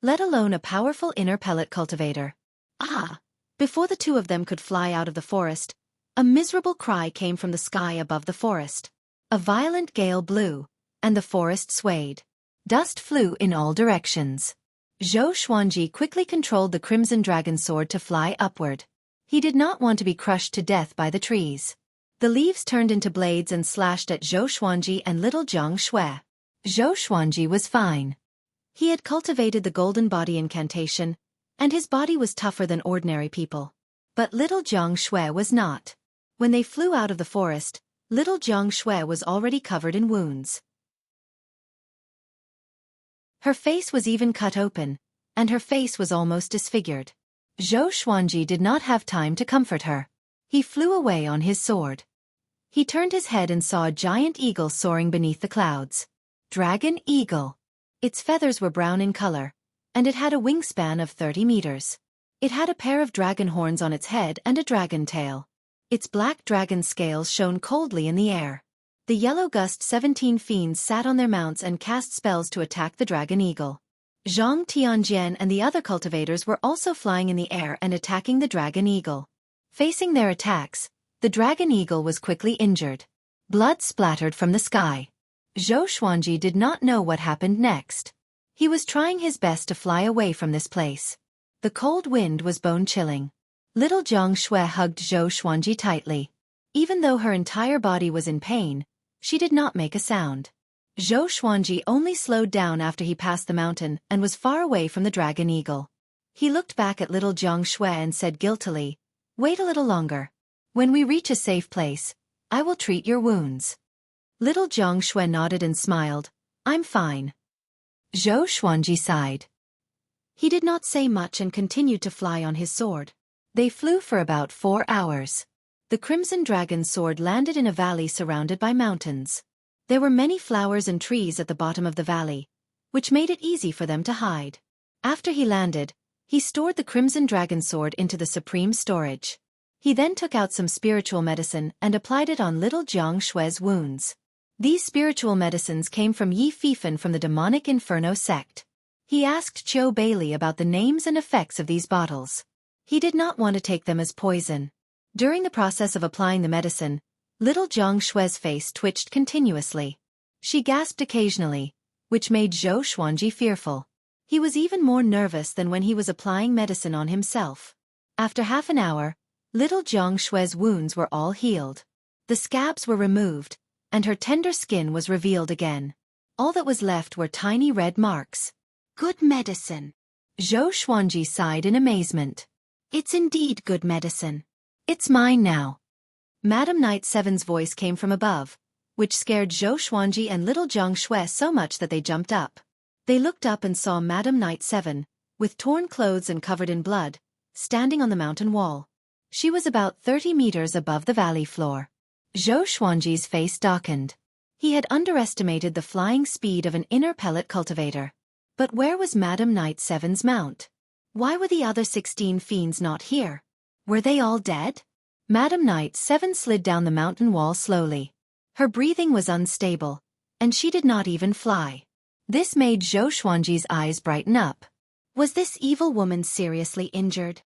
let alone a powerful inner pellet cultivator. Ah! Before the two of them could fly out of the forest, a miserable cry came from the sky above the forest. A violent gale blew, and the forest swayed. Dust flew in all directions. Zhou Xuanji quickly controlled the crimson dragon sword to fly upward. He did not want to be crushed to death by the trees. The leaves turned into blades and slashed at Zhou Xuanji and little Jiang Xue. Zhou Xuanji was fine. He had cultivated the golden body incantation, and his body was tougher than ordinary people. But little Jiang Xue was not. When they flew out of the forest, little Jiang Xue was already covered in wounds. Her face was even cut open, and her face was almost disfigured. Zhou Xuanji did not have time to comfort her. He flew away on his sword. He turned his head and saw a giant eagle soaring beneath the clouds. Dragon eagle. Its feathers were brown in color, and it had a wingspan of 30 meters. It had a pair of dragon horns on its head and a dragon tail. Its black dragon scales shone coldly in the air. The yellow gust 17 fiends sat on their mounts and cast spells to attack the dragon eagle. Zhang Tianjian and the other cultivators were also flying in the air and attacking the dragon eagle. Facing their attacks, the dragon eagle was quickly injured. Blood splattered from the sky. Zhou Xuanji did not know what happened next. He was trying his best to fly away from this place. The cold wind was bone-chilling. Little Jiang Xue hugged Zhou Xuanji tightly. Even though her entire body was in pain, she did not make a sound. Zhou Xuanji only slowed down after he passed the mountain and was far away from the dragon eagle. He looked back at little Jiang Xue and said guiltily, "Wait a little longer. When we reach a safe place, I will treat your wounds." Little Jiang Xue nodded and smiled. "I'm fine." Zhou Xuanji sighed. He did not say much and continued to fly on his sword. They flew for about 4 hours. The crimson dragon's sword landed in a valley surrounded by mountains. There were many flowers and trees at the bottom of the valley, which made it easy for them to hide. After he landed, he stored the crimson dragon sword into the supreme storage. He then took out some spiritual medicine and applied it on little Jiang Xue's wounds. These spiritual medicines came from Yi Fifan from the demonic Inferno sect. He asked Qiu Bailey about the names and effects of these bottles. He did not want to take them as poison. During the process of applying the medicine, little Jiang Xue's face twitched continuously. She gasped occasionally, which made Zhou Xuanji fearful. He was even more nervous than when he was applying medicine on himself. After half an hour, little Jiang Xue's wounds were all healed. The scabs were removed, and her tender skin was revealed again. All that was left were tiny red marks. Good medicine. Zhou Xuanji sighed in amazement. It's indeed good medicine. It's mine now. Madam Knight Seven's voice came from above, which scared Zhou Xuanji and little Jiang Xue so much that they jumped up. They looked up and saw Madam Knight Seven, with torn clothes and covered in blood, standing on the mountain wall. She was about 30 meters above the valley floor. Zhou Xuanji's face darkened. He had underestimated the flying speed of an inner pellet cultivator. But where was Madam Knight Seven's mount? Why were the other 16 fiends not here? Were they all dead? Madam Knight Seven slid down the mountain wall slowly. Her breathing was unstable, and she did not even fly. This made Zhou Xuanji's eyes brighten up. Was this evil woman seriously injured?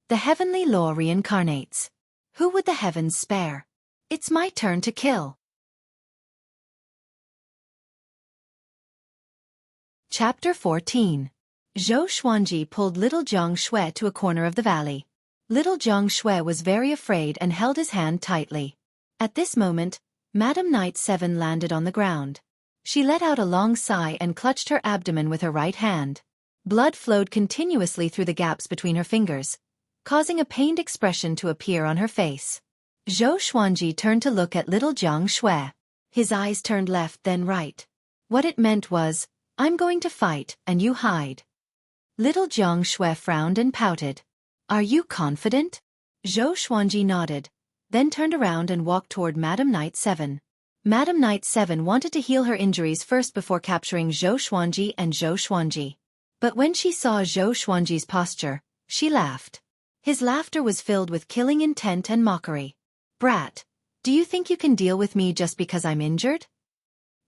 The heavenly law reincarnates. Who would the heavens spare? It's my turn to kill. Chapter 14. Zhou Xuanji pulled little Jiang Xue to a corner of the valley. Little Jiang Xue was very afraid and held his hand tightly. At this moment, Madam Knight Seven landed on the ground. She let out a long sigh and clutched her abdomen with her right hand. Blood flowed continuously through the gaps between her fingers, causing a pained expression to appear on her face. Zhou Xuanji turned to look at little Jiang Shui. His eyes turned left then right. What it meant was, I'm going to fight, and you hide. Little Jiang Shui frowned and pouted. Are you confident? Zhou Xuanji nodded, then turned around and walked toward Madam Knight 7. Madam Knight 7 wanted to heal her injuries first before capturing Zhou Xuanji and Zhou Xuanji. But when she saw Zhou Xuanji's posture, she laughed. His laughter was filled with killing intent and mockery. Brat, do you think you can deal with me just because I'm injured?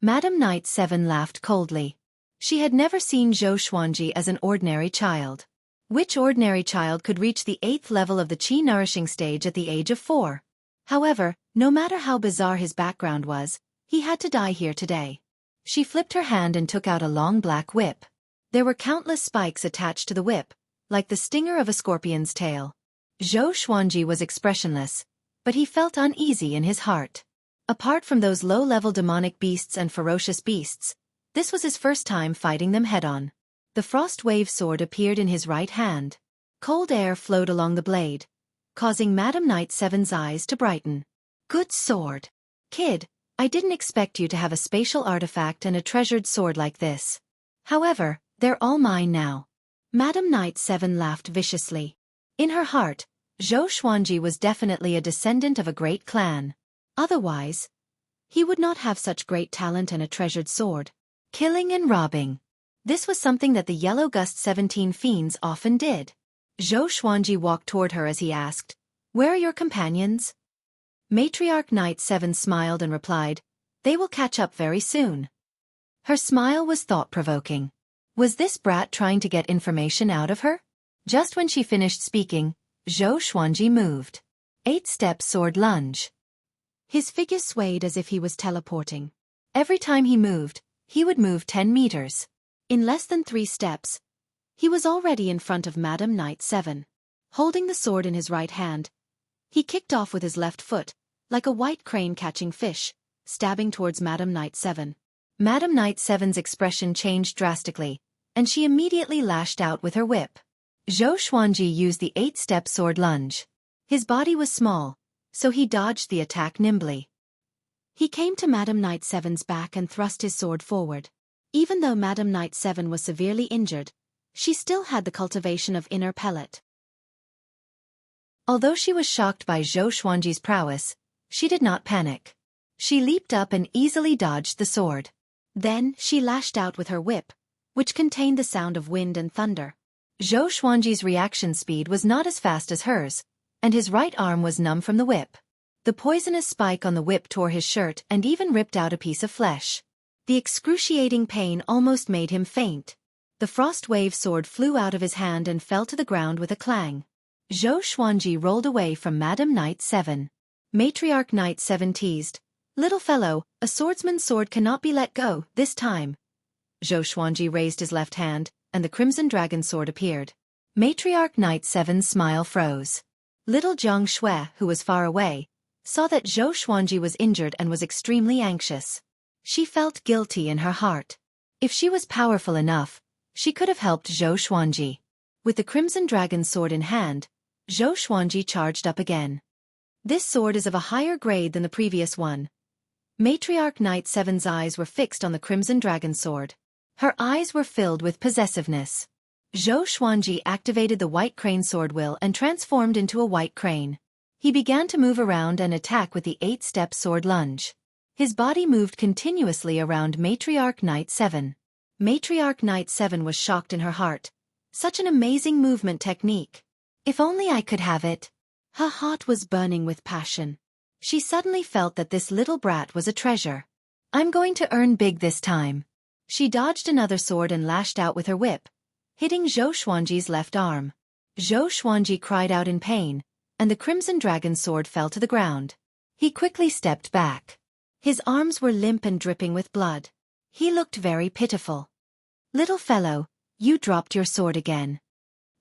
Madam Knight 7 laughed coldly. She had never seen Zhou Xuanji as an ordinary child. Which ordinary child could reach the 8th level of the Qi nourishing stage at the age of 4? However, no matter how bizarre his background was, he had to die here today. She flipped her hand and took out a long black whip. There were countless spikes attached to the whip, like the stinger of a scorpion's tail. Zhou Xuanji was expressionless, but he felt uneasy in his heart. Apart from those low-level demonic beasts and ferocious beasts, this was his first time fighting them head-on. The frost wave sword appeared in his right hand. Cold air flowed along the blade, causing Madam Knight 7's eyes to brighten. Good sword. Kid, I didn't expect you to have a spatial artifact and a treasured sword like this. However, they're all mine now. Madam Knight 7 laughed viciously. In her heart, Zhou Xuanji was definitely a descendant of a great clan. Otherwise, he would not have such great talent and a treasured sword. Killing and robbing. This was something that the Yellow Gust 17 fiends often did. Zhou Xuanji walked toward her as he asked, Where are your companions? Matriarch Knight 7 smiled and replied, They will catch up very soon. Her smile was thought-provoking. Was this brat trying to get information out of her? Just when she finished speaking, Zhou Xuanji moved. 8-step sword lunge. His figure swayed as if he was teleporting. Every time he moved, he would move 10 meters. In less than 3 steps, he was already in front of Madam Knight 7. Holding the sword in his right hand, he kicked off with his left foot, like a white crane catching fish, stabbing towards Madam Knight 7. Madam Knight 7's expression changed drastically, and she immediately lashed out with her whip. Zhou Xuanji used the 8-step sword lunge. His body was small, so he dodged the attack nimbly. He came to Madam Knight 7's back and thrust his sword forward. Even though Madam Knight 7 was severely injured, she still had the cultivation of inner pellet. Although she was shocked by Zhou Xuanji's prowess, she did not panic. She leaped up and easily dodged the sword. Then, she lashed out with her whip, which contained the sound of wind and thunder. Zhou Xuanji's reaction speed was not as fast as hers, and his right arm was numb from the whip. The poisonous spike on the whip tore his shirt and even ripped out a piece of flesh. The excruciating pain almost made him faint. The frost wave sword flew out of his hand and fell to the ground with a clang. Zhou Xuanji rolled away from Madam Knight 7. Matriarch Knight 7 teased, Little fellow, a swordsman's sword cannot be let go, this time. Zhou Xuanji raised his left hand, and the Crimson Dragon sword appeared. Matriarch Knight 7's smile froze. Little Jiang Shui, who was far away, saw that Zhou Xuanji was injured and was extremely anxious. She felt guilty in her heart. If she was powerful enough, she could have helped Zhou Xuanji. With the Crimson Dragon sword in hand, Zhou Xuanji charged up again. This sword is of a higher grade than the previous one. Matriarch Knight 7's eyes were fixed on the Crimson Dragon sword. Her eyes were filled with possessiveness. Zhou Xuanji activated the White Crane sword will and transformed into a white crane. He began to move around and attack with the 8-step sword lunge. His body moved continuously around Matriarch Knight 7. Matriarch Knight 7 was shocked in her heart. Such an amazing movement technique. If only I could have it. Her heart was burning with passion. She suddenly felt that this little brat was a treasure. I'm going to earn big this time. She dodged another sword and lashed out with her whip, hitting Zhou Xuanji's left arm. Zhou Xuanji cried out in pain, and the Crimson Dragon sword fell to the ground. He quickly stepped back. His arms were limp and dripping with blood. He looked very pitiful. Little fellow, you dropped your sword again.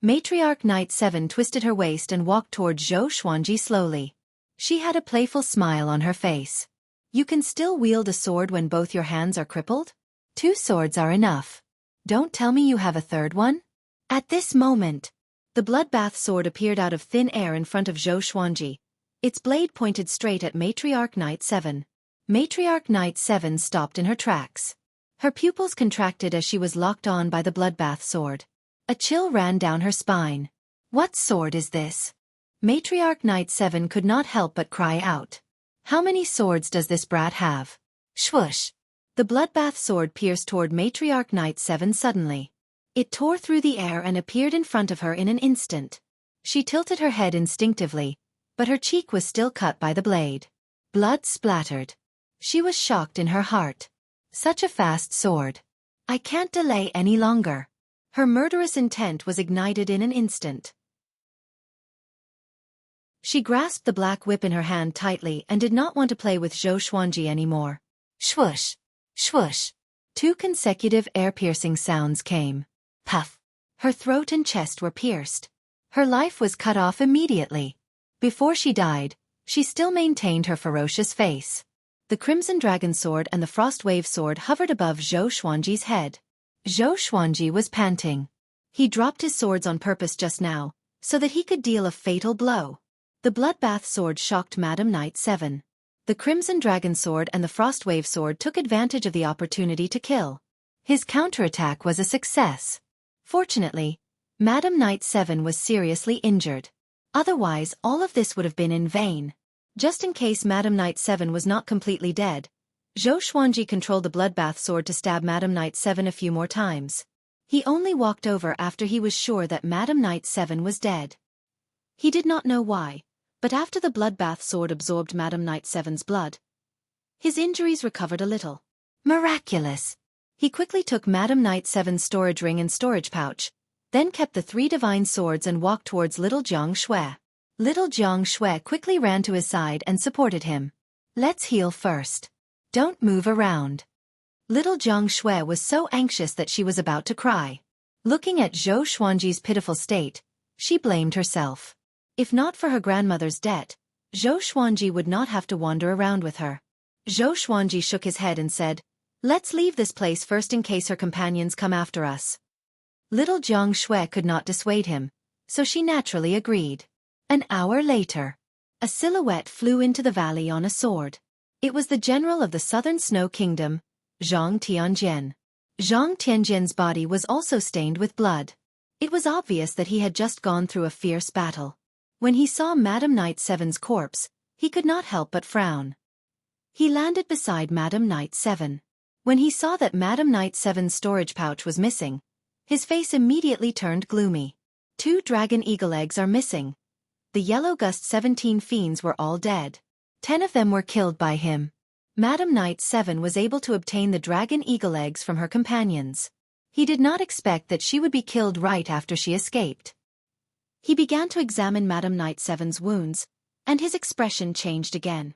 Matriarch Knight 7 twisted her waist and walked toward Zhou Xuanji slowly. She had a playful smile on her face. You can still wield a sword when both your hands are crippled? 2 swords are enough. Don't tell me you have a third one? At this moment, the bloodbath sword appeared out of thin air in front of Zhou Xuanji, Its blade pointed straight at Matriarch Knight 7. Matriarch Knight 7 stopped in her tracks. Her pupils contracted as she was locked on by the bloodbath sword. A chill ran down her spine. What sword is this? Matriarch Knight 7 could not help but cry out. How many swords does this brat have? Swoosh! The bloodbath sword pierced toward Matriarch Knight 7 suddenly. It tore through the air and appeared in front of her in an instant. She tilted her head instinctively, but her cheek was still cut by the blade. Blood splattered. She was shocked in her heart. Such a fast sword. I can't delay any longer. Her murderous intent was ignited in an instant. She grasped the black whip in her hand tightly and did not want to play with Xueqi anymore. Swoosh! Swoosh! 2 consecutive air-piercing sounds came. Puff! Her throat and chest were pierced. Her life was cut off immediately. Before she died, she still maintained her ferocious face. The Crimson Dragon Sword and the Frost Wave Sword hovered above Xueqi's head. Xueqi was panting. He dropped his swords on purpose just now, so that he could deal a fatal blow. The Bloodbath Sword shocked Madam Knight 7. The Crimson Dragon Sword and the Frost Wave Sword took advantage of the opportunity to kill. His counterattack was a success. Fortunately, Madam Knight 7 was seriously injured. Otherwise, all of this would have been in vain. Just in case Madam Knight 7 was not completely dead, Xueqi controlled the Bloodbath Sword to stab Madam Knight 7 a few more times. He only walked over after he was sure that Madam Knight 7 was dead. He did not know why, but after the Bloodbath Sword absorbed Madam Knight 7's blood, his injuries recovered a little. Miraculous! He quickly took Madam Knight 7's storage ring and storage pouch, then kept the 3 divine swords and walked towards little Jiang Xue. Little Jiang Xue quickly ran to his side and supported him. Let's heal first. Don't move around. Little Jiang Xue was so anxious that she was about to cry. Looking at Xueqi's pitiful state, she blamed herself. If not for her grandmother's debt, Xueqi would not have to wander around with her. Xueqi shook his head and said, "Let's leave this place first in case her companions come after us." Little Jiang Xue could not dissuade him, so she naturally agreed. An hour later, a silhouette flew into the valley on a sword. It was the general of the Southern Snow Kingdom, Zhang Tianjian. Zhang Tianjian's body was also stained with blood. It was obvious that he had just gone through a fierce battle. When he saw Madam Knight 7's corpse, he could not help but frown. He landed beside Madam Knight 7. When he saw that Madam Knight 7's storage pouch was missing, his face immediately turned gloomy. 2 dragon eagle eggs are missing. The Yellow Gust 17 fiends were all dead. 10 of them were killed by him. Madam Knight 7 was able to obtain the dragon eagle eggs from her companions. He did not expect that she would be killed right after she escaped. He began to examine Madam Knight 7's wounds, and his expression changed again.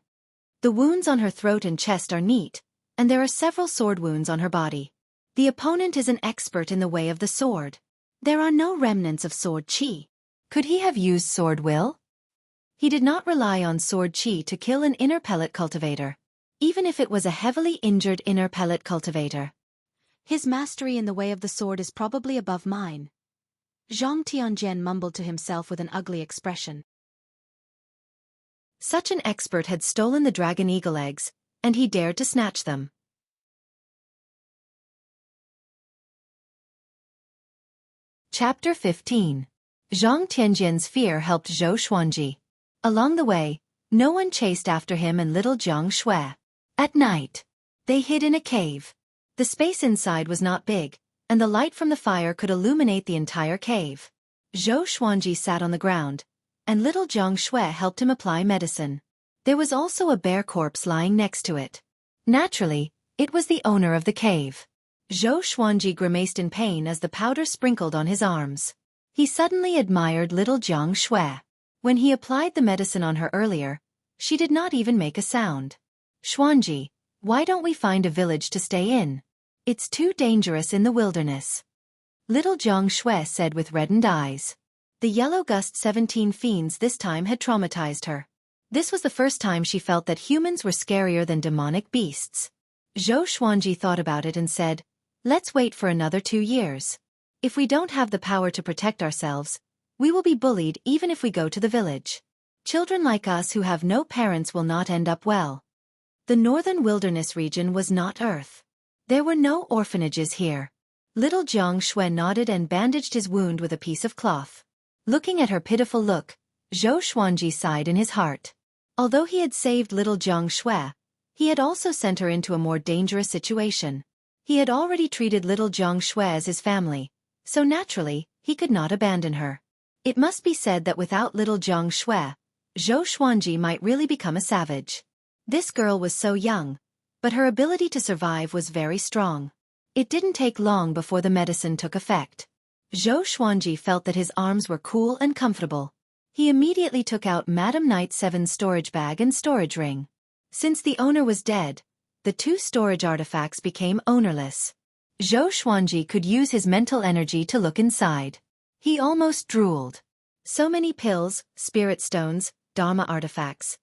The wounds on her throat and chest are neat, and there are several sword wounds on her body. The opponent is an expert in the way of the sword. There are no remnants of sword chi. Could he have used sword will? He did not rely on sword chi to kill an inner pellet cultivator, even if it was a heavily injured inner pellet cultivator. His mastery in the way of the sword is probably above mine. Zhang Tianjian mumbled to himself with an ugly expression. Such an expert had stolen the dragon eagle eggs, and he dared to snatch them. Chapter 15. Zhang Tianjian's fear helped Xueqi. Along the way, no one chased after him and little Jiang Xue. At night, they hid in a cave. The space inside was not big, and the light from the fire could illuminate the entire cave. Xueqi sat on the ground, and little Jiang Xue helped him apply medicine. There was also a bear corpse lying next to it. Naturally, it was the owner of the cave. Xueqi grimaced in pain as the powder sprinkled on his arms. He suddenly admired little Jiang Xue. When he applied the medicine on her earlier, she did not even make a sound. "Xuanji, why don't we find a village to stay in? It's too dangerous in the wilderness." Little Jiang Xue said with reddened eyes. The Yellow Gust 17 fiends this time had traumatized her. This was the first time she felt that humans were scarier than demonic beasts. Xuanji thought about it and said, "Let's wait for another 2 years. If we don't have the power to protect ourselves, we will be bullied even if we go to the village." Children like us who have no parents will not end up well. The northern wilderness region was not Earth. There were no orphanages here. Little Jiang Shui nodded and bandaged his wound with a piece of cloth. Looking at her pitiful look, Zhou Xuanji sighed in his heart. Although he had saved little Jiang Shui, he had also sent her into a more dangerous situation. He had already treated little Jiang Shui as his family, so naturally, he could not abandon her. It must be said that without little Jiang Shui, Zhou Xuanji might really become a savage. This girl was so young, but her ability to survive was very strong. It didn't take long before the medicine took effect. Zhou Xuanji felt that his arms were cool and comfortable. He immediately took out Madam Knight Seven's storage bag and storage ring. Since the owner was dead, the two storage artifacts became ownerless. Zhou Xuanji could use his mental energy to look inside. He almost drooled. So many pills, spirit stones, Dharma artifacts.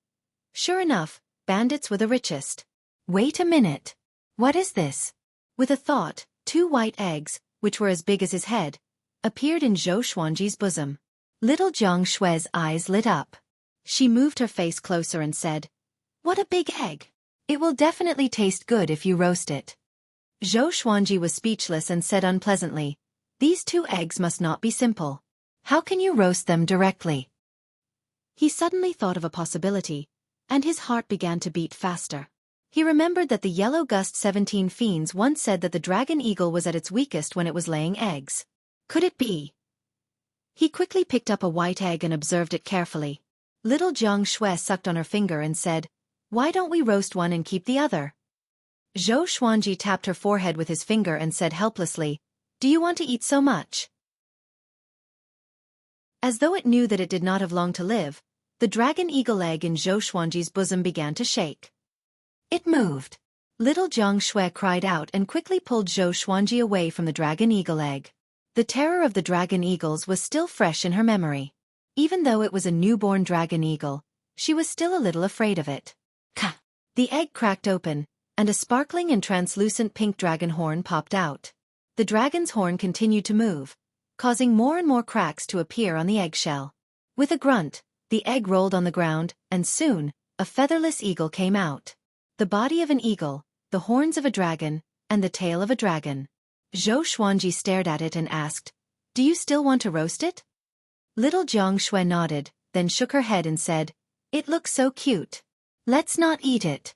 Sure enough, bandits were the richest. Wait a minute. What is this? With a thought, two white eggs, which were as big as his head, appeared in Zhou Xuanji's bosom. Little Jiang Shui's eyes lit up. She moved her face closer and said, "What a big egg! It will definitely taste good if you roast it." Zhou Xuanji was speechless and said unpleasantly, "These two eggs must not be simple. How can you roast them directly?" He suddenly thought of a possibility, and his heart began to beat faster. He remembered that the Yellow Gust 17 fiends once said that the dragon eagle was at its weakest when it was laying eggs. Could it be? He quickly picked up a white egg and observed it carefully. Little Jiang Shui sucked on her finger and said, "Why don't we roast one and keep the other?" Zhou Xuanji tapped her forehead with his finger and said helplessly, "Do you want to eat so much?" As though it knew that it did not have long to live, the dragon eagle egg in Zhou Xuanji's bosom began to shake. It moved. Little Jiang Shui cried out and quickly pulled Zhou Xuanji away from the dragon eagle egg. The terror of the dragon eagles was still fresh in her memory. Even though it was a newborn dragon eagle, she was still a little afraid of it. Ka! The egg cracked open, and a sparkling and translucent pink dragon horn popped out. The dragon's horn continued to move, causing more and more cracks to appear on the eggshell. With a grunt, the egg rolled on the ground, and soon, a featherless eagle came out. The body of an eagle, the horns of a dragon, and the tail of a dragon. Zhou Xuanji stared at it and asked, "Do you still want to roast it?" Little Jiang Shui nodded, then shook her head and said, "It looks so cute. Let's not eat it."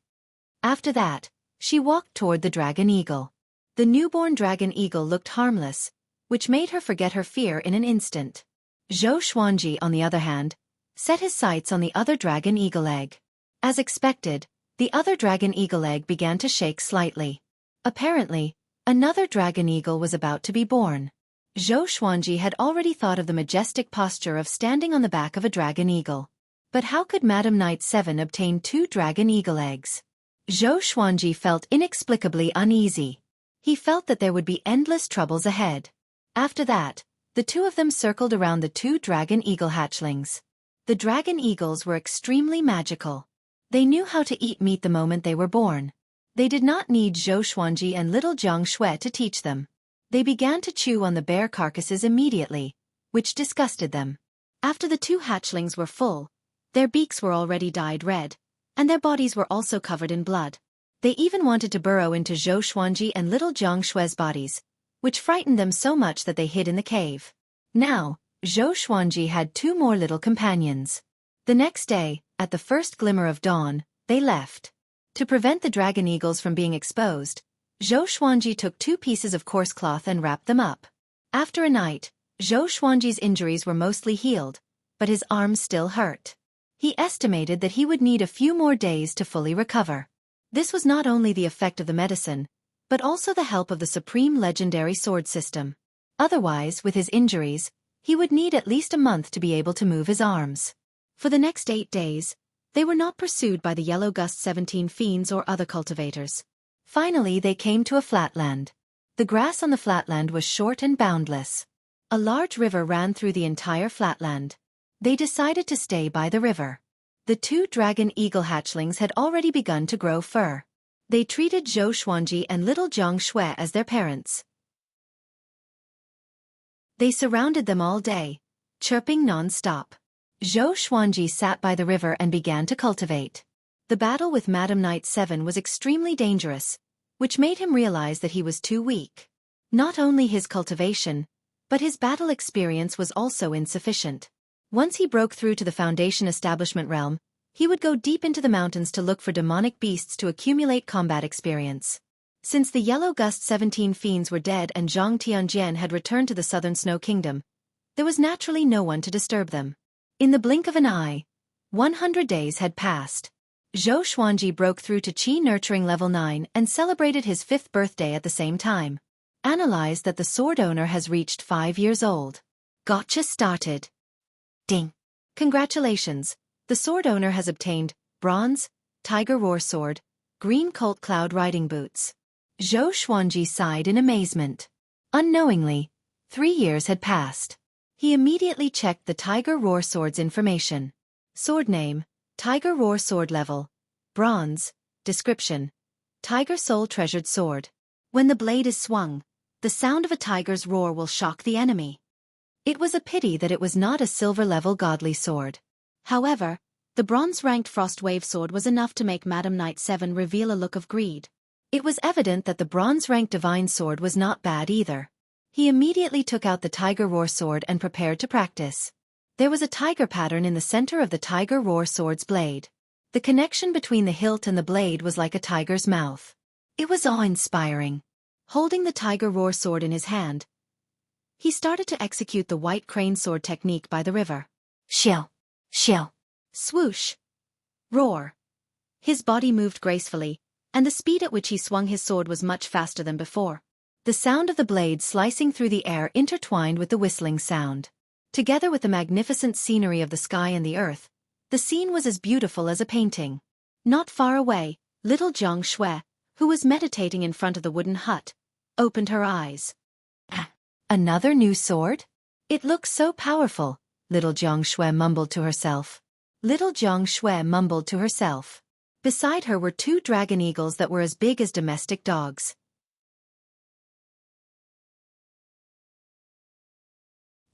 After that, she walked toward the dragon eagle. The newborn dragon eagle looked harmless, which made her forget her fear in an instant. Zhou Xuanji, on the other hand, set his sights on the other dragon eagle egg. As expected, the other dragon eagle egg began to shake slightly. Apparently, another dragon eagle was about to be born. Zhou Xuanji had already thought of the majestic posture of standing on the back of a dragon eagle. But how could Madam Knight 7 obtain two dragon eagle eggs? Zhou Xuanji felt inexplicably uneasy. He felt that there would be endless troubles ahead. After that, the two of them circled around the two dragon eagle hatchlings. The dragon eagles were extremely magical. They knew how to eat meat the moment they were born. They did not need Zhou Xuanji and little Jiang Shui to teach them. They began to chew on the bare carcasses immediately, which disgusted them. After the two hatchlings were full, their beaks were already dyed red, and their bodies were also covered in blood. They even wanted to burrow into Zhou Xuanji and little Jiang Shui's bodies, which frightened them so much that they hid in the cave. Now, Zhou Xuanji had two more little companions. The next day, at the first glimmer of dawn, they left. To prevent the dragon eagles from being exposed, Zhou Xuanji took two pieces of coarse cloth and wrapped them up. After a night, Zhou Xuanji's injuries were mostly healed, but his arms still hurt. He estimated that he would need a few more days to fully recover. This was not only the effect of the medicine, but also the help of the supreme legendary sword system. Otherwise, with his injuries, he would need at least a month to be able to move his arms. For the next 8 days, they were not pursued by the Yellow Gust 17 fiends or other cultivators. Finally, they came to a flatland. The grass on the flatland was short and boundless. A large river ran through the entire flatland. They decided to stay by the river. The two dragon eagle hatchlings had already begun to grow fur. They treated Zhou Xuanji and little Jiang Shui as their parents. They surrounded them all day, chirping non-stop. Xueqi sat by the river and began to cultivate. The battle with Madam Knight 7 was extremely dangerous, which made him realize that he was too weak. Not only his cultivation, but his battle experience was also insufficient. Once he broke through to the Foundation Establishment realm, he would go deep into the mountains to look for demonic beasts to accumulate combat experience. Since the Yellow Gust 17 fiends were dead and Zhang Tianjian had returned to the Southern Snow Kingdom, there was naturally no one to disturb them. In the blink of an eye, 100 days had passed. Xueqi broke through to Qi Nurturing Level 9 and celebrated his 5th birthday at the same time. Analyze that the sword owner has reached 5 years old. Gotcha started. Ding. Congratulations, the sword owner has obtained Bronze, Tiger Roar Sword, Green Colt Cloud Riding Boots. Xueqi sighed in amazement. Unknowingly, 3 years had passed. He immediately checked the Tiger Roar Sword's information. Sword name, Tiger Roar Sword Level, Bronze, Description, Tiger Soul Treasured Sword. When the blade is swung, the sound of a tiger's roar will shock the enemy. It was a pity that it was not a silver-level godly sword. However, the bronze-ranked Frostwave sword was enough to make Madam Knight 7 reveal a look of greed. It was evident that the bronze-ranked divine sword was not bad either. He immediately took out the Tiger Roar sword and prepared to practice. There was a tiger pattern in the center of the Tiger Roar sword's blade. The connection between the hilt and the blade was like a tiger's mouth. It was awe-inspiring. Holding the Tiger Roar sword in his hand, he started to execute the white crane sword technique by the river. Shill, shill, swoosh, roar. His body moved gracefully, and the speed at which he swung his sword was much faster than before. The sound of the blade slicing through the air intertwined with the whistling sound. Together with the magnificent scenery of the sky and the earth, the scene was as beautiful as a painting. Not far away, little Zhang Xue, who was meditating in front of the wooden hut, opened her eyes. Another new sword? It looks so powerful, little Zhang Xue mumbled to herself. Little Zhang Xue mumbled to herself. Beside her were 2 dragon eagles that were as big as domestic dogs.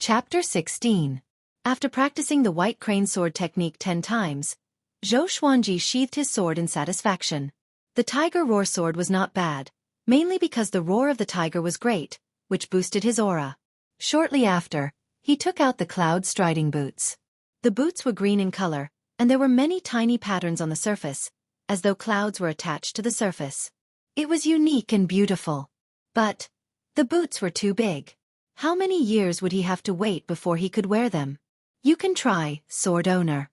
Chapter 16. After practicing the white crane sword technique 10 times, Xueqi sheathed his sword in satisfaction. The Tiger Roar sword was not bad, mainly because the roar of the tiger was great, which boosted his aura. Shortly after, he took out the Cloud Striding Boots. The boots were green in color, and there were many tiny patterns on the surface, as though clouds were attached to the surface. It was unique and beautiful. But the boots were too big. How many years would he have to wait before he could wear them? You can try, sword owner.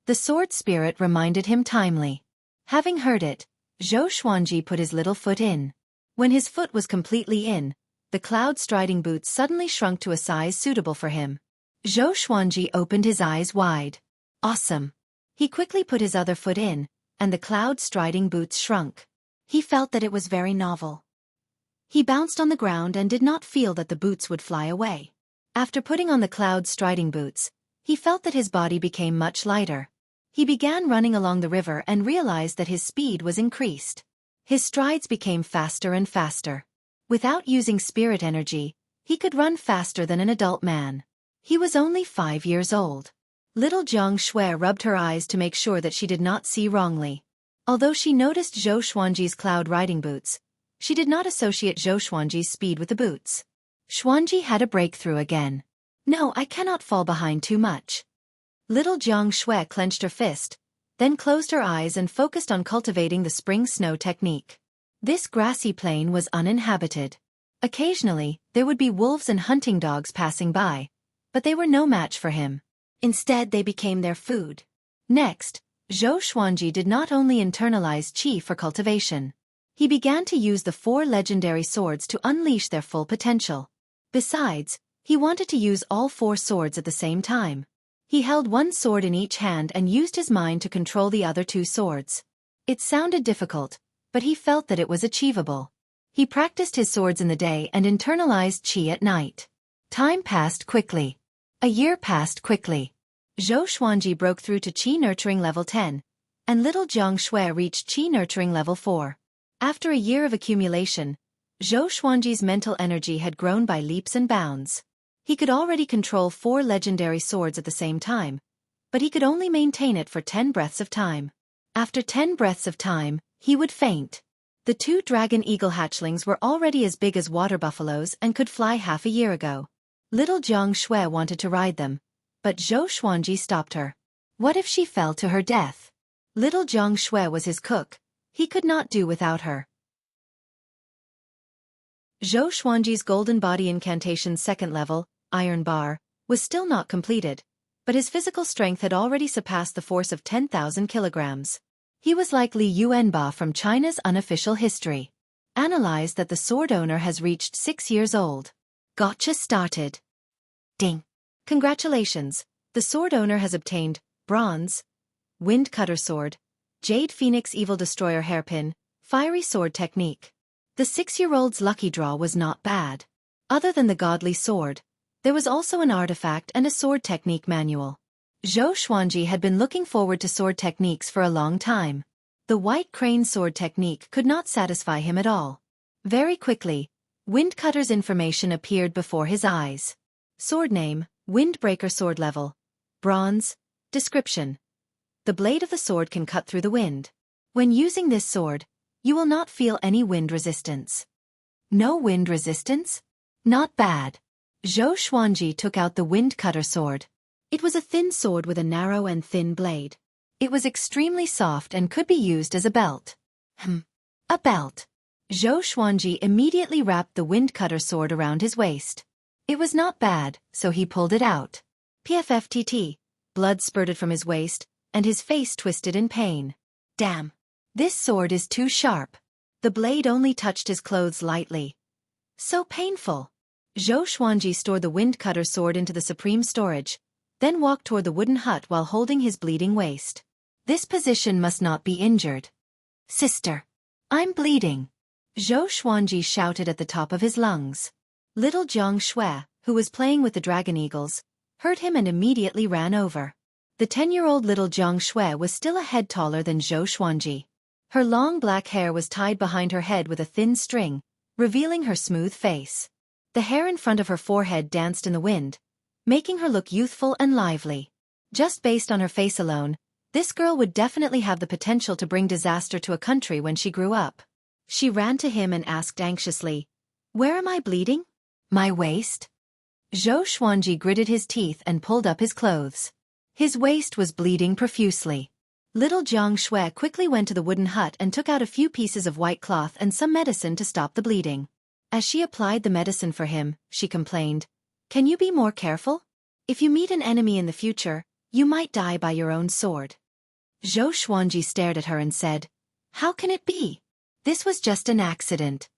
The sword spirit reminded him timely. Having heard it, Xueqi put his little foot in. When his foot was completely in, the Cloud Striding Boots suddenly shrunk to a size suitable for him. Xueqi opened his eyes wide. Awesome. He quickly put his other foot in, and the Cloud Striding Boots shrunk. He felt that it was very novel. He bounced on the ground and did not feel that the boots would fly away. After putting on the Cloud Striding Boots, he felt that his body became much lighter. He began running along the river and realized that his speed was increased. His strides became faster and faster. Without using spirit energy, he could run faster than an adult man. He was only 5 years old. Little Zhang Xue rubbed her eyes to make sure that she did not see wrongly. Although she noticed Xueqi's cloud riding boots, she did not associate Xueqi's speed with the boots. Xueqi had a breakthrough again. No, I cannot fall behind too much. Little Zhang Xue clenched her fist, then closed her eyes and focused on cultivating the spring snow technique. This grassy plain was uninhabited. Occasionally, there would be wolves and hunting dogs passing by, but they were no match for him. Instead, they became their food. Next, Xueqi did not only internalize qi for cultivation. He began to use the 4 legendary swords to unleash their full potential. Besides, he wanted to use all 4 swords at the same time. He held one sword in each hand and used his mind to control the other 2 swords. It sounded difficult, but he felt that it was achievable. He practiced his swords in the day and internalized qi at night. Time passed quickly. A year passed quickly. Xueqi broke through to Qi Nurturing Level 10, and little Zhang Xue reached Qi Nurturing Level 4. After a year of accumulation, Xueqi's mental energy had grown by leaps and bounds. He could already control 4 legendary swords at the same time, but he could only maintain it for 10 breaths of time. After 10 breaths of time, he would faint. The 2 dragon eagle hatchlings were already as big as water buffaloes and could fly half a year ago. Little Jiang Shui wanted to ride them, but Zhou Xuanji stopped her. What if she fell to her death? Little Jiang Shui was his cook. He could not do without her. Zhou Xuanji's golden body incantation's second level, Iron Bar, was still not completed, but his physical strength had already surpassed the force of 10,000 kilograms. He was like Li Yuanba from China's unofficial history. Analyze that the sword owner has reached 6 years old. Gotcha started. Ding. Congratulations, the sword owner has obtained Bronze, Wind Cutter Sword, Jade Phoenix Evil Destroyer Hairpin, Fiery Sword Technique. The 6-year-old's lucky draw was not bad. Other than the godly sword, there was also an artifact and a sword technique manual. Zhou Xuanji had been looking forward to sword techniques for a long time. The white crane sword technique could not satisfy him at all. Very quickly, Windcutter's information appeared before his eyes. Sword name, Windbreaker sword level. Bronze. Description. The blade of the sword can cut through the wind. When using this sword, you will not feel any wind resistance. No wind resistance? Not bad. Zhou Xuanji took out the Windcutter sword. It was a thin sword with a narrow and thin blade. It was extremely soft and could be used as a belt. A belt. Zhou Xuanji immediately wrapped the Windcutter sword around his waist. It was not bad, so he pulled it out. PFFTT. Blood spurted from his waist, and his face twisted in pain. Damn. This sword is too sharp. The blade only touched his clothes lightly. So painful. Zhou Xuanji stored the Windcutter sword into the supreme storage, then walked toward the wooden hut while holding his bleeding waist. This position must not be injured. Sister. I'm bleeding. Zhou Xuanji shouted at the top of his lungs. Little Jiang Shui, who was playing with the dragon eagles, heard him and immediately ran over. The 10-year-old little Jiang Shui was still a head taller than Zhou Xuanji. Her long black hair was tied behind her head with a thin string, revealing her smooth face. The hair in front of her forehead danced in the wind, making her look youthful and lively. Just based on her face alone, this girl would definitely have the potential to bring disaster to a country when she grew up. She ran to him and asked anxiously, "Where am I bleeding?" "My waist." Zhou Xuanji gritted his teeth and pulled up his clothes. His waist was bleeding profusely. Little Jiang Shui quickly went to the wooden hut and took out a few pieces of white cloth and some medicine to stop the bleeding. As she applied the medicine for him, she complained, "Can you be more careful? If you meet an enemy in the future, you might die by your own sword." Zhou Xuanji stared at her and said, "How can it be? This was just an accident."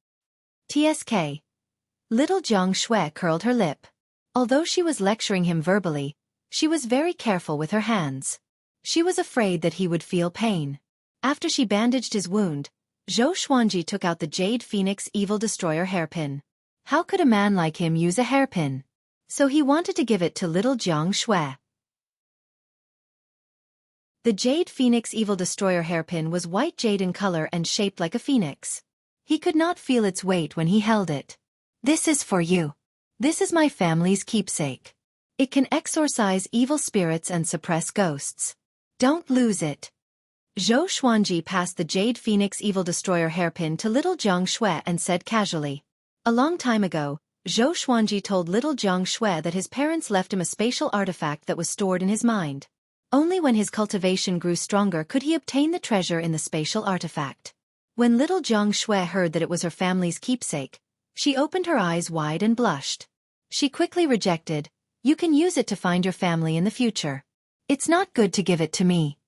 TSK. Little Jiang Shui curled her lip. Although she was lecturing him verbally, she was very careful with her hands. She was afraid that he would feel pain. After she bandaged his wound, Zhou Xuanji took out the Jade Phoenix Evil Destroyer hairpin. How could a man like him use a hairpin? So he wanted to give it to little Jiang Shui. The Jade Phoenix Evil Destroyer hairpin was white jade in color and shaped like a phoenix. He could not feel its weight when he held it. "This is for you. This is my family's keepsake. It can exorcise evil spirits and suppress ghosts. Don't lose it." Zhou Xuanji passed the Jade Phoenix Evil Destroyer hairpin to little Jiang Shui and said casually. A long time ago, Zhou Xuanji told little Jiang Shui that his parents left him a spatial artifact that was stored in his mind. Only when his cultivation grew stronger could he obtain the treasure in the spatial artifact. When little Jiang Shui heard that it was her family's keepsake, she opened her eyes wide and blushed. She quickly rejected, "You can use it to find your family in the future. It's not good to give it to me."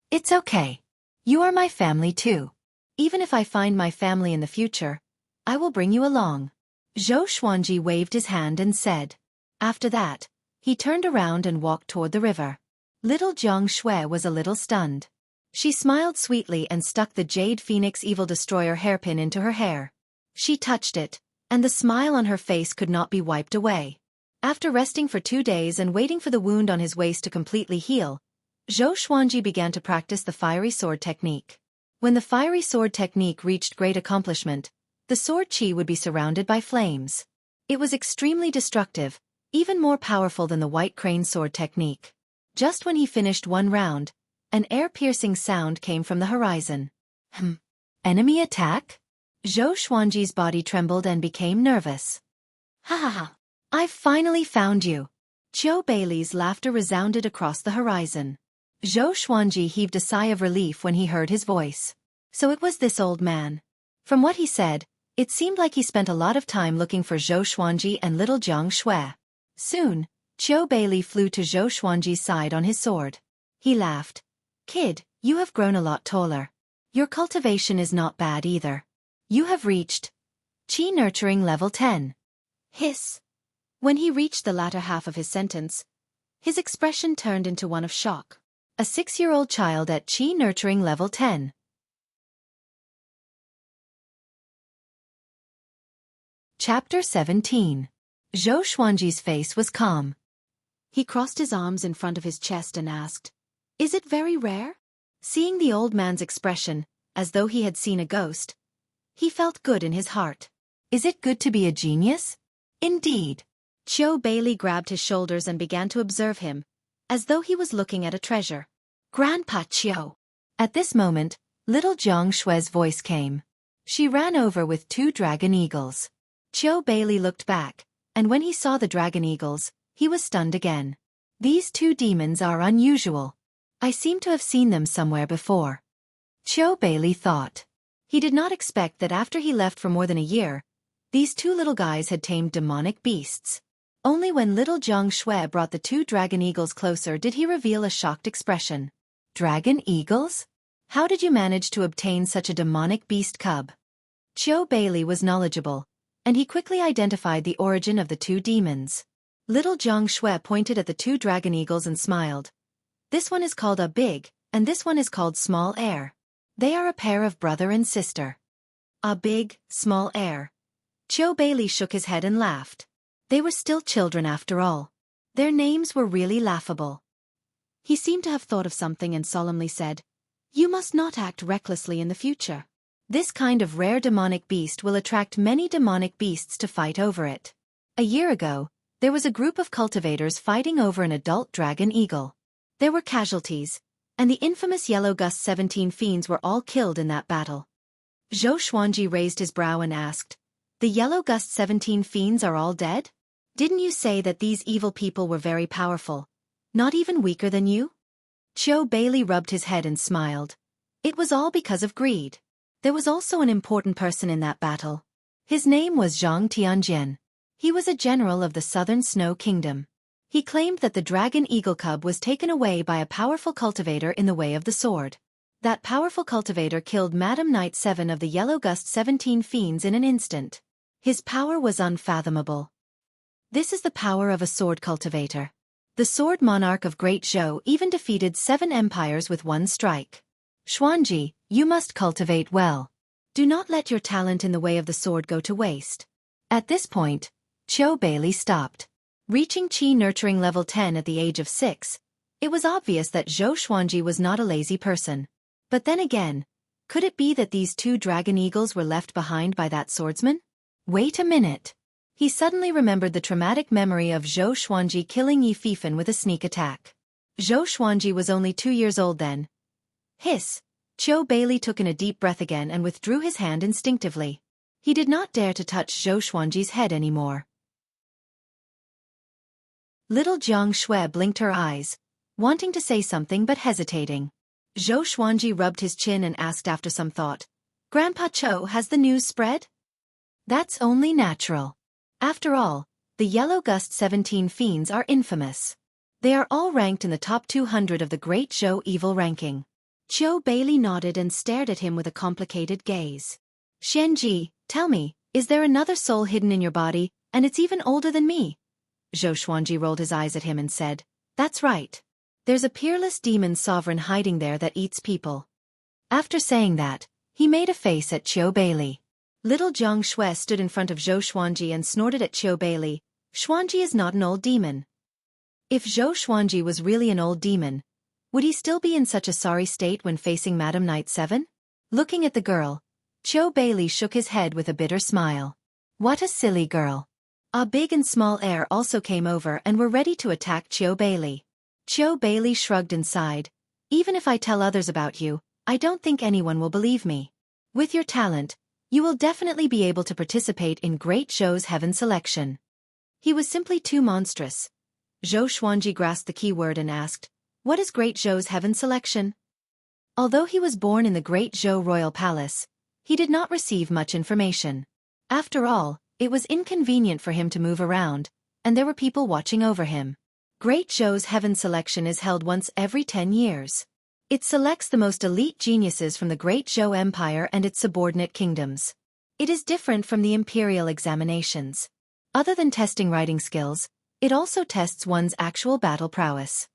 "It's okay. You are my family too. Even if I find my family in the future, I will bring you along." Zhou Xuanji waved his hand and said. After that, he turned around and walked toward the river. Little Jiang Shui was a little stunned. She smiled sweetly and stuck the Jade Phoenix Evil Destroyer hairpin into her hair. She touched it, and the smile on her face could not be wiped away. After resting for 2 days and waiting for the wound on his waist to completely heal, Zhou Xuanji began to practice the fiery sword technique. When the fiery sword technique reached great accomplishment, the sword chi would be surrounded by flames. It was extremely destructive, even more powerful than the white crane sword technique. Just when he finished one round, an air-piercing sound came from the horizon. Enemy attack? Zhou Xuanji's body trembled and became nervous. Ha ha ha! I've finally found you! Qiu Beilei's laughter resounded across the horizon. Zhou Xuanji heaved a sigh of relief when he heard his voice. So it was this old man. From what he said, it seemed like he spent a lot of time looking for Zhou Xuanji and little Jiang Shui. Soon, Qiu Beilei flew to Zhou Xuanji's side on his sword. He laughed. Kid, you have grown a lot taller. Your cultivation is not bad either. You have reached Qi Nurturing Level 10. Hiss. When he reached the latter half of his sentence, his expression turned into one of shock. A 6-year-old child at Qi Nurturing Level 10. Chapter 17. Zhou Xuanji's face was calm. He crossed his arms in front of his chest and asked, "Is it very rare?" Seeing the old man's expression, as though he had seen a ghost, he felt good in his heart. Is it good to be a genius? Indeed. Qiu Beilei grabbed his shoulders and began to observe him, as though he was looking at a treasure. Grandpa Qiu. At this moment, little Jiang Shui's voice came. She ran over with 2 dragon eagles. Qiu Beilei looked back, and when he saw the dragon eagles, he was stunned again. These 2 demons are unusual. I seem to have seen them somewhere before. Qiu Beilei thought. He did not expect that after he left for more than a year, these 2 little guys had tamed demonic beasts. Only when little Jiang Shui brought the 2 dragon eagles closer did he reveal a shocked expression. Dragon eagles? How did you manage to obtain such a demonic beast cub? Qiu Beilei was knowledgeable, and he quickly identified the origin of the 2 demons. Little Jiang Shui pointed at the 2 dragon eagles and smiled. This one is called a big, and this one is called small heir. They are a pair of brother and sister. A big, small heir. Qiu Beilei shook his head and laughed. They were still children after all. Their names were really laughable. He seemed to have thought of something and solemnly said, "You must not act recklessly in the future. This kind of rare demonic beast will attract many demonic beasts to fight over it." A year ago, there was a group of cultivators fighting over an adult dragon eagle. There were casualties, and the infamous Yellow Gust 17 fiends were all killed in that battle. Zhou Xuanji raised his brow and asked, "The Yellow Gust 17 fiends are all dead? Didn't you say that these evil people were very powerful, not even weaker than you?" Qiu Beilei rubbed his head and smiled. It was all because of greed. There was also an important person in that battle. His name was Zhang Tianjian. He was a general of the Southern Snow Kingdom. He claimed that the dragon eagle cub was taken away by a powerful cultivator in the way of the sword. That powerful cultivator killed Madam Knight 7 of the Yellow Gust 17 fiends in an instant. His power was unfathomable. This is the power of a sword cultivator. The sword monarch of Great Zhou even defeated 7 empires with one strike. Xuanji, you must cultivate well. Do not let your talent in the way of the sword go to waste. At this point, Qiu Beilei stopped. Reaching Qi Nurturing Level 10 at the age of 6, it was obvious that Zhou Xuanji was not a lazy person. But then again, could it be that these 2 dragon eagles were left behind by that swordsman? Wait a minute. He suddenly remembered the traumatic memory of Zhou Xuanji killing Yi Fifan with a sneak attack. Zhou Xuanji was only 2 years old then. Hiss. Qiu Beilei took in a deep breath again and withdrew his hand instinctively. He did not dare to touch Zhou Xuanji's head anymore. Little Jiang Shui blinked her eyes, wanting to say something but hesitating. Zhou Xuanji rubbed his chin and asked after some thought, "Grandpa Qiu, has the news spread?" "That's only natural. After all, the Yellow Gust 17 fiends are infamous. They are all ranked in the top 200 of the Great Zhou evil ranking." Qiu Beilei nodded and stared at him with a complicated gaze. "Xianji, tell me, is there another soul hidden in your body, and it's even older than me?" Zhou Xuanji rolled his eyes at him and said, "That's right. There's a peerless demon sovereign hiding there that eats people." After saying that, he made a face at Qiu Beilei. Little Jiang Shui stood in front of Zhou Xuanji and snorted at Qiu Beilei. "Xuanji is not an old demon." If Zhou Xuanji was really an old demon, would he still be in such a sorry state when facing Madam Knight 7? Looking at the girl, Qiu Beilei shook his head with a bitter smile. What a silly girl. A big and small heir also came over and were ready to attack Qiu Beilei. Xueqi shrugged and sighed. Even if I tell others about you, I don't think anyone will believe me. With your talent, you will definitely be able to participate in Great Zhou's heaven selection. He was simply too monstrous. Zhou Xuanji grasped the key word and asked, "What is Great Zhou's heaven selection?" Although he was born in the Great Zhou royal palace, he did not receive much information. After all, it was inconvenient for him to move around, and there were people watching over him. Great Zhou's heaven selection is held once every 10 years. It selects the most elite geniuses from the Great Zhou Empire and its subordinate kingdoms. It is different from the imperial examinations. Other than testing writing skills, it also tests one's actual battle prowess.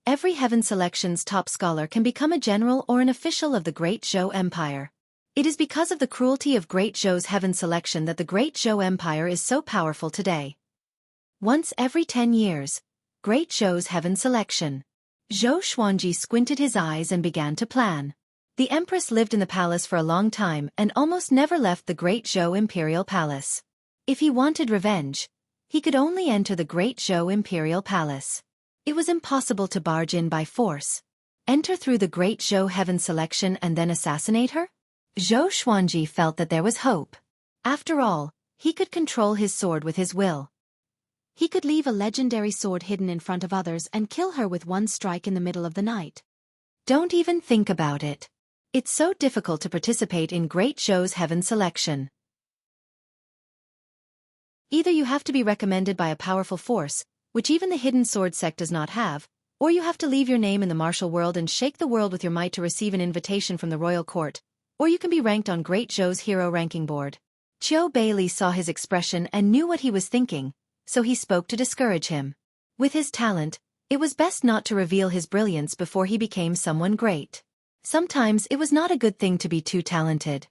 Every heaven selection's top scholar can become a general or an official of the Great Zhou Empire. It is because of the cruelty of Great Zhou's heaven selection that the Great Zhou Empire is so powerful today. Once every 10 years, Great Zhou's heaven selection. Zhou Xuanji squinted his eyes and began to plan. The empress lived in the palace for a long time and almost never left the Great Zhou Imperial Palace. If he wanted revenge, he could only enter the Great Zhou Imperial Palace. It was impossible to barge in by force. Enter through the Great Zhou heaven selection and then assassinate her? Zhou Xuanji felt that there was hope. After all, he could control his sword with his will. He could leave a legendary sword hidden in front of others and kill her with one strike in the middle of the night. Don't even think about it. It's so difficult to participate in Great Zhou's heaven selection. Either you have to be recommended by a powerful force, which even the hidden sword sect does not have, or you have to leave your name in the martial world and shake the world with your might to receive an invitation from the royal court, or you can be ranked on Great Zhou's hero ranking board. Xueqi saw his expression and knew what he was thinking, so he spoke to discourage him. With his talent, it was best not to reveal his brilliance before he became someone great. Sometimes it was not a good thing to be too talented.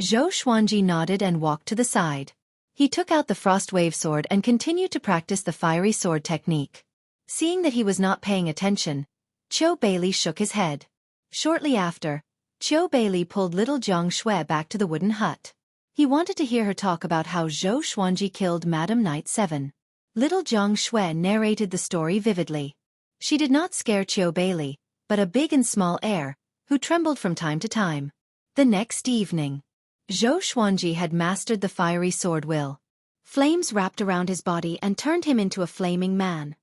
Zhou Xuanji nodded and walked to the side. He took out the frost wave sword and continued to practice the fiery sword technique. Seeing that he was not paying attention, Xueqi shook his head. Shortly after, Xueqi pulled little Jiang Shui back to the wooden hut. He wanted to hear her talk about how Zhou Xuanji killed Madam Knight 7. Little Jiang Shui narrated the story vividly. She did not scare Xueqi, but a big and small heir, who trembled from time to time. The next evening, Zhou Xuanji had mastered the fiery sword will. Flames wrapped around his body and turned him into a flaming man.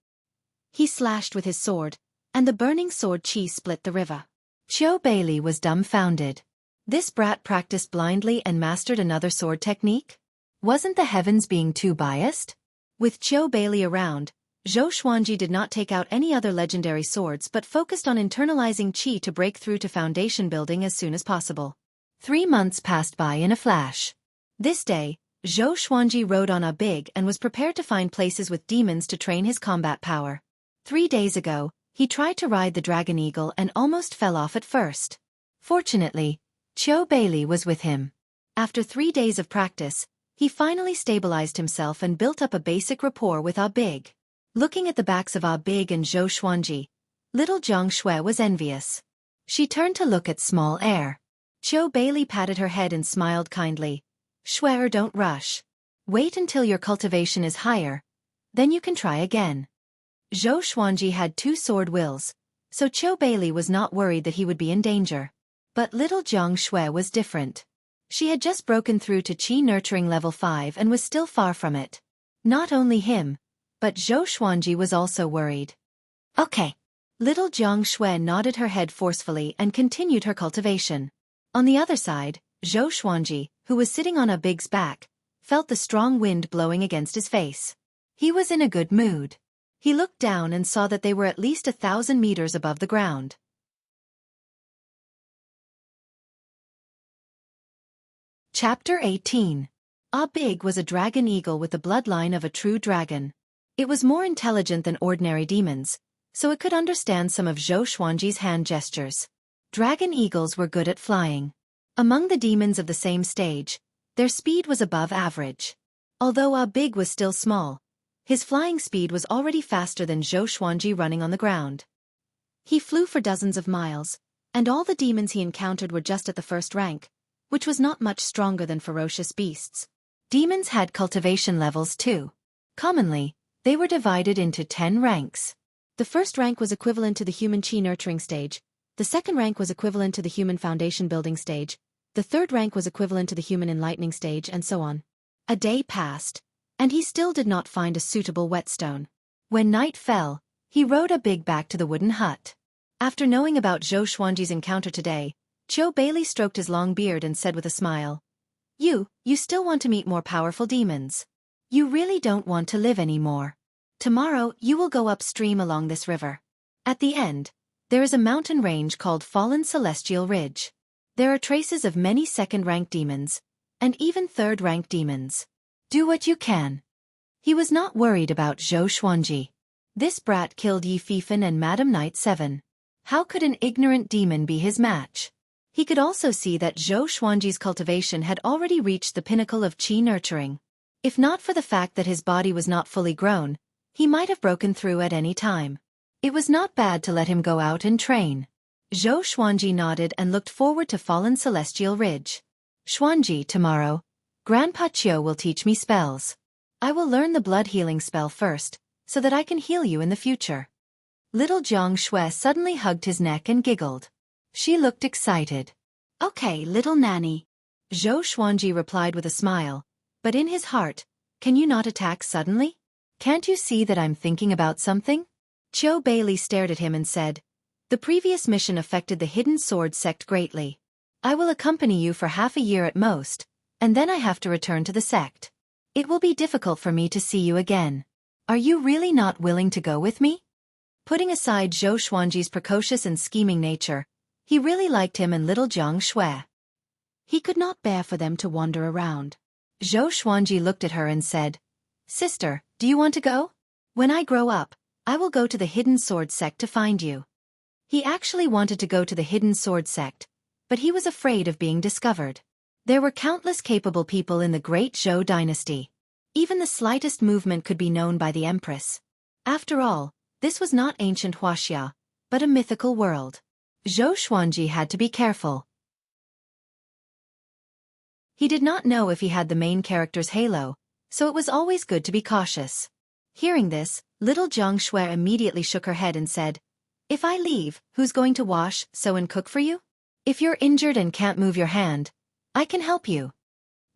He slashed with his sword, and the burning sword chi split the river. Xueqi was dumbfounded. This brat practiced blindly and mastered another sword technique? Wasn't the heavens being too biased? With Xueqi around, Zhou Xuanji did not take out any other legendary swords but focused on internalizing qi to break through to foundation building as soon as possible. 3 months passed by in a flash. This day, Zhou Xuanji rode on a big and was prepared to find places with demons to train his combat power. 3 days ago, he tried to ride the dragon eagle and almost fell off at first. Fortunately, Xueqi was with him. After 3 days of practice, he finally stabilized himself and built up a basic rapport with Ah Big. Looking at the backs of Ah Big and Zhou Xuanji, little Jiang Shui was envious. She turned to look at small heir. Xueqi patted her head and smiled kindly. Shui, don't rush. Wait until your cultivation is higher, then you can try again. Zhou Xuanji had 2 sword wills, so Xueqi was not worried that he would be in danger. But little Jiang Shui was different. She had just broken through to Qi nurturing level 5 and was still far from it. Not only him, but Zhou Xuanji was also worried. Okay. Little Jiang Shui nodded her head forcefully and continued her cultivation. On the other side, Zhou Xuanji, who was sitting on Ah Big's back, felt the strong wind blowing against his face. He was in a good mood. He looked down and saw that they were at least 1,000 meters above the ground. Chapter 18. Ah Big was a dragon eagle with the bloodline of a true dragon. It was more intelligent than ordinary demons, so it could understand some of Zhou Xuanji's hand gestures. Dragon eagles were good at flying. Among the demons of the same stage, their speed was above average. Although Ah Big was still small, his flying speed was already faster than Zhou Xuanji running on the ground. He flew for dozens of miles, and all the demons he encountered were just at the first rank, which was not much stronger than ferocious beasts. Demons had cultivation levels too. Commonly, they were divided into 10 ranks. The first rank was equivalent to the human chi nurturing stage, the second rank was equivalent to the human foundation building stage, the third rank was equivalent to the human enlightening stage, and so on. A day passed, and he still did not find a suitable whetstone. When night fell, he rode a big back to the wooden hut. After knowing about Zhou Xuanji's encounter today, Xueqi stroked his long beard and said with a smile, You still want to meet more powerful demons. You really don't want to live anymore. Tomorrow you will go upstream along this river. At the end, there is a mountain range called Fallen Celestial Ridge. There are traces of many second-rank demons, and even third-rank demons. Do what you can. He was not worried about Zhou Xuanji. This brat killed Yi Fifan and Madam Knight 7. How could an ignorant demon be his match? He could also see that Zhou Xuanji's cultivation had already reached the pinnacle of qi nurturing. If not for the fact that his body was not fully grown, he might have broken through at any time. It was not bad to let him go out and train. Zhou Xuanji nodded and looked forward to Fallen Celestial Ridge. Xuanji, tomorrow, Grandpa Qiu will teach me spells. I will learn the blood healing spell first, so that I can heal you in the future. Little Jiang Shui suddenly hugged his neck and giggled. She looked excited. Okay, little nanny. Zhou Xuanji replied with a smile, but in his heart, can you not attack suddenly? Can't you see that I'm thinking about something? Xueqi stared at him and said, The previous mission affected the Hidden Sword sect greatly. I will accompany you for half a year at most, and then I have to return to the sect. It will be difficult for me to see you again. Are you really not willing to go with me? Putting aside Zhou Xuanji's precocious and scheming nature, he really liked him and little Jiang Shui. He could not bear for them to wander around. Zhou Xuanji looked at her and said, Sister, do you want to go? When I grow up, I will go to the Hidden Sword sect to find you. He actually wanted to go to the Hidden Sword sect, but he was afraid of being discovered. There were countless capable people in the great Zhou dynasty. Even the slightest movement could be known by the Empress. After all, this was not ancient Huaxia, but a mythical world. Zhou Xuanji had to be careful. He did not know if he had the main character's halo, so it was always good to be cautious. Hearing this, little Jiang Shui immediately shook her head and said, If I leave, who's going to wash, sew and cook for you? If you're injured and can't move your hand, I can help you.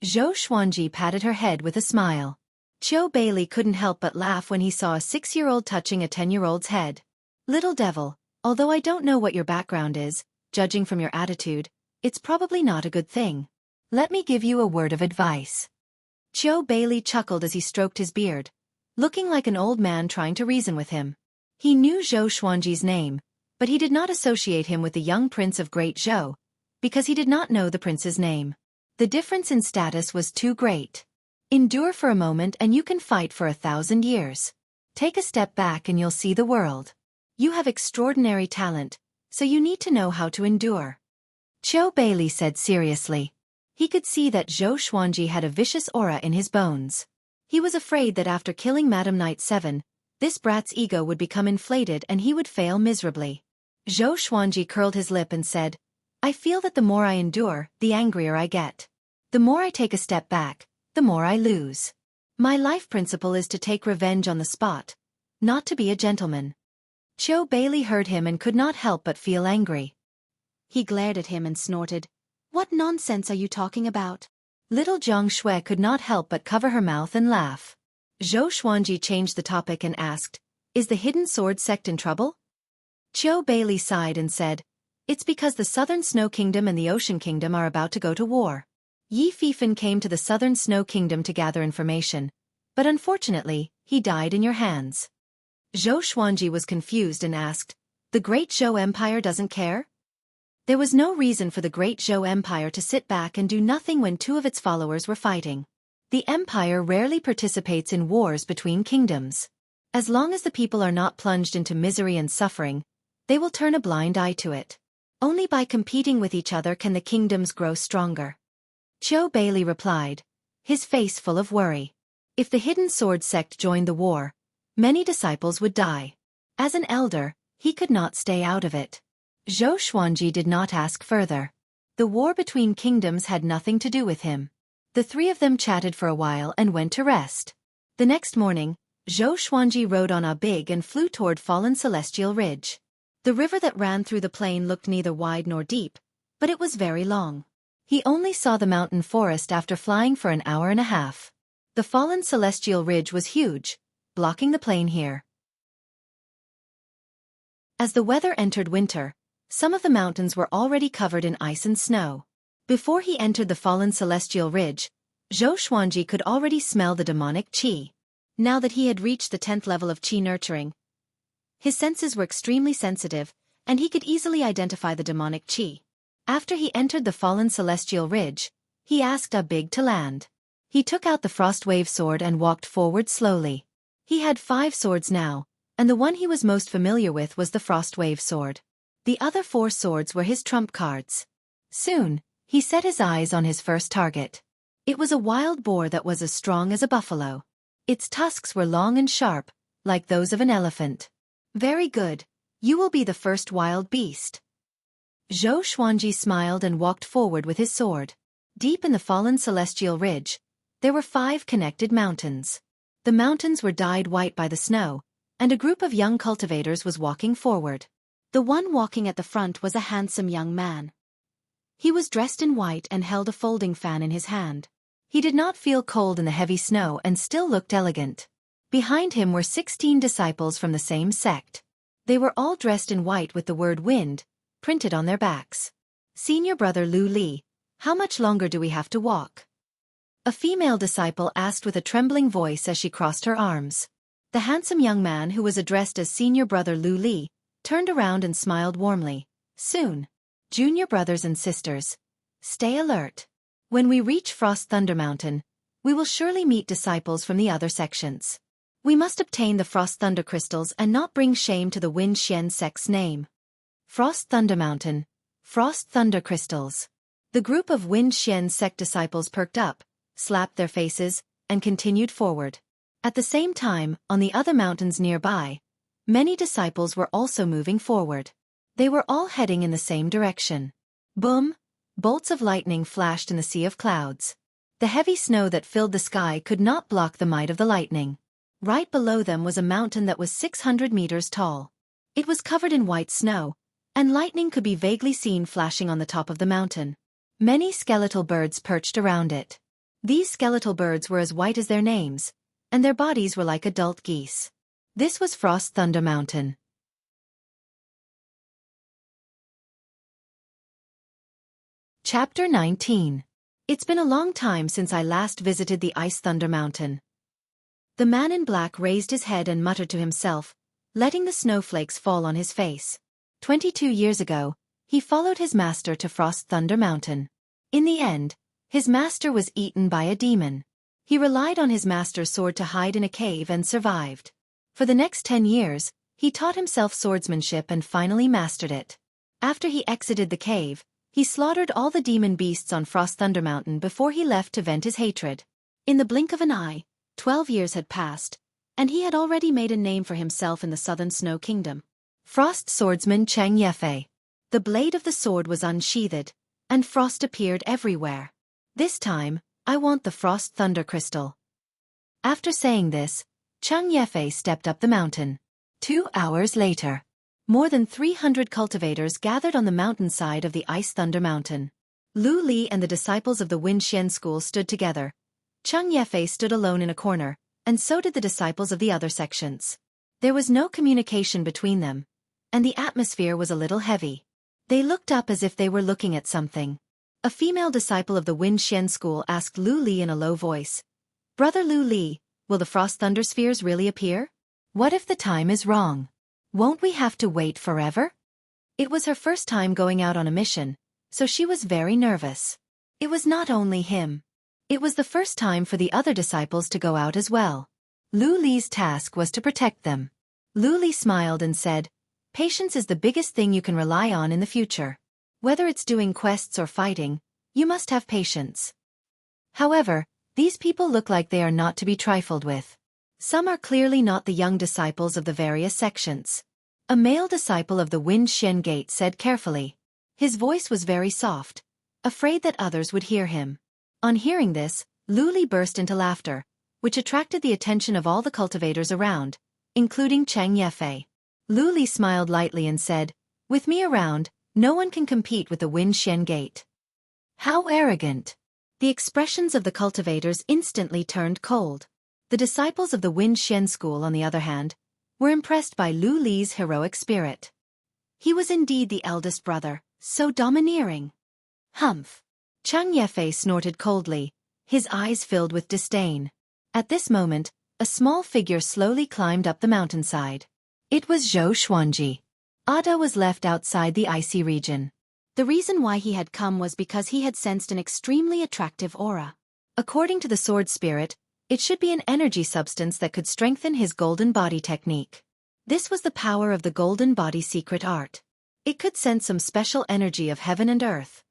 Zhou Xuanji patted her head with a smile. Xueqi couldn't help but laugh when he saw a 6-year-old touching a 10-year-old's head. Little devil, although I don't know what your background is, judging from your attitude, it's probably not a good thing. Let me give you a word of advice. Xueqi chuckled as he stroked his beard, looking like an old man trying to reason with him. He knew Zhou Xuanji's name, but he did not associate him with the young prince of Great Zhou, because he did not know the prince's name. The difference in status was too great. Endure for a moment and you can fight for 1,000 years. Take a step back and you'll see the world. You have extraordinary talent, so you need to know how to endure. Xueqi said seriously. He could see that Zhou Xuanji had a vicious aura in his bones. He was afraid that after killing Madam Knight 7, this brat's ego would become inflated and he would fail miserably. Zhou Xuanji curled his lip and said, I feel that the more I endure, the angrier I get. The more I take a step back, the more I lose. My life principle is to take revenge on the spot, not to be a gentleman. Xueqi heard him and could not help but feel angry. He glared at him and snorted, What nonsense are you talking about? Little Jiang Shui could not help but cover her mouth and laugh. Zhou Xuanji changed the topic and asked, Is the Hidden Sword sect in trouble? Xueqi sighed and said, It's because the Southern Snow Kingdom and the Ocean Kingdom are about to go to war. Yi Fifan came to the Southern Snow Kingdom to gather information, but unfortunately, he died in your hands. Zhou Xuanji was confused and asked, The Great Zhou Empire doesn't care? There was no reason for the Great Zhou Empire to sit back and do nothing when 2 of its followers were fighting. The empire rarely participates in wars between kingdoms. As long as the people are not plunged into misery and suffering, they will turn a blind eye to it. Only by competing with each other can the kingdoms grow stronger. Xueqi replied, his face full of worry. If the Hidden Sword sect joined the war, many disciples would die. As an elder, he could not stay out of it. Zhou Xuanji did not ask further. The war between kingdoms had nothing to do with him. The 3 of them chatted for a while and went to rest. The next morning, Xueqi rode on a big and flew toward fallen celestial ridge. The river that ran through the plain looked neither wide nor deep, but it was very long. He only saw the mountain forest after flying for an hour and a half. The fallen celestial ridge was huge, blocking the plain here. As the weather entered winter, some of the mountains were already covered in ice and snow. Before he entered the fallen celestial ridge, Xueqi could already smell the demonic qi. Now that he had reached the 10th level of qi nurturing, his senses were extremely sensitive, and he could easily identify the demonic qi. After he entered the fallen celestial ridge, he asked a big to land. He took out the frost wave sword and walked forward slowly. He had 5 swords now, and the one he was most familiar with was the frost wave sword. The other 4 swords were his trump cards. Soon, he set his eyes on his first target. It was a wild boar that was as strong as a buffalo. Its tusks were long and sharp, like those of an elephant. Very good, you will be the first wild beast. Xueqi smiled and walked forward with his sword. Deep in the fallen celestial ridge, there were 5 connected mountains. The mountains were dyed white by the snow, and a group of young cultivators was walking forward. The one walking at the front was a handsome young man. He was dressed in white and held a folding fan in his hand. He did not feel cold in the heavy snow and still looked elegant. Behind him were 16 disciples from the same sect. They were all dressed in white with the word wind printed on their backs. Senior brother Lu Li, how much longer do we have to walk? A female disciple asked with a trembling voice as she crossed her arms. The handsome young man who was addressed as senior brother Lu Li turned around and smiled warmly. Soon. Junior brothers and sisters, stay alert. When we reach Frost Thunder Mountain, we will surely meet disciples from the other sections. We must obtain the Frost Thunder crystals and not bring shame to the Wind Xian sect's name. Frost Thunder Mountain, Frost Thunder crystals. The group of Wind Xian sect disciples perked up, slapped their faces, and continued forward. At the same time, on the other mountains nearby, many disciples were also moving forward. They were all heading in the same direction. Boom! Bolts of lightning flashed in the sea of clouds. The heavy snow that filled the sky could not block the might of the lightning. Right below them was a mountain that was 600 meters tall. It was covered in white snow, and lightning could be vaguely seen flashing on the top of the mountain. Many skeletal birds perched around it. These skeletal birds were as white as their names, and their bodies were like adult geese. This was Frost Thunder Mountain. Chapter 19. It's been a long time since I last visited the Ice Thunder Mountain. The man in black raised his head and muttered to himself, letting the snowflakes fall on his face. 22 years ago, he followed his master to Frost Thunder Mountain. In the end, his master was eaten by a demon. He relied on his master's sword to hide in a cave and survived. For the next 10 years, he taught himself swordsmanship and finally mastered it. After he exited the cave, he slaughtered all the demon beasts on Frost Thunder Mountain before he left to vent his hatred. In the blink of an eye, 12 years had passed, and he had already made a name for himself in the southern Snow Kingdom. Frost Swordsman Xueqi. The blade of the sword was unsheathed, and frost appeared everywhere. This time, I want the Frost Thunder Crystal. After saying this, Xueqi stepped up the mountain. 2 hours later, more than 300 cultivators gathered on the mountainside of the Ice Thunder Mountain. Lu Li and the disciples of the Wind Xian school stood together. Xueqi stood alone in a corner, and so did the disciples of the other sections. There was no communication between them, and the atmosphere was a little heavy. They looked up as if they were looking at something. A female disciple of the Wind Xian school asked Lu Li in a low voice, "Brother Lu Li, will the Frost Thunder spheres really appear? What if the time is wrong? Won't we have to wait forever?" It was her first time going out on a mission, so she was very nervous. It was not only him. It was the first time for the other disciples to go out as well. Lu Li's task was to protect them. Lu Li smiled and said, "Patience is the biggest thing you can rely on in the future. Whether it's doing quests or fighting, you must have patience." However, these people look like they are not to be trifled with. Some are clearly not the young disciples of the various sections. A male disciple of the Wind Xian Gate said carefully. His voice was very soft, afraid that others would hear him. On hearing this, Lu Li burst into laughter, which attracted the attention of all the cultivators around, including Cheng Yefei. Lu Li smiled lightly and said, "With me around, no one can compete with the Wen Xian Gate." How arrogant! The expressions of the cultivators instantly turned cold. The disciples of the Wen Xian school, on the other hand, were impressed by Lu Li's heroic spirit. He was indeed the eldest brother, so domineering. Humph! Cheng Yefei snorted coldly, his eyes filled with disdain. At this moment, a small figure slowly climbed up the mountainside. It was Zhou Xuanji. Ada was left outside the icy region. The reason why he had come was because he had sensed an extremely attractive aura. According to the sword spirit, it should be an energy substance that could strengthen his golden body technique. This was the power of the golden body secret art. It could sense some special energy of heaven and earth.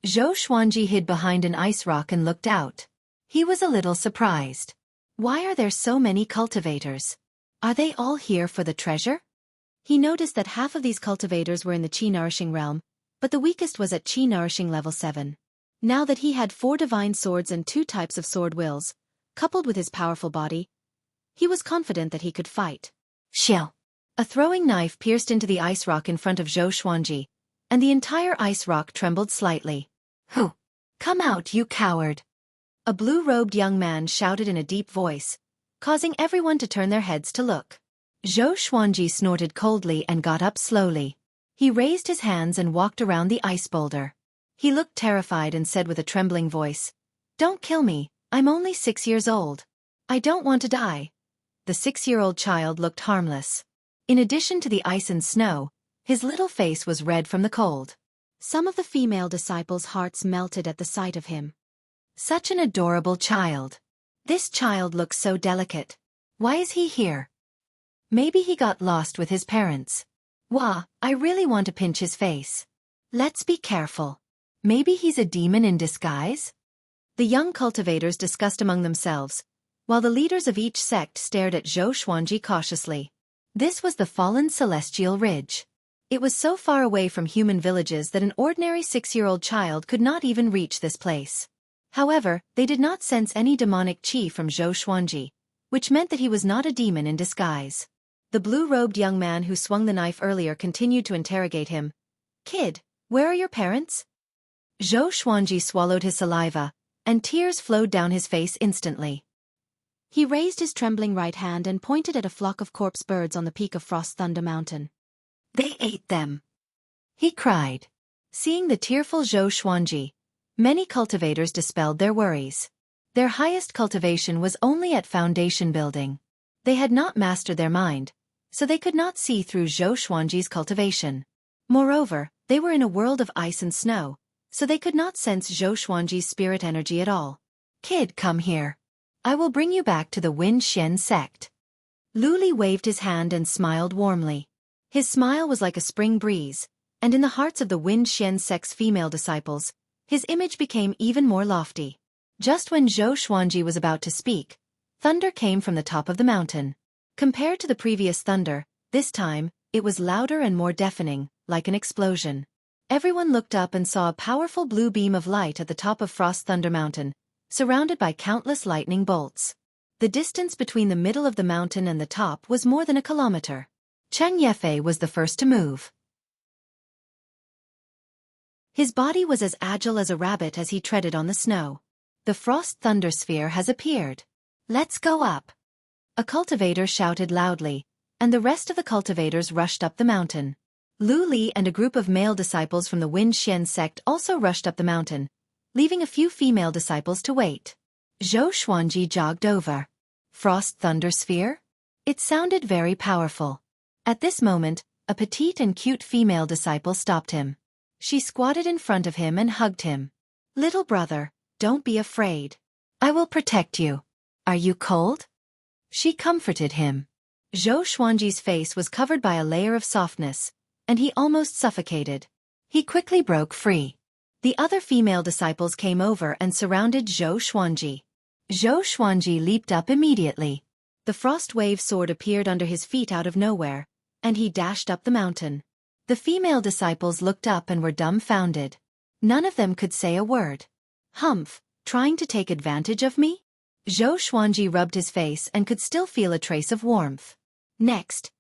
Zhou Xuanji hid behind an ice rock and looked out. He was a little surprised. Why are there so many cultivators? Are they all here for the treasure? He noticed that half of these cultivators were in the Qi-nourishing realm, but the weakest was at Qi-nourishing level 7. Now that he had 4 divine swords and 2 types of sword wills, coupled with his powerful body, he was confident that he could fight. Shill! A throwing knife pierced into the ice rock in front of Zhou Xuanji, and the entire ice rock trembled slightly. "Who? Come out, you coward!" A blue-robed young man shouted in a deep voice, causing everyone to turn their heads to look. Zhou Xuanji snorted coldly and got up slowly. He raised his hands and walked around the ice boulder. He looked terrified and said with a trembling voice, "Don't kill me, I'm only 6 years old. I don't want to die." The 6-year-old child looked harmless. In addition to the ice and snow, his little face was red from the cold. Some of the female disciples' hearts melted at the sight of him. Such an adorable child. This child looks so delicate. Why is he here? Maybe he got lost with his parents. Wah, I really want to pinch his face. Let's be careful. Maybe he's a demon in disguise? The young cultivators discussed among themselves, while the leaders of each sect stared at Zhou Xuanji cautiously. This was the fallen celestial ridge. It was so far away from human villages that an ordinary 6-year-old child could not even reach this place. However, they did not sense any demonic qi from Zhou Xuanji, which meant that he was not a demon in disguise. The blue-robed young man who swung the knife earlier continued to interrogate him. "Kid, where are your parents?" Zhou Xuanji swallowed his saliva, and tears flowed down his face instantly. He raised his trembling right hand and pointed at a flock of corpse birds on the peak of Frost Thunder Mountain. "They ate them!" he cried. Seeing the tearful Zhou Xuanji, many cultivators dispelled their worries. Their highest cultivation was only at foundation building. They had not mastered their mind, so they could not see through Zhou Xuanji's cultivation. Moreover, they were in a world of ice and snow, so they could not sense Zhou Xuanji's spirit energy at all. "Kid, come here. I will bring you back to the Wen Xian sect." Lu Li waved his hand and smiled warmly. His smile was like a spring breeze, and in the hearts of the Wen Xian sect's female disciples, his image became even more lofty. Just when Zhou Xuanji was about to speak, thunder came from the top of the mountain. Compared to the previous thunder, this time, it was louder and more deafening, like an explosion. Everyone looked up and saw a powerful blue beam of light at the top of Frost Thunder Mountain, surrounded by countless lightning bolts. The distance between the middle of the mountain and the top was more than a kilometer. Cheng Yefei was the first to move. His body was as agile as a rabbit as he treaded on the snow. "The Frost Thunder Sphere has appeared. Let's go up." A cultivator shouted loudly, and the rest of the cultivators rushed up the mountain. Lu Li and a group of male disciples from the Wen Xian sect also rushed up the mountain, leaving a few female disciples to wait. Zhou Xuanji jogged over. Frost Thunder Sphere? It sounded very powerful. At this moment, a petite and cute female disciple stopped him. She squatted in front of him and hugged him. "Little brother, don't be afraid. I will protect you. Are you cold?" She comforted him. Zhou Xuanji's face was covered by a layer of softness, and he almost suffocated. He quickly broke free. The other female disciples came over and surrounded Zhou Xuanji. Zhou Xuanji leaped up immediately. The frost wave sword appeared under his feet out of nowhere, and he dashed up the mountain. The female disciples looked up and were dumbfounded. None of them could say a word. Humph, Trying to take advantage of me? Xueqi rubbed his face and could still feel a trace of warmth. Next,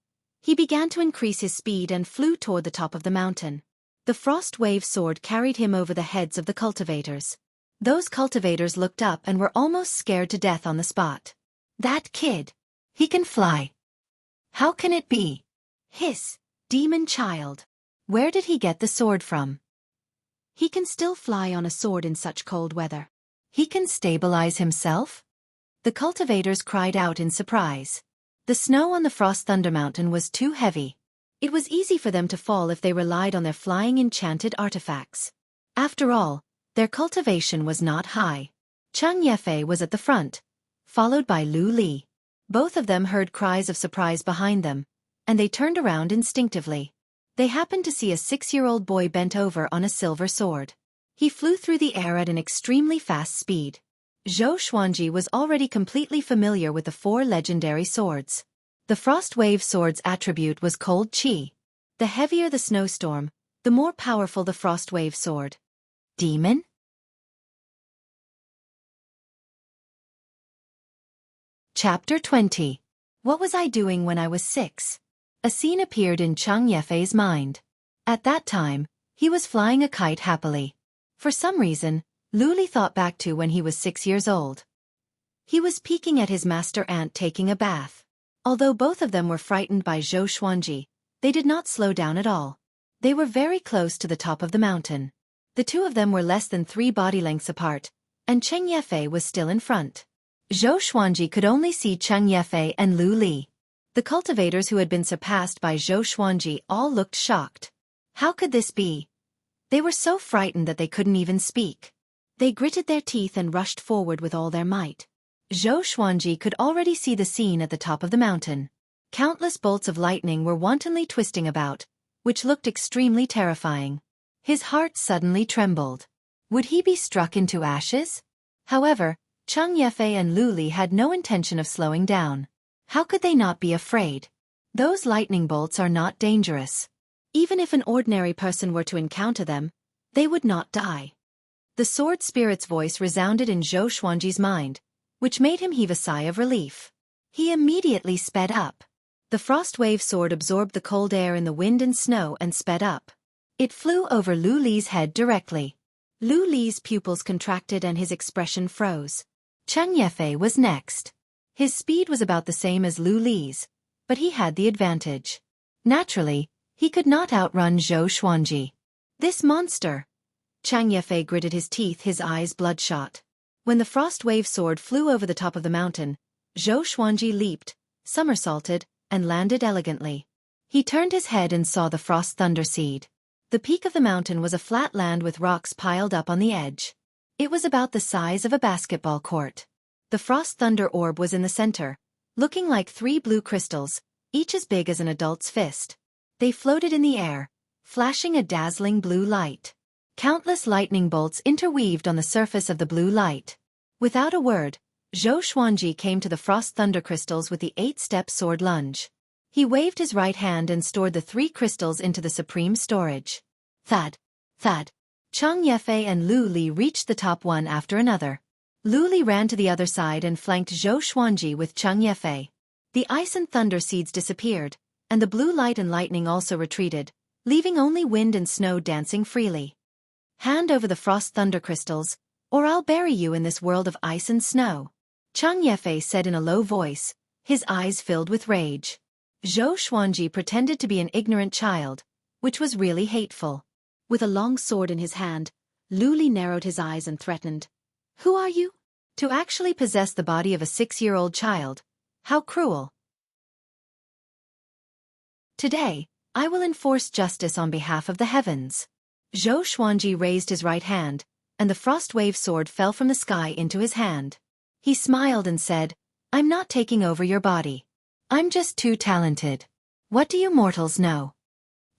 he began to increase his speed and flew toward the top of the mountain. The frost wave sword carried him over the heads of the cultivators. Those cultivators looked up and were almost scared to death on the spot. That kid! He can fly! How can it be? Hiss! Demon child! Where did he get the sword from? He can still fly on a sword in such cold weather. He can stabilize himself? The cultivators cried out in surprise. The snow on the Frost Thunder Mountain was too heavy. It was easy for them to fall if they relied on their flying enchanted artifacts. After all, their cultivation was not high. Xueqi was at the front, followed by Lu Li. Both of them heard cries of surprise behind them, and they turned around instinctively. They happened to see a 6-year-old boy bent over on a silver sword. He flew through the air at an extremely fast speed. Xueqi was already completely familiar with the 4 legendary swords. The Frost Wave sword's attribute was Cold Chi. The heavier the snowstorm, the more powerful the Frost Wave sword. Demon? Chapter 20. What was I doing when I was 6? A scene appeared in Xueqi's mind. At that time, he was flying a kite happily. For some reason, Lu Li thought back to when he was 6 years old. He was peeking at his master ant taking a bath. Although both of them were frightened by Xueqi, they did not slow down at all. They were very close to the top of the mountain. The two of them were less than 3 body lengths apart, and Xueqi was still in front. Xueqi could only see Xueqi and Lu Li. The cultivators who had been surpassed by Xueqi all looked shocked. How could this be? They were so frightened that they couldn't even speak. They gritted their teeth and rushed forward with all their might. Xueqi could already see the scene at the top of the mountain. Countless bolts of lightning were wantonly twisting about, which looked extremely terrifying. His heart suddenly trembled. Would he be struck into ashes? However, Xueqi and Lu Li had no intention of slowing down. How could they not be afraid? Those lightning bolts are not dangerous. Even if an ordinary person were to encounter them, they would not die. The sword spirit's voice resounded in Xueqi's mind, which made him heave a sigh of relief. He immediately sped up. The Frost Wave sword absorbed the cold air in the wind and snow and sped up. It flew over Lu Li's head directly. Lu Li's pupils contracted and his expression froze. Xueqi was next. His speed was about the same as Lu Li's, but he had the advantage. Naturally, he could not outrun Xueqi. This monster! Xueqi gritted his teeth, his eyes bloodshot. When the Frost Wave sword flew over the top of the mountain, Xueqi leaped, somersaulted, and landed elegantly. He turned his head and saw the Frost Thunder Seed. The peak of the mountain was a flat land with rocks piled up on the edge. It was about the size of a basketball court. The Frost Thunder Orb was in the center, looking like 3 blue crystals, each as big as an adult's fist. They floated in the air, flashing a dazzling blue light. Countless lightning bolts interweaved on the surface of the blue light. Without a word, Xueqi came to the Frost Thunder crystals with the 8-step sword lunge. He waved his right hand and stored the 3 crystals into the supreme storage. Thud, thud. Xueqi and Lu Li reached the top one after another. Lu Li ran to the other side and flanked Xueqi with Xueqi. The ice and thunder seeds disappeared, and the blue light and lightning also retreated, leaving only wind and snow dancing freely. Hand over the Frost Thunder crystals, or I'll bury you in this world of ice and snow, Xueqi said in a low voice, his eyes filled with rage. Xueqi pretended to be an ignorant child, which was really hateful. With a long sword in his hand, Lu Li narrowed his eyes and threatened. Who are you? To actually possess the body of a 6-year-old child. How cruel. Today, I will enforce justice on behalf of the heavens. Xueqi raised his right hand, and the Frost Wave sword fell from the sky into his hand. He smiled and said, I'm not taking over your body. I'm just too talented. What do you mortals know?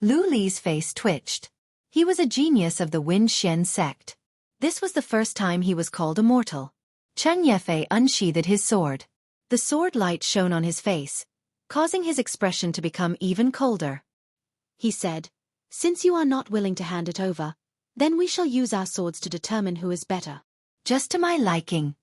Lu Li's face twitched. He was a genius of the Wind Xian sect. This was the first time he was called a mortal. Xueqi unsheathed his sword. The sword light shone on his face, causing his expression to become even colder. He said, Since you are not willing to hand it over, then we shall use our swords to determine who is better. Just to my liking.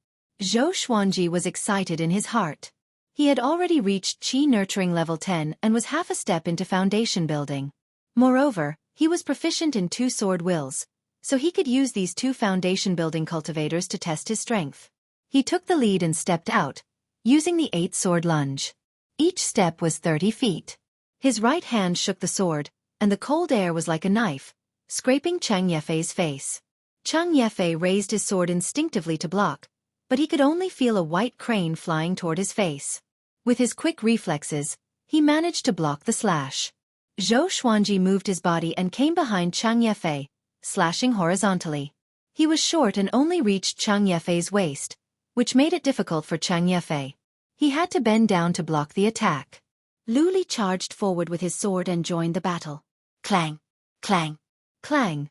Xueqi was excited in his heart. He had already reached Qi Nurturing level 10 and was half a step into foundation building. Moreover, he was proficient in 2 sword wills, so he could use these 2 foundation building cultivators to test his strength. He took the lead and stepped out, using the 8 sword lunge. Each step was 30 feet. His right hand shook the sword, and the cold air was like a knife, scraping Chang Yefei's face. Chang Yefei raised his sword instinctively to block, but he could only feel a white crane flying toward his face. With his quick reflexes, he managed to block the slash. Xueqi moved his body and came behind Chang Yefei, slashing horizontally. He was short and only reached Chang Yefei's waist, which made it difficult for Chang Yefei. He had to bend down to block the attack. Lu Li charged forward with his sword and joined the battle. Clang! Clang! Clang!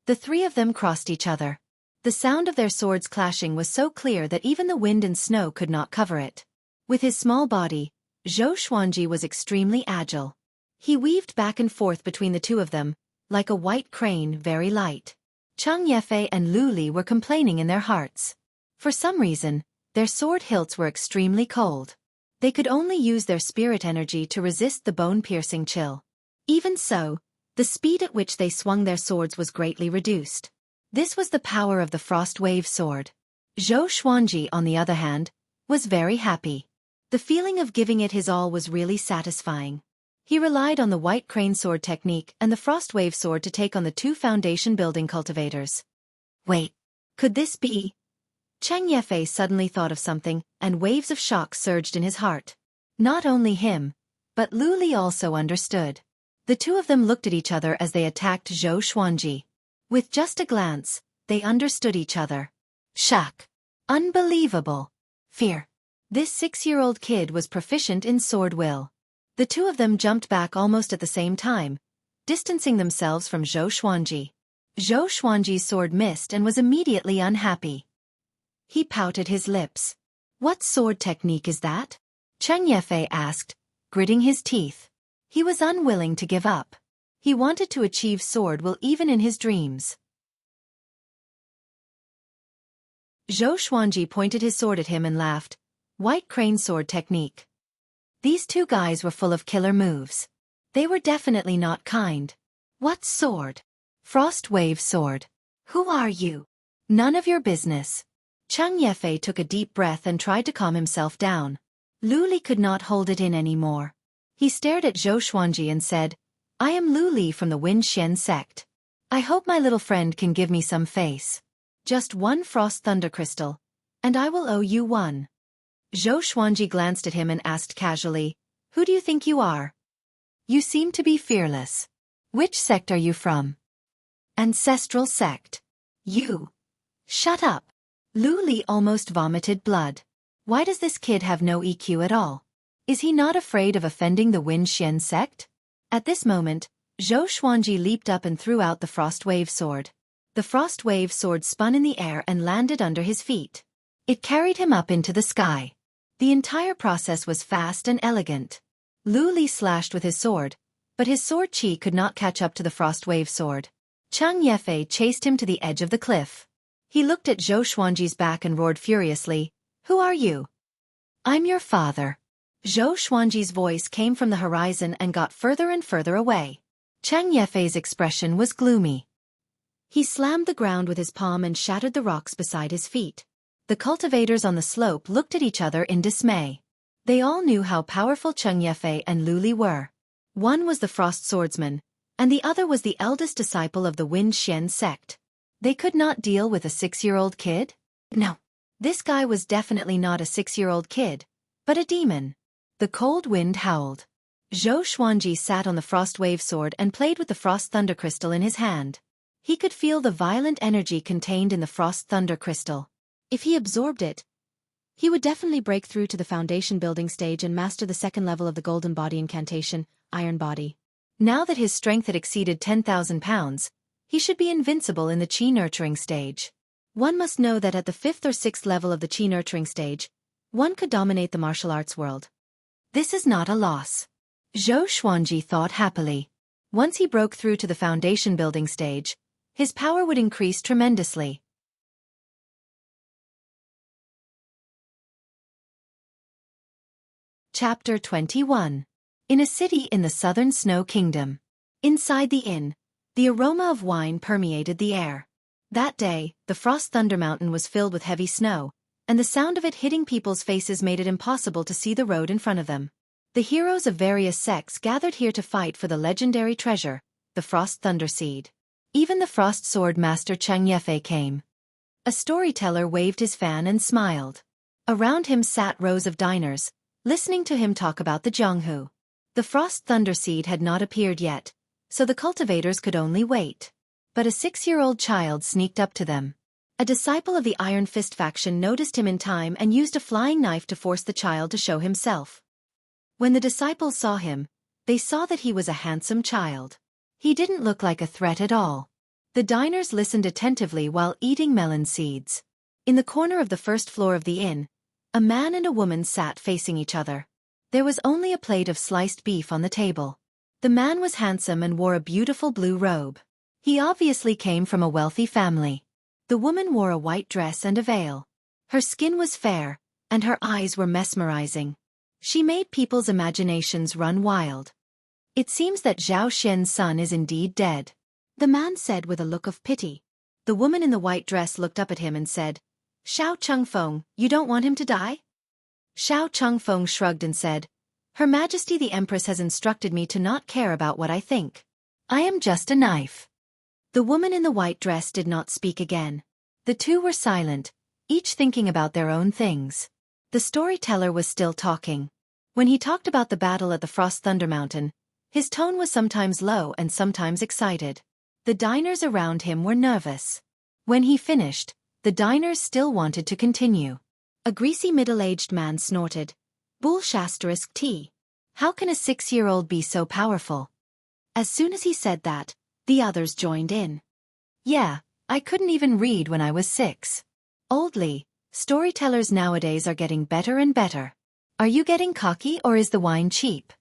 The 3 of them crossed each other. The sound of their swords clashing was so clear that even the wind and snow could not cover it. With his small body, Xueqi was extremely agile. He weaved back and forth between the 2 of them, like a white crane, very light. Chang Yefei and Lu Li were complaining in their hearts. For some reason, their sword hilts were extremely cold. They could only use their spirit energy to resist the bone-piercing chill. Even so, the speed at which they swung their swords was greatly reduced. This was the power of the Frost Wave sword. Xueqi, on the other hand, was very happy. The feeling of giving it his all was really satisfying. He relied on the White Crane sword technique and the Frost Wave sword to take on the 2 foundation building cultivators. Wait, could this be? Chang Yefei suddenly thought of something, and waves of shock surged in his heart. Not only him, but Lu Li also understood. The 2 of them looked at each other as they attacked Xueqi. With just a glance, they understood each other. Shock. Unbelievable. Fear. This 6-year-old kid was proficient in sword will. The 2 of them jumped back almost at the same time, distancing themselves from Xueqi. Xueqi's sword missed and was immediately unhappy. He pouted his lips. What sword technique is that? Chang Yefei asked, gritting his teeth. He was unwilling to give up. He wanted to achieve sword will even in his dreams. Xueqi pointed his sword at him and laughed. White Crane sword technique. These 2 guys were full of killer moves. They were definitely not kind. What sword? Frost Wave sword. Who are you? None of your business. Chang Yefei took a deep breath and tried to calm himself down. Lu Li could not hold it in anymore. He stared at Xueqi and said, I am Lu Li from the Wind Xian sect. I hope my little friend can give me some face. Just 1 frost thunder crystal, and I will owe you 1. Xueqi glanced at him and asked casually, Who do you think you are? You seem to be fearless. Which sect are you from? Ancestral sect. You. Shut up. Lu Li almost vomited blood. Why does this kid have no EQ at all? Is he not afraid of offending the Wind Xian sect? At this moment, Xueqi leaped up and threw out the Frost Wave sword. The Frost Wave sword spun in the air and landed under his feet. It carried him up into the sky. The entire process was fast and elegant. Lu Li slashed with his sword, but his sword chi could not catch up to the Frost Wave sword. Chang Yefei chased him to the edge of the cliff. He looked at Xueqi's back and roared furiously, Who are you? I'm your father. Xueqi's voice came from the horizon and got further and further away. Chang Yefei's expression was gloomy. He slammed the ground with his palm and shattered the rocks beside his feet. The cultivators on the slope looked at each other in dismay. They all knew how powerful Chang Yefei and Lu Li were. One was the Frost Swordsman, and the other was the eldest disciple of the Wind Xian sect. They could not deal with a 6-year-old kid? No. This guy was definitely not a 6-year-old kid, but a demon. The cold wind howled. Xueqi sat on the Frost Wave sword and played with the Frost Thunder Crystal in his hand. He could feel the violent energy contained in the Frost Thunder Crystal. If he absorbed it, he would definitely break through to the foundation building stage and master the 2nd level of the Golden Body incantation, Iron Body. Now that his strength had exceeded 10,000 pounds, he should be invincible in the Qi Nurturing stage. One must know that at the 5th or 6th level of the Qi Nurturing stage, one could dominate the martial arts world. This is not a loss. Xueqi thought happily. Once he broke through to the foundation building stage, his power would increase tremendously. Chapter 21. In a city in the southern Snow Kingdom. Inside the inn, the aroma of wine permeated the air. That day, the Frost Thunder Mountain was filled with heavy snow, and the sound of it hitting people's faces made it impossible to see the road in front of them. The heroes of various sects gathered here to fight for the legendary treasure, the Frost Thunder Seed. Even the Frost Sword Master Xueqi came. A storyteller waved his fan and smiled. Around him sat rows of diners, listening to him talk about the Jianghu. The Frost Thunder Seed had not appeared yet, so the cultivators could only wait. But a 6-year-old child sneaked up to them. A disciple of the Iron Fist faction noticed him in time and used a flying knife to force the child to show himself. When the disciples saw him, they saw that he was a handsome child. He didn't look like a threat at all. The diners listened attentively while eating melon seeds. In the corner of the first floor of the inn, a man and a woman sat facing each other. There was only a plate of sliced beef on the table. The man was handsome and wore a beautiful blue robe. He obviously came from a wealthy family. The woman wore a white dress and a veil. Her skin was fair, and her eyes were mesmerizing. She made people's imaginations run wild. It seems that Zhao Xian's son is indeed dead, the man said with a look of pity. The woman in the white dress looked up at him and said, "Xiao Chengfeng, you don't want him to die?" Xiao Chengfeng shrugged and said, "Her Majesty the Empress has instructed me to not care about what I think. I am just a knife." The woman in the white dress did not speak again. The two were silent, each thinking about their own things. The storyteller was still talking. When he talked about the battle at the Frost Thunder Mountain, his tone was sometimes low and sometimes excited. The diners around him were nervous. When he finished, the diners still wanted to continue. A greasy middle-aged man snorted, "Bull**T. How can a 6-year-old be so powerful?" As soon as he said that, the others joined in. "Yeah, I couldn't even read when I was 6. Oldly, storytellers nowadays are getting better and better. Are you getting cocky or is the wine cheap?"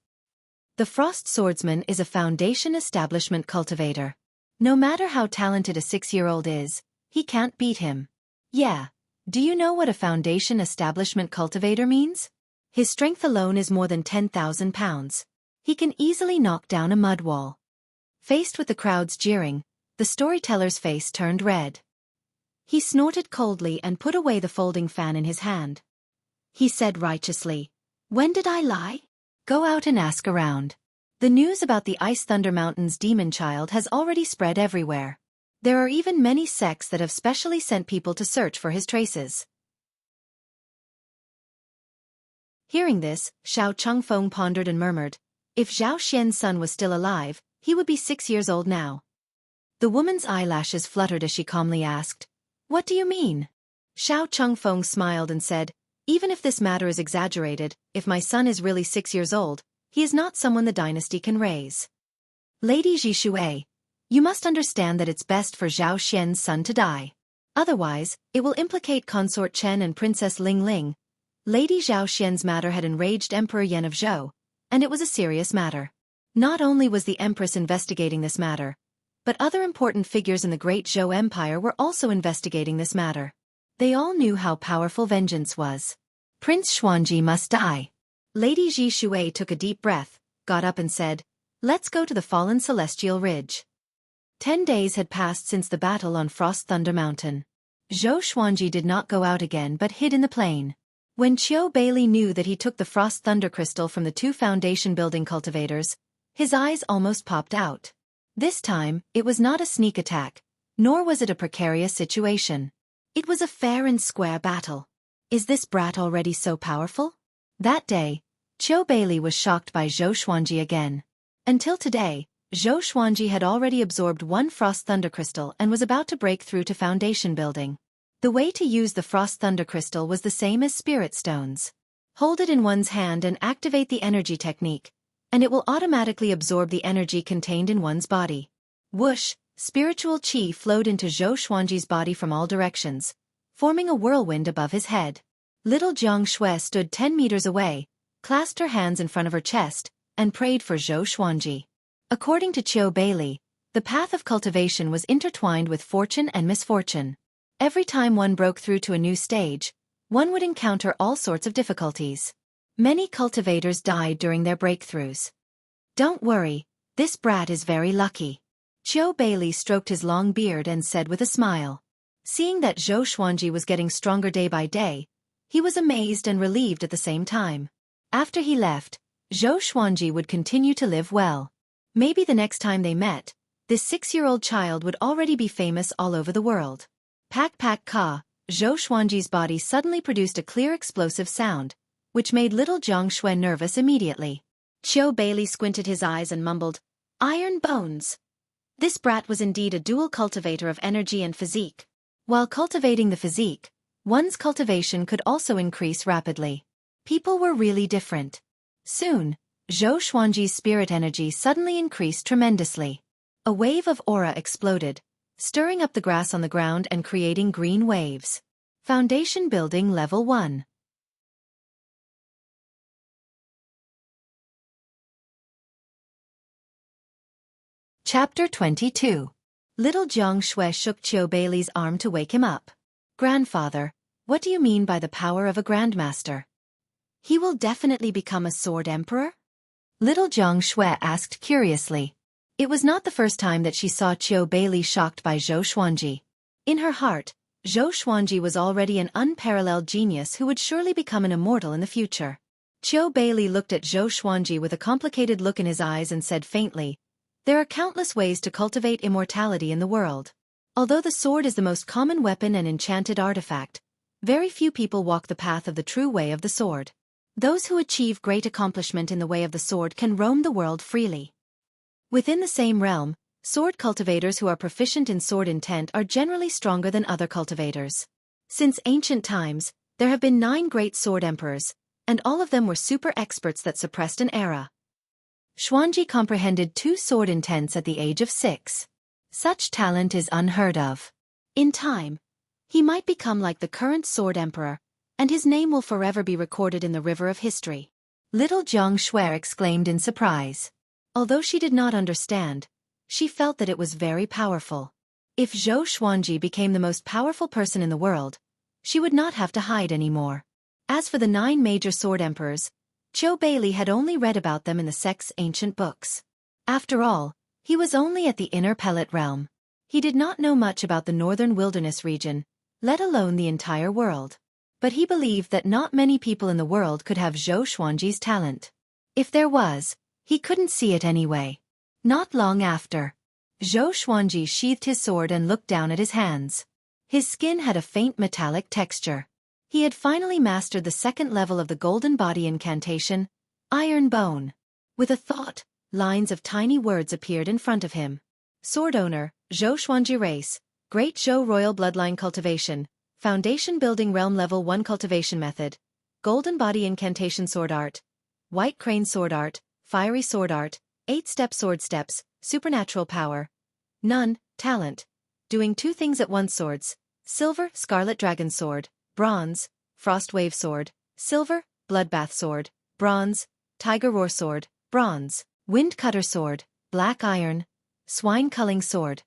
The Frost Swordsman is a foundation establishment cultivator. No matter how talented a 6-year-old is, he can't beat him. Yeah, do you know what a foundation establishment cultivator means? His strength alone is more than 10,000 pounds. He can easily knock down a mud wall. Faced with the crowd's jeering, the storyteller's face turned red. He snorted coldly and put away the folding fan in his hand. He said righteously, "When did I lie? Go out and ask around." The news about the Ice Thunder Mountain's demon child has already spread everywhere. There are even many sects that have specially sent people to search for his traces. Hearing this, Xiao Chengfeng pondered and murmured, "If Zhao Xian's son was still alive, he would be 6 years old now." The woman's eyelashes fluttered as she calmly asked, "What do you mean?" Xiao Chengfeng smiled and said, "Even if this matter is exaggerated, if my son is really 6 years old, he is not someone the dynasty can raise. Lady Xueqi, you must understand that it's best for Zhao Xian's son to die. Otherwise, it will implicate Consort Chen and Princess Ling Ling." Lady Zhao Xian's matter had enraged Emperor Yan of Zhou, and it was a serious matter. Not only was the Empress investigating this matter, but other important figures in the Great Zhou Empire were also investigating this matter. They all knew how powerful vengeance was. Prince Xuanji must die. Lady Xueqi took a deep breath, got up and said, "Let's go to the fallen celestial ridge." 10 days had passed since the battle on Frost Thunder Mountain. Zhou Xuanji did not go out again but hid in the plain. When Qiu Bailey knew that he took the Frost Thunder Crystal from the 2 foundation building cultivators, his eyes almost popped out. This time, it was not a sneak attack, nor was it a precarious situation. It was a fair and square battle. Is this brat already so powerful? That day, Qiu Bailey was shocked by Zhou Xuanji again. Until today, Zhou Xuanji had already absorbed 1 Frost Thunder Crystal and was about to break through to foundation building. The way to use the Frost Thunder Crystal was the same as Spirit Stones. Hold it in one's hand and activate the energy technique, and it will automatically absorb the energy contained in one's body. Whoosh, spiritual qi flowed into Zhou Xuanji's body from all directions, forming a whirlwind above his head. Little Jiang Shui stood 10 meters away, clasped her hands in front of her chest, and prayed for Zhou Xuanji. According to Qiu Bailey, the path of cultivation was intertwined with fortune and misfortune. Every time one broke through to a new stage, one would encounter all sorts of difficulties. Many cultivators died during their breakthroughs. Don't worry, this brat is very lucky. Xueqi stroked his long beard and said with a smile. Seeing that Xueqi was getting stronger day by day, he was amazed and relieved at the same time. After he left, Xueqi would continue to live well. Maybe the next time they met, this 6-year-old child would already be famous all over the world. Pak pak ka, Xueqi's body suddenly produced a clear explosive sound, which made little Jiang Xue nervous immediately. Xueqi squinted his eyes and mumbled, "Iron bones." This brat was indeed a dual cultivator of energy and physique. While cultivating the physique, one's cultivation could also increase rapidly. People were really different. Soon, Xueqi's spirit energy suddenly increased tremendously. A wave of aura exploded, stirring up the grass on the ground and creating green waves. Foundation Building Level 1. Chapter 22. Little Jiang Xue shook Xueqi's arm to wake him up. "Grandfather, what do you mean by the power of a grandmaster? He will definitely become a sword emperor?" Little Jiang Xue asked curiously. It was not the first time that she saw Xueqi shocked by Xueqi. In her heart, Xueqi was already an unparalleled genius who would surely become an immortal in the future. Xueqi looked at Xueqi with a complicated look in his eyes and said faintly, "There are countless ways to cultivate immortality in the world. Although the sword is the most common weapon and enchanted artifact, very few people walk the path of the true way of the sword. Those who achieve great accomplishment in the way of the sword can roam the world freely." Within the same realm, sword cultivators who are proficient in sword intent are generally stronger than other cultivators. Since ancient times, there have been 9 great sword emperors, and all of them were super experts that suppressed an era. Xuanji comprehended 2 sword intents at the age of 6. Such talent is unheard of. In time, he might become like the current sword emperor, and his name will forever be recorded in the river of history. Little Jiang Xue exclaimed in surprise. Although she did not understand, she felt that it was very powerful. If Xuanji became the most powerful person in the world, she would not have to hide anymore. As for the 9 major sword emperors, Xueqi had only read about them in the sect's ancient books. After all, he was only at the inner pellet realm. He did not know much about the northern wilderness region, let alone the entire world. But he believed that not many people in the world could have Xuanji's talent. If there was, he couldn't see it anyway. Not long after, Xuanji sheathed his sword and looked down at his hands. His skin had a faint metallic texture. He had finally mastered the 2nd level of the golden body incantation, Iron Bone. With a thought, lines of tiny words appeared in front of him. Sword owner, Xuanji race, Great Zhou royal bloodline cultivation, Foundation Building Realm Level 1 cultivation method, Golden body incantation sword art, White crane sword art, Fiery sword art, 8-step sword steps, supernatural power. None, talent. Doing 2 things at once swords, silver, scarlet dragon sword, bronze, frost wave sword, silver, bloodbath sword, bronze, tiger roar sword, bronze, wind cutter sword, black iron, swine culling sword.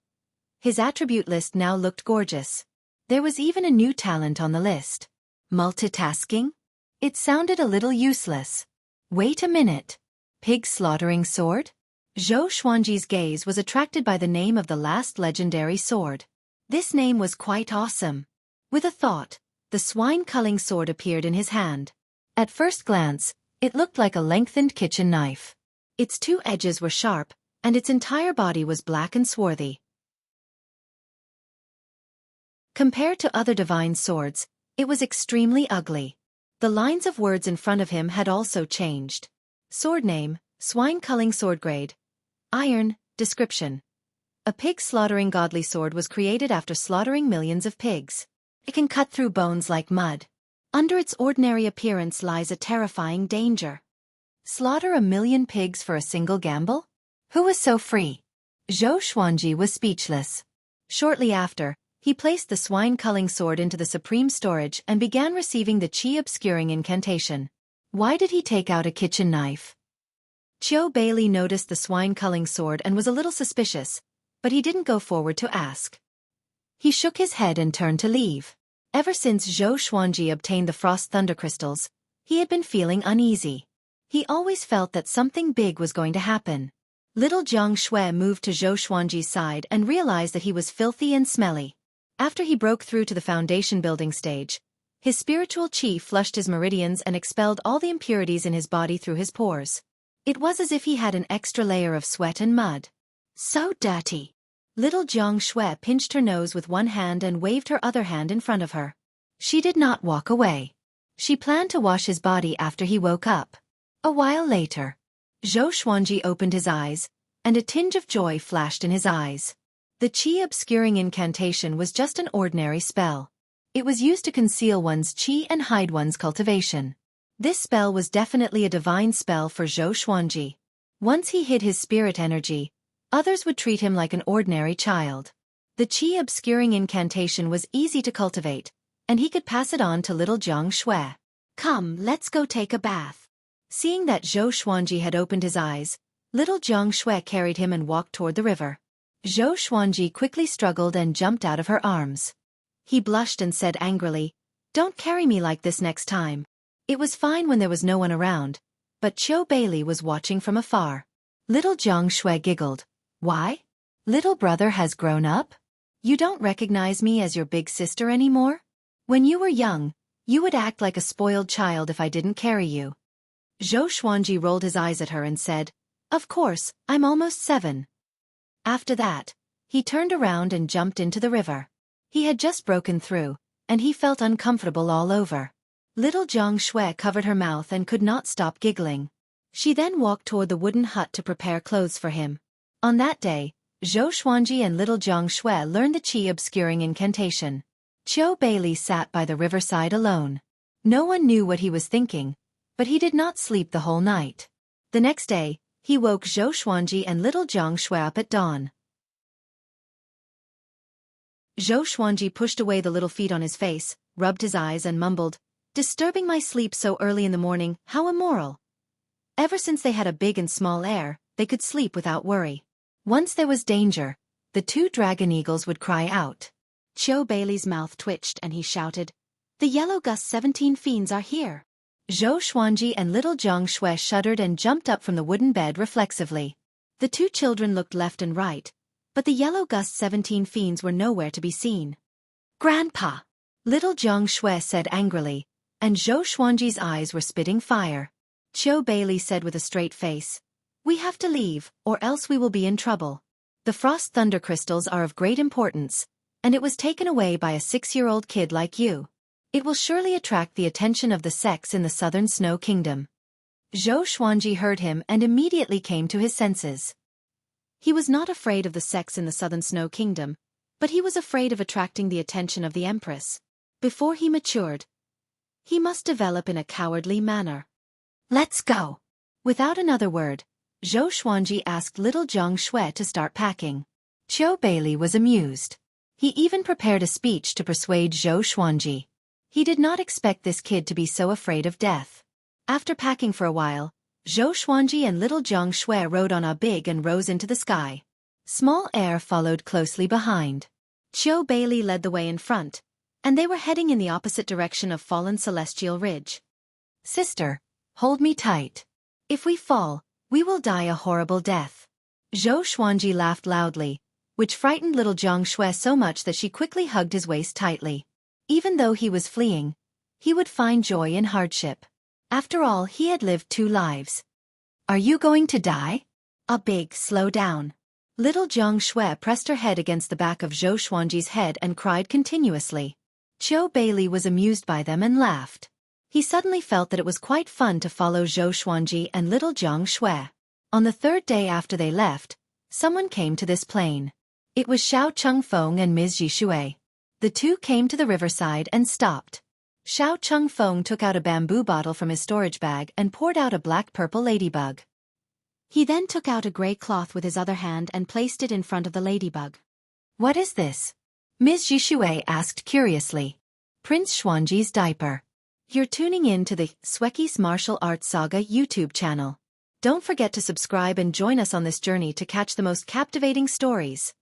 His attribute list now looked gorgeous. There was even a new talent on the list. Multitasking? It sounded a little useless. Wait a minute. Pig slaughtering sword? Xuanji's gaze was attracted by the name of the last legendary sword. This name was quite awesome. With a thought, the swine culling sword appeared in his hand. At first glance, it looked like a lengthened kitchen knife. Its 2 edges were sharp, and its entire body was black and swarthy. Compared to other divine swords, it was extremely ugly. The lines of words in front of him had also changed. Sword name, swine culling sword grade. Iron, description. A pig slaughtering godly sword was created after slaughtering millions of pigs. It can cut through bones like mud. Under its ordinary appearance lies a terrifying danger. Slaughter 1,000,000 pigs for a single gamble? Who was so free? Xuanji was speechless. Shortly after, he placed the swine culling sword into the supreme storage and began receiving the chi obscuring incantation. Why did he take out a kitchen knife? Xueqi noticed the swine culling sword and was a little suspicious, but he didn't go forward to ask. He shook his head and turned to leave. Ever since Xuanji obtained the frost thunder crystals, He had been feeling uneasy. He always felt that something big was going to happen. Little Jiang Shui moved to Zhou Xuanji's side and realized that he was filthy and smelly. After he broke through to the foundation building stage, his spiritual qi flushed his meridians and expelled all the impurities in his body through his pores. It was as if he had an extra layer of sweat and mud. So dirty. Little Jiang Shui pinched her nose with one hand and waved her other hand in front of her. She did not walk away. She planned to wash his body after he woke up. A while later, Zhou Xuanji opened his eyes, and a tinge of joy flashed in his eyes. The qi obscuring incantation was just an ordinary spell. It was used to conceal one's qi and hide one's cultivation. This spell was definitely a divine spell for Zhou Xuanji. Once he hid his spirit energy, others would treat him like an ordinary child. The qi obscuring incantation was easy to cultivate, and he could pass it on to little Jiang Shui. Come, let's go take a bath. Seeing that Zhou Xuanji had opened his eyes, little Jiang Shui carried him and walked toward the river. Zhou Xuanji quickly struggled and jumped out of her arms. He blushed and said angrily, "Don't carry me like this next time." It was fine when there was no one around, but Qiu Bailey was watching from afar. Little Jiang Shui giggled. "Why? Little brother has grown up? You don't recognize me as your big sister anymore? When you were young, you would act like a spoiled child if I didn't carry you." Zhou Xuanji rolled his eyes at her and said, "Of course, I'm almost 7. After that, he turned around and jumped into the river. He had just broken through, and he felt uncomfortable all over. Little Jiang Shui covered her mouth and could not stop giggling. She then walked toward the wooden hut to prepare clothes for him. On that day, Zhou Xuanji and little Jiang Shui learned the qi obscuring incantation. Qiu Bailey sat by the riverside alone. No one knew what he was thinking, but he did not sleep the whole night. The next day, he woke Zhou Xuanji and little Jiang Shui up at dawn. Zhou Xuanji pushed away the little feet on his face, rubbed his eyes and mumbled, "Disturbing my sleep so early in the morning, how immoral." Ever since they had a big and small heir, they could sleep without worry. Once there was danger, the 2 dragon eagles would cry out. Qiu Bailey's mouth twitched and he shouted, "The yellow gust 17 fiends are here." Zhou Xuanji and little Jiang Shui shuddered and jumped up from the wooden bed reflexively. The 2 children looked left and right, but the yellow gust 17 fiends were nowhere to be seen. "Grandpa!" Little Jiang Shui said angrily, and Zhou Xuanji's eyes were spitting fire. Qiu Bailey said with a straight face, "We have to leave, or else we will be in trouble. The frost thunder crystals are of great importance, and it was taken away by a 6-year-old kid like you. It will surely attract the attention of the sects in the southern snow kingdom." Zhou Xuanji heard him and immediately came to his senses. He was not afraid of the sects in the southern snow kingdom, but he was afraid of attracting the attention of the empress. Before he matured, he must develop in a cowardly manner. "Let's go." Without another word, Zhou Xuanji asked little Jiang Shui to start packing. Qiu Bailey was amused. He even prepared a speech to persuade Zhou Xuanji. He did not expect this kid to be so afraid of death. After packing for a while, Zhou Xuanji and little Jiang Shui rode on a big and rose into the sky. Small air followed closely behind. Qiu Bailey led the way in front, and they were heading in the opposite direction of fallen celestial ridge. "Sister, hold me tight. If we fall, we will die a horrible death." Zhou Xuanji laughed loudly, which frightened little Jiang Shui so much that she quickly hugged his waist tightly. Even though he was fleeing, he would find joy in hardship. After all, he had lived 2 lives. "Are you going to die?" A big slow down. Little Jiang Shui pressed her head against the back of Zhou Xuanji's head and cried continuously. Qiu Bailey was amused by them and laughed. He suddenly felt that it was quite fun to follow Zhou Xuanji and little Jiang Shui. On the 3rd day after they left, someone came to this plain. It was Xiao Chengfeng and Ms. Yishui. The 2 came to the riverside and stopped. Xiao Chengfeng took out a bamboo bottle from his storage bag and poured out a black-purple ladybug. He then took out a gray cloth with his other hand and placed it in front of the ladybug. "What is this?" Ms. Yishui asked curiously. "Prince Xuanji's diaper." You're tuning in to the Xueqi's Martial Arts Saga YouTube channel. Don't forget to subscribe and join us on this journey to catch the most captivating stories.